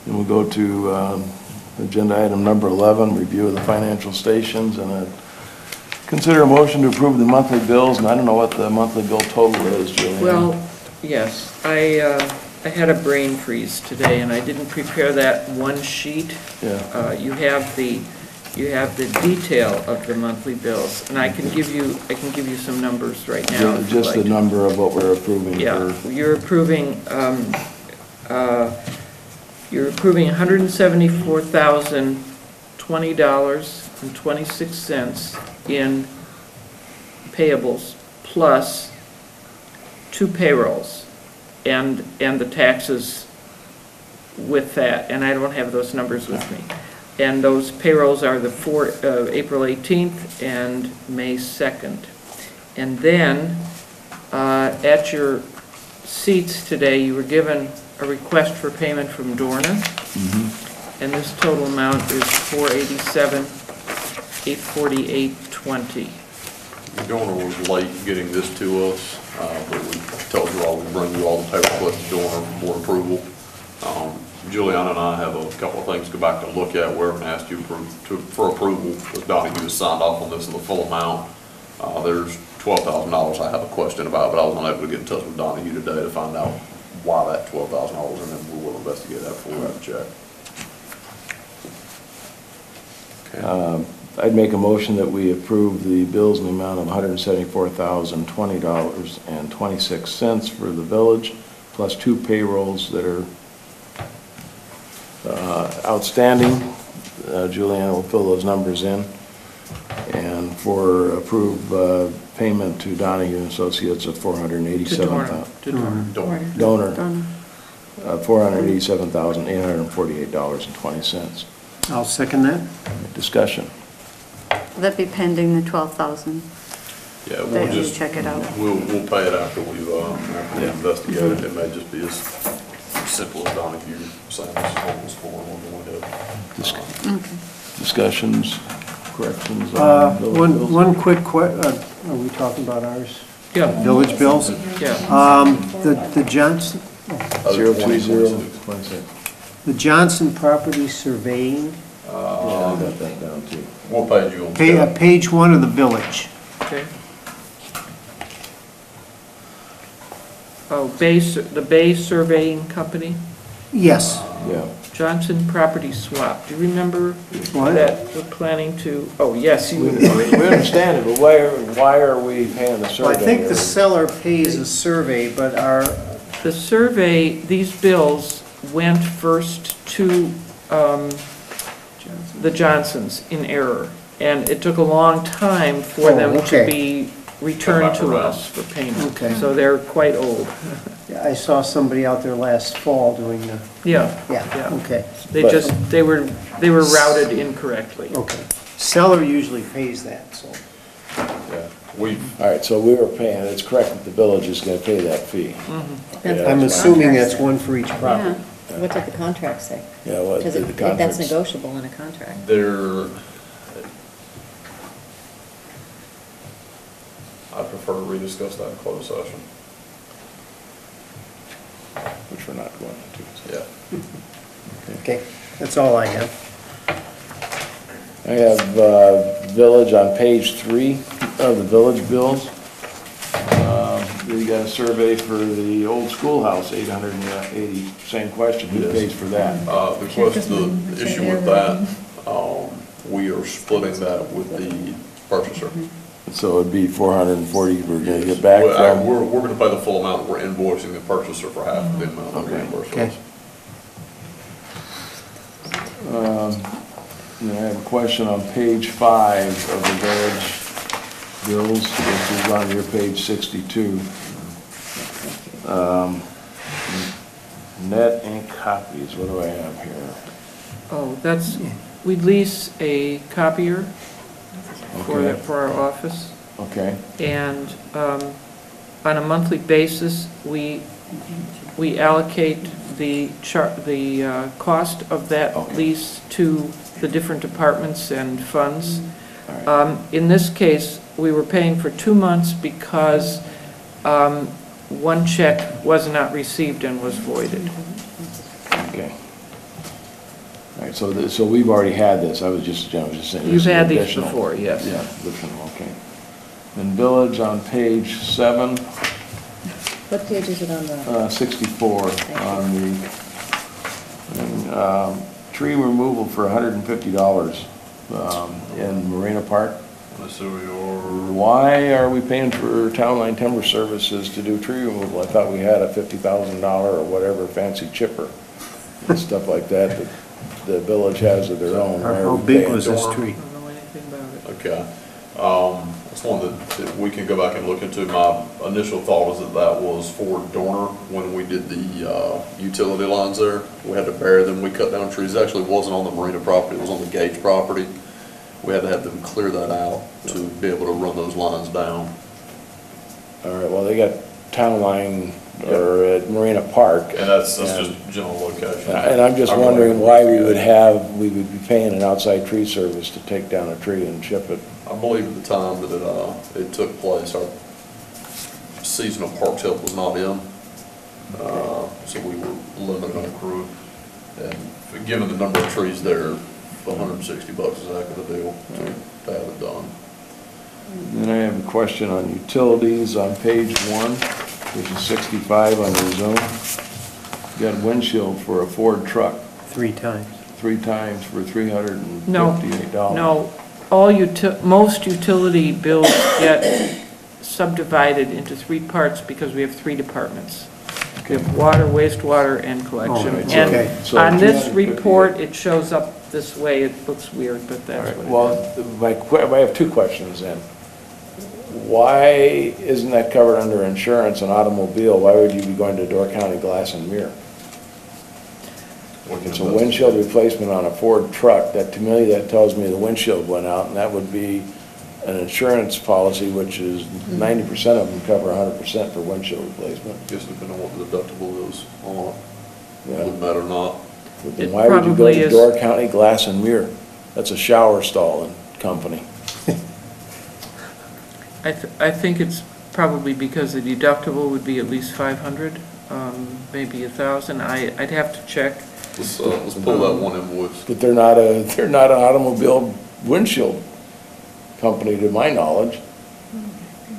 And we'll go to agenda item number 11, review of the financial stations, and consider a motion to approve the monthly bills. And I don't know what the monthly bill total is, Julianne. Well, yes, I had a brain freeze today, and I didn't prepare that one sheet. Yeah. You have the detail of the monthly bills, and I can give you some numbers right now. if you'd Just the like. number of what we're approving. Yeah, you're approving $174,020.26 in payables, plus 2 payrolls, and the taxes with that, and I don't have those numbers with me. And those payrolls are the April 18th and May 2nd. And then, at your seats today, you were given a request for payment from Dorna. And this total amount is $487,848.20. Dorna was late getting this to us, but we tells you all, we bring you all the pay requests to Dorner for board approval. Juliana and I have a couple of things to go back and look at. We're going to ask you for approval, because Donahue has signed off on this in the full amount. There's $12,000 I have a question about, but I was unable to get in touch with Donahue today to find out why that $12,000, and then we will investigate that before we have a check. Okay. I'd make a motion that we approve the bills in the amount of $174,020.26 for the village, plus 2 payrolls that are outstanding. Juliana will fill those numbers in. And for approved payment to Donahue and Associates of $487,000. To Dorner. Donor. $487,848.20. I'll second that. Discussion. Will that be pending the 12,000? Yeah, we'll That you just, check it out. we'll pay it after we investigate it. It may just be as simple as Donahue saying this is what it was for, and we'll go ahead. Discussions, corrections on village bills? One quick are we talking about ours? Yeah. Village bills? Yeah. The Johnson, 02026. the Johnson Property Surveying, Yeah, I got that down too. We'll pay you on that. page 1 of the village. Okay. Oh, the Bay Surveying Company, Yes. Yeah. Johnson Property Swap. Do you remember What? that we're planning to, oh, yes, We you, understand it, but why are we paying the survey? Well, I think the seller pays a survey, but the survey, these bills went first to the Johnsons in error, and it took a long time for Oh, them to okay. be returned Come back to around. us for payment. Okay. So they're quite old. I saw somebody out there last fall doing the, Yeah, yeah, Yeah. okay, they were routed incorrectly. okay. Seller usually pays that, so. Yeah, All right, so we were paying, it's correct that the village is gonna pay that fee. Depends I'm what the assuming contract that's one for each says. property. Yeah. What did the contract say? Yeah, what Because did the that's contracts? negotiable in a contract. I prefer to rediscuss that in closed session. Which we're not going to. Yeah. Okay, that's all I have. I have village on page 3 of the village bills. We got a survey for the old schoolhouse, 880, same question, who Yes. pays for that? The issue with that, we are splitting that with the purchaser. So it'd be 440 we're gonna get back Well, from. We're gonna pay the full amount, we're invoicing the purchaser for half of the amount of Okay. reimbursement. And I have a question on page 5 of the village bills, which is on your page 62. Net ink copies, what do I have here? Oh, we lease a copier Okay. for our office, Okay, and on a monthly basis, we allocate the cost of that Okay. lease to the different departments and funds. all right. In this case, we were paying for 2 months because one check was not received and was voided. Okay. All right, so we've already had this, I was just saying. this You've is had these additional. before, yes. Yeah, additional, okay. And village on page 7, What page is it on the? 64, on the tree removal for $150 in Marina Park. So you're, Why are we paying for Town Line Timber Services to do tree removal? I thought we had a $50,000 or whatever fancy chipper and stuff like that that the village has of their own. Why are How we big paying was this for it? tree? I don't know anything about it. okay. That's one that we can go back and look into. My initial thought is that was for Dorner when we did the utility lines there. We had to bury them, we cut down trees. It actually wasn't on the Marina property, it was on the Gage property. We had to have them clear that out to be able to run those lines down. All right, well, they got Town Line or at Marina Park. And that's And- just general location. And I'm just wondering why we would be paying an outside tree service to take down a tree and chip it. I believe at the time that it took place, our seasonal parks help was not in. So we were limited on crew. And given the number of trees there, $160 is a heck of a deal to have it done. Then I have a question on utilities on page 1, which is 65 on your zone. You got windshield for a Ford truck 3 times. 3 times for $358. No, most utility bills get subdivided into 3 parts because we have 3 departments. We have water, wastewater, and collection. Oh, right, And okay. So on this 258. report, it shows up this way. It looks weird, but that's what it is. Well, I have 2 questions then. Why isn't that covered under insurance and automobile? Why would you be going to Door County Glass and Mirror? It's a windshield replacement on a Ford truck. That, to me, that tells me the windshield went out, and that would be an insurance policy, which is 90% of them cover 100% for windshield replacement. Guess depending on what the deductible is on, Yeah. wouldn't matter or not. But then It why would you go probably to is- Door County Glass and Mirror? That's a shower stall company. I think it's probably because the deductible would be at least 500, maybe 1,000. I'd have to check. Let's pull that one invoice. But they're not an automobile windshield company, to my knowledge.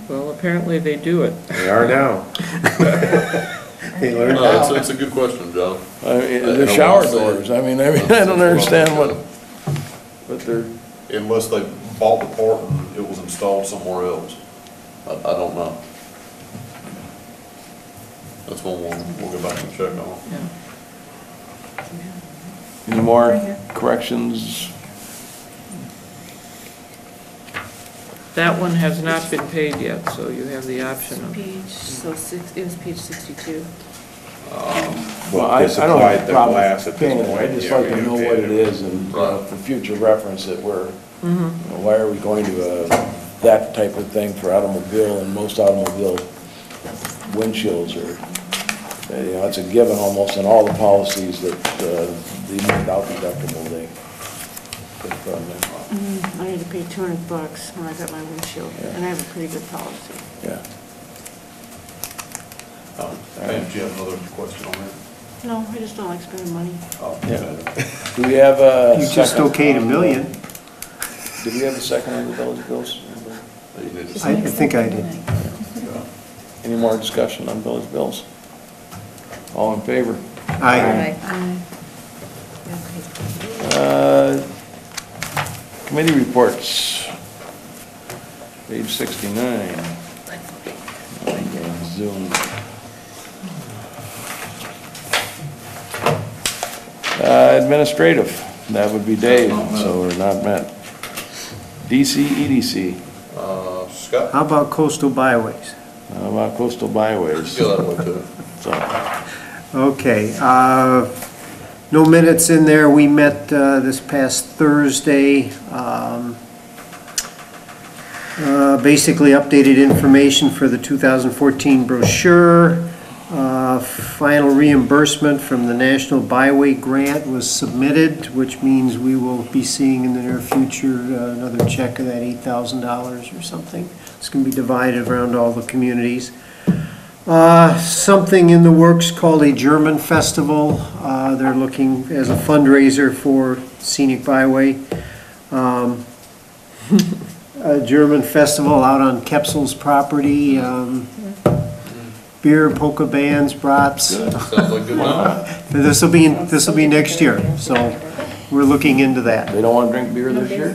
Well, apparently they do it. They are now. They learned No, how. it's a good question, John. I mean, I the don't shower wanna say it. doors, I don't understand what they're, Unless they bought the part and it was installed somewhere else. I don't know. That's one we'll go back and check on. Yeah. any more corrections? That one has not been paid yet, so you have the option of. Page, so it was page 62. Well, I They don't have supplied a the problem glass at paying this it, I point. just Yeah, like we to gotta know pay what it. it is, and Right. for future reference, that we're, Mhm. why are we going to that type of thing for automobile, and most automobile windshields are, it's a given almost in all the policies that even without deductible, they put from them. I had to pay $200 when I got my windshield, and I have a pretty good policy. Yeah. Pam, do you have another question on that? No, I just don't like spending money. Oh, Yeah. okay. Do we have a You just second okayed on $1 the- million. Did we have a second on the village bills? You need to- I think I did. Any more discussion on village bills? All in favor? Aye. Committee reports, page 69. Zoom. Administrative, that would be Dave, so we're not met. DC, EDC, Scott? How about coastal byways? how about coastal byways? Go that way too. So, Okay, no minutes in there. We met this past Thursday. Basically updated information for the 2014 brochure. Final reimbursement from the National Byway Grant was submitted, which means we will be seeing in the near future another check of that $8,000 or something. It's going to be divided around all the communities. Something in the works called a German festival. They're looking as a fundraiser for Scenic Byway. A German festival out on Kepsel's property. Beer, polka bands, brats. Sounds like a good night. This will be next year, so we're looking into that. they don't want to drink beer this year?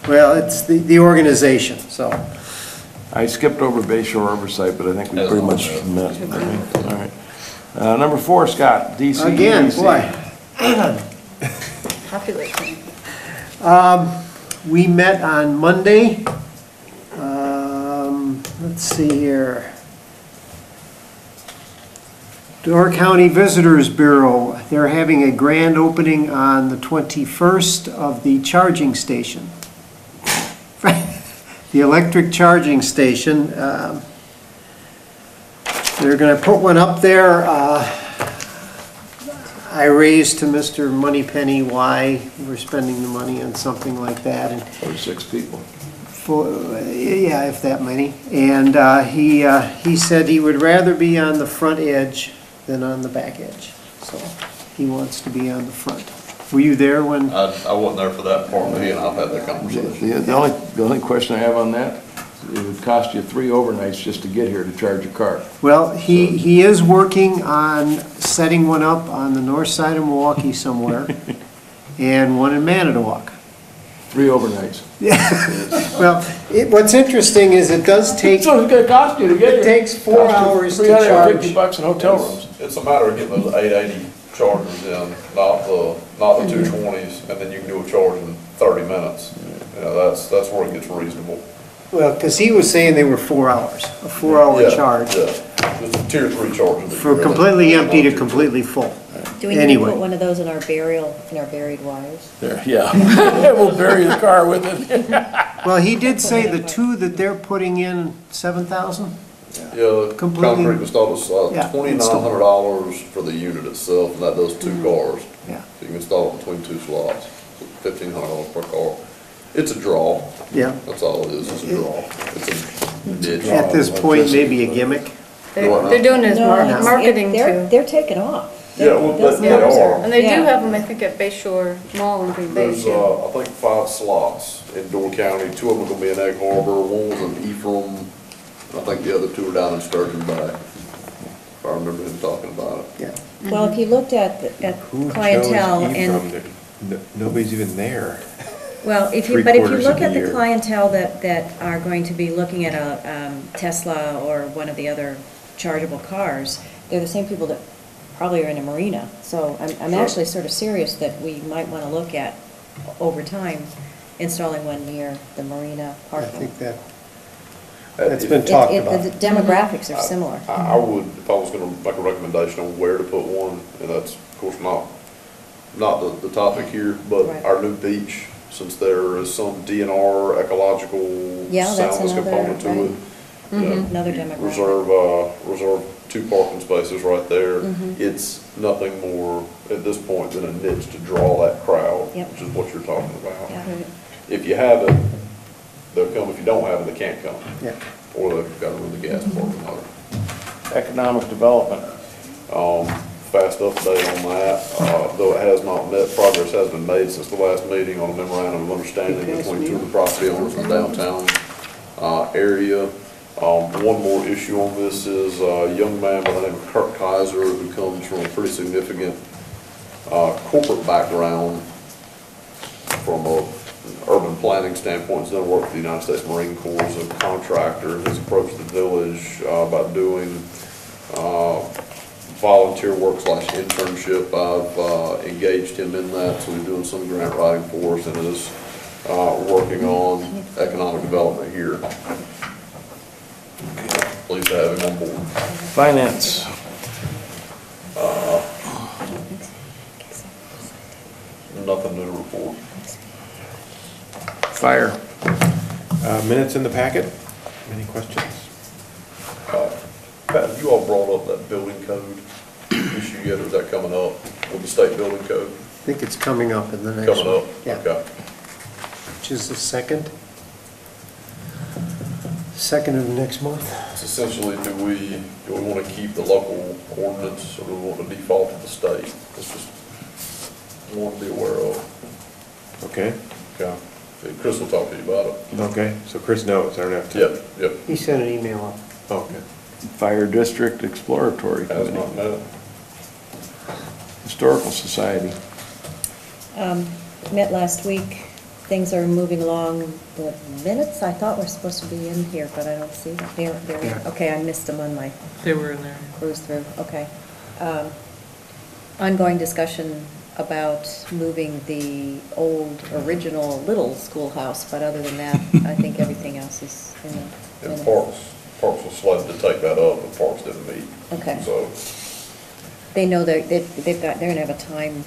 Well, it's the organization, so. I skipped over Bay Shore Oversight, but I think we pretty much met. All right. Number 4, Scott, DC. Again, EDC. boy. Population. We met on Monday. Let's see here. Door County Visitors Bureau, they're having a grand opening on the 21st of the charging station. The electric charging station. They're going to put one up there. I raised to Mr. Moneypenny why we're spending the money on something like that. And For 6 people. Yeah, if that many. And he said he would rather be on the front edge than on the back edge. So he wants to be on the front. Were you there when? I wasn't there for that part, but he and I've had that conversation. The only question I have on that, it would cost you 3 overnights just to get here to charge your car. Well, he is working on setting one up on the north side of Milwaukee somewhere, and one in Manitowoc. 3 overnights. Well, what's interesting is it does take, So it's gonna cost you to get here. it takes 4 hours to $350 charge. in hotel rooms. It's a matter of getting those 880 chargers in, not the 220s, and then you can do a charge in 30 minutes. You know, that's where it gets reasonable. Well, because he was saying they were 4 hours, a 4-hour Yeah, charge. Yeah, it's a tier 3 charger. For completely empty to completely full. Do we need to Anyway. put one of those in our buried wires? There, yeah. We'll bury the car with it. Well, he did say the 2 that they're putting in, 7,000? Yeah, Completely- concrete was thought was Yeah, $2,900 for the unit itself, and that does 2 cars. Yeah. So you can install it between 2 slots, $1,500 per car. It's a draw. Yeah. That's all it is, it's a draw. It's a niche. At this point, maybe a gimmick. They're doing it as No, marketing they're- too. They're taking off. Yeah, well, Those they numbers are. And they do Yeah. have them, I think, at Bay Shore Mall in Green Bay There's, too. I think 5 slots in Door County. 2 of them are gonna be in Egg Harbor, one was in Ephraim. I think the other 2 are down in Sturgeon Bay. If I remember him talking about it. Yeah. Well, if you looked at Who clientele chose and, Ephraim? Nobody's even there. well, if you, Three but if you quarters look of the at the year. clientele that are going to be looking at a Tesla or one of the other chargeable cars, they're the same people that probably are in a marina. So I'm Sure. actually sort of serious that we might want to look at, over time, installing one near the marina I parking. think that's been It- talked it- about. The demographics are similar. I would, if I was gonna make a recommendation on where to put one, and that's, of course, not the topic here, but Right. our new beach, since there is some DNR ecological Yeah, that's soundness another, component to it. right. you know, Another you demographic. Reserve 2 parking spaces right there. Mhm. It's nothing more, at this point, than a niche to draw that crowd, Yep. which is what you're talking about. Yeah. If you have it, they'll come. If you don't have it, they can't come. Yeah. Or they've got to run the gas parking lot. Economic development. Fast update on that, though it has not met, progress has been made since the last meeting on a memorandum of understanding between 2 of the property owners in the downtown area. One more issue on this is a young man by the name of Kirk Kaiser, who comes from a pretty significant corporate background from a urban planning standpoint. He's done work for the United States Marine Corps as a contractor. He's approached the village about doing volunteer work / internship. I've engaged him in that, so he's doing some grant writing for us and is working on economic development here. Pleased to have him on board. Finance. Nothing new to report. Fire. Minutes in the packet? Any questions? Pat, you all brought up that building code issue yet, or is that coming up with the state building code? I think it's coming up in the next one. Coming up? Yeah. Okay. Which is the second of next month. It's essentially, do we want to keep the local ordinance, or do we want to default to the state? It's just one to be aware of. Okay, Okay. Chris will talk to you about it. okay, so Chris knows, I don't have to. Yep. He sent an email up. Okay. Fire District Exploratory Has Committee. not met. Historical Society. Met last week. Things are moving along. The minutes I thought were supposed to be in here, but I don't see them. They're, okay, I missed them on my They were in there. cruise through, okay. Ongoing discussion about moving the old, original little schoolhouse, but other than that, I think everything else is in the And minutes. Parks was slated to take that up, but Parks didn't meet. Okay. So They know they're gonna have a time,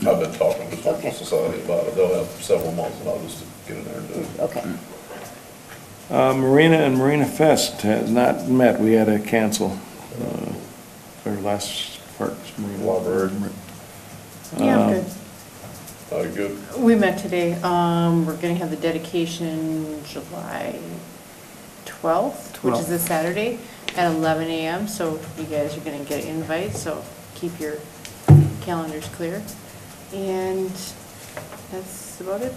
I've been talking to the Okay. society about it. They'll have several months' notice to get in there and do it. okay. Marina and Marina Fest has not met. We had to cancel our last Parks Marina. Library. Yeah, good. Good. We met today. We're gonna have the dedication July 12th, which is this Saturday at 11 a.m. So you guys are gonna get invites, so keep your calendars clear. And that's about it.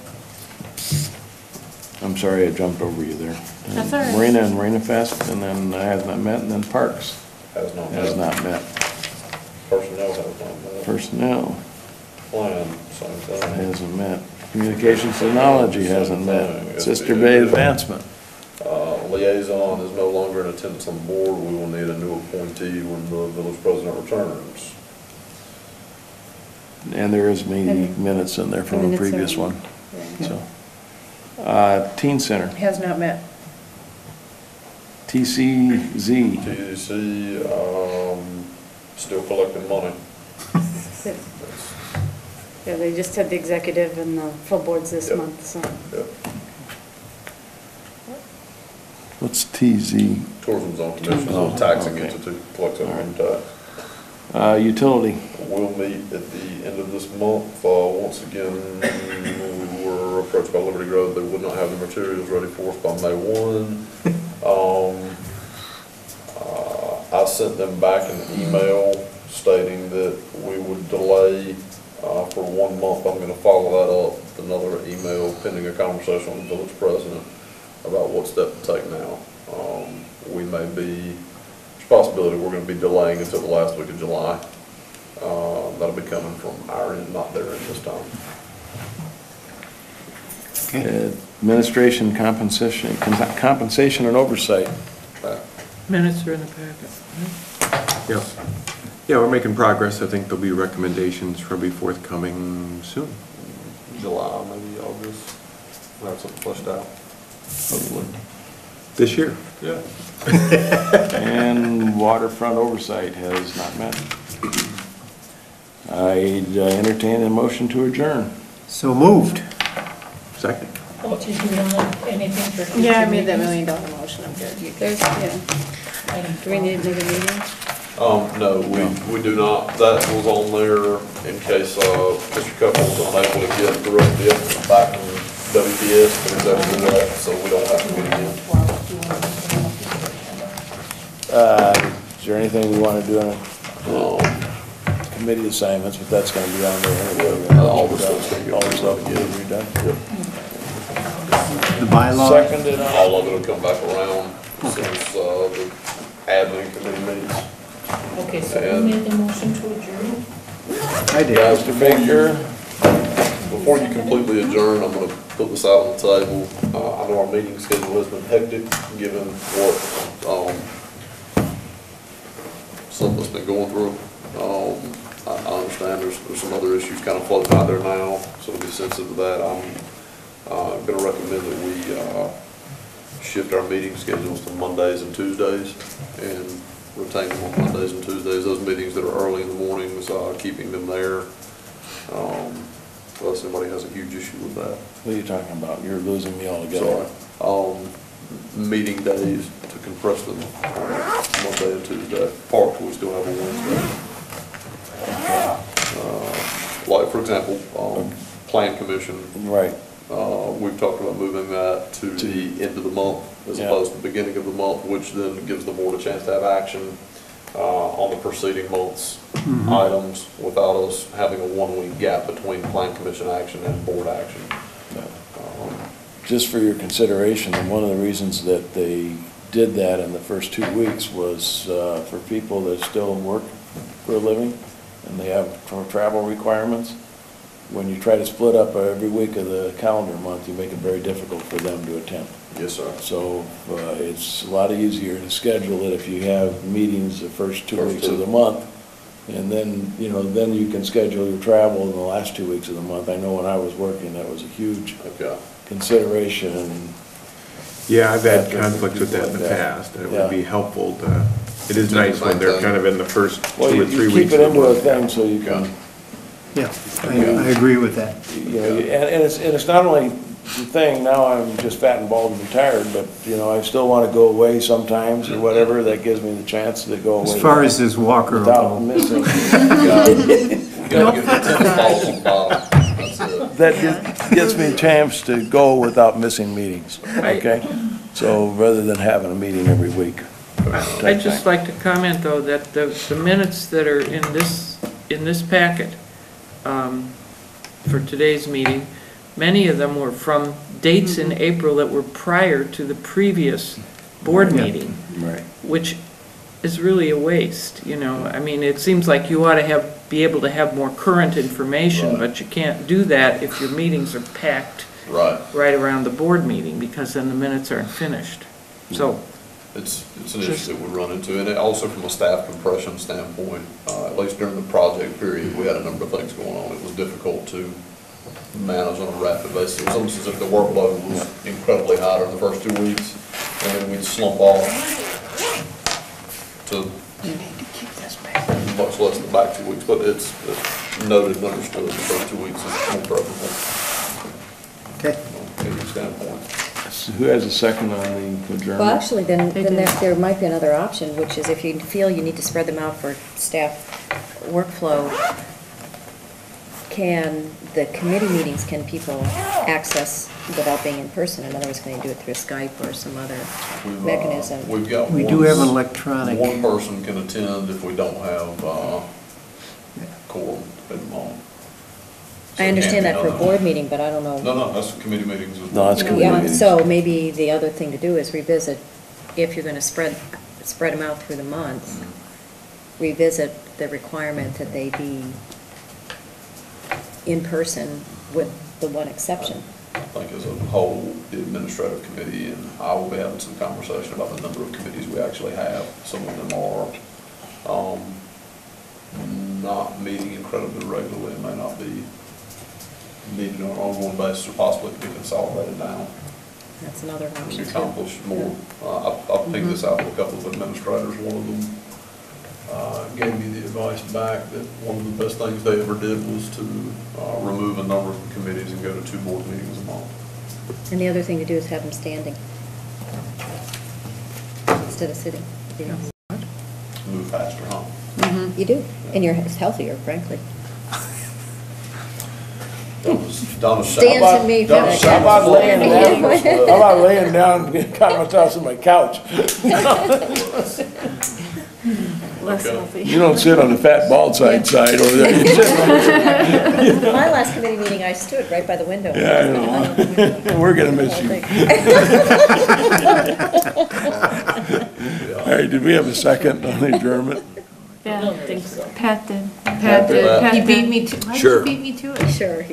I'm sorry I jumped over you there. That's all right. Marina and Marina Fest, and then Has Not Met, and then Parks Has not Has met. Not Met. Personnel has not met. Personnel Plan, same thing. hasn't met. Communications Technology hasn't met. Sister Bay Advancement. Liaison is no longer in attendance on the board. We will need a new appointee when the village president returns. And there is meeting minutes in there from the Minutes are- previous one, Yeah. so. Teen Center, Has not met. TCZ. TDC, still collecting money. Yeah, they just had the executive and the full boards this Yep. month, so. Yep. What's TZ? Tourism Zone Commission is Oh, a taxing okay. entity, collects their own tax. Utility. We'll meet at the end of this month. Once again, we were approached by Liberty Grove. They would not have the materials ready for us by May 1. I sent them back an email stating that we would delay for 1 month. I'm gonna follow that up with another email pending a conversation with the village president about what step to take now. We may be, there's a possibility we're gonna be delaying until the last week of July. That'll be coming from our end, not their end this time. Administration, compensation and oversight. Minutes are in the packet. Yes. Yeah, we're making progress. I think there'll be recommendations probably forthcoming soon. July, maybe August, we'll have something fleshed out. Hopefully. This year. Yeah. And waterfront oversight has not met. I'd entertain a motion to adjourn. So moved. Second. Oh, did you want anything for future Yeah, I made that meetings? $1 million motion. I'm good. There's, yeah. Item Do we need 12. another meeting? No, we do not. That was on there in case, Mr. Couple was unable to get the rest of the estimate back from WPS, but it's actually that, so we don't have to meet again. 12, do you want to put it on future agenda? Is there anything we want to do on committee assignments, but that's going to be on there anyway. All the stuff's gonna get All the stuff redone. get redone. The bylaw. Seconded on. All of it will come back around since, the admin committee meets. Okay, so who made the motion to adjourn? I did. Guys, Mr. Baker, before you completely adjourn, I'm gonna put this out on the table. I know our meeting schedule has been hectic, given what, some of us been going through. I understand there's some other issues kind of floating out there now, so to be sensitive to that, I'm gonna recommend that we shift our meeting schedules to Mondays and Tuesdays, and retain them on Mondays and Tuesdays. Those meetings that are early in the mornings, keeping them there. Unless anybody has a huge issue with that. what are you talking about? You're losing me altogether. Sorry. Meeting days to compress them, Monday and Tuesday. Parks, we still have a Wednesday. Like, for example, Plan Commission, Right. we've talked about moving that to the end of the month as Yeah. opposed to the beginning of the month, which then gives the board a chance to have action on the preceding month's items without us having a 1 week gap between Plan Commission action and board action. Just for your consideration, and one of the reasons that they did that in the first 2 weeks was for people that still work for a living and they have travel requirements. When you try to split up every week of the calendar month, you make it very difficult for them to attend. Yes, sir. So it's a lot easier to schedule it if you have meetings the first 2 First weeks two. of the month. And then, then you can schedule your travel in the last 2 weeks of the month. I know when I was working, that was a huge Okay. consideration. Yeah, I've had conflicts with that in the past, and it would be helpful to, it is nice when they're kind of in the first 2 Well, or you 3 keep weeks it of the into a month. thing so you can, Yeah, I agree with that. and it's not only the thing, now I'm just fat and bald and retired, but, I still want to go away sometimes or whatever, that gives me the chance to go away. As far as this walker will Without go. missing. You gotta get the tennis balls on the bottom, that's it. that gets me a chance to go without missing meetings, okay? So rather than having a meeting every week. I'd just like to comment, though, that the minutes that are in this packet for today's meeting, many of them were from dates in April that were prior to the previous board meeting. Right. Which is really a waste, you know? I mean, it seems like you ought to be able to have more current information, Right. but you can't do that if your meetings are packed right around the board meeting, because then the minutes aren't finished. So, It's an issue that we run into, and also from a staff compression standpoint, at least during the project period, we had a number of things going on. It was difficult to manage on a rapid basis. It was almost as if the workload was incredibly high during the first 2 weeks, and then we'd slump off to much less than the back 2 weeks, but it's noted and understood the first 2 weeks is more preferable. Okay. From a meeting standpoint. Who has a second on the adjournment? Well, actually, then there might be another option, which is if you feel you need to spread them out for staff workflow, the committee meetings, can people access without being in person? In other words, can they do it through Skype or some other mechanism? We've got We do have an electronic. One person can attend if we don't have quorum at the moment. So I it understand can't that be for a done. board meeting, but I don't know. No, that's committee meetings as well. No, that's committee Yeah, meetings. so maybe the other thing to do is revisit, if you're going to spread them out through the month, revisit the requirement that they be in person with the one exception. I think as a whole, the administrative committee and I will be having some conversation about the number of committees we actually have. Some of them are not meeting incredibly regularly, and may not be meeting on an ongoing basis, or possibly could be consolidated down. That's another To option. accomplish more. I'll ping this out to a couple of administrators. One of them gave me the advice back that one of the best things they ever did was to remove a number of committees and go to 2 board meetings a month. And the other thing to do is have them standing instead of sitting. Move faster, huh? You do, and you're healthier, frankly. Donna Dance and me, Donna How about laying down? How about laying down and caught myself on my couch? Less healthy. You don't sit on the fat bald side over there. You sit on the- My last committee meeting, I stood right by the window. Yeah, I know. We're gonna miss you. All right, did we have a second on the adjournment? Yeah, I don't think so. Pat did. Pat did. He beat me to, why did Sure. you beat me to it? Sure.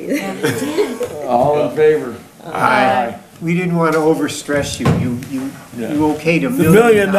All in favor? We didn't want to overstress you. You okayed $1 $1 million.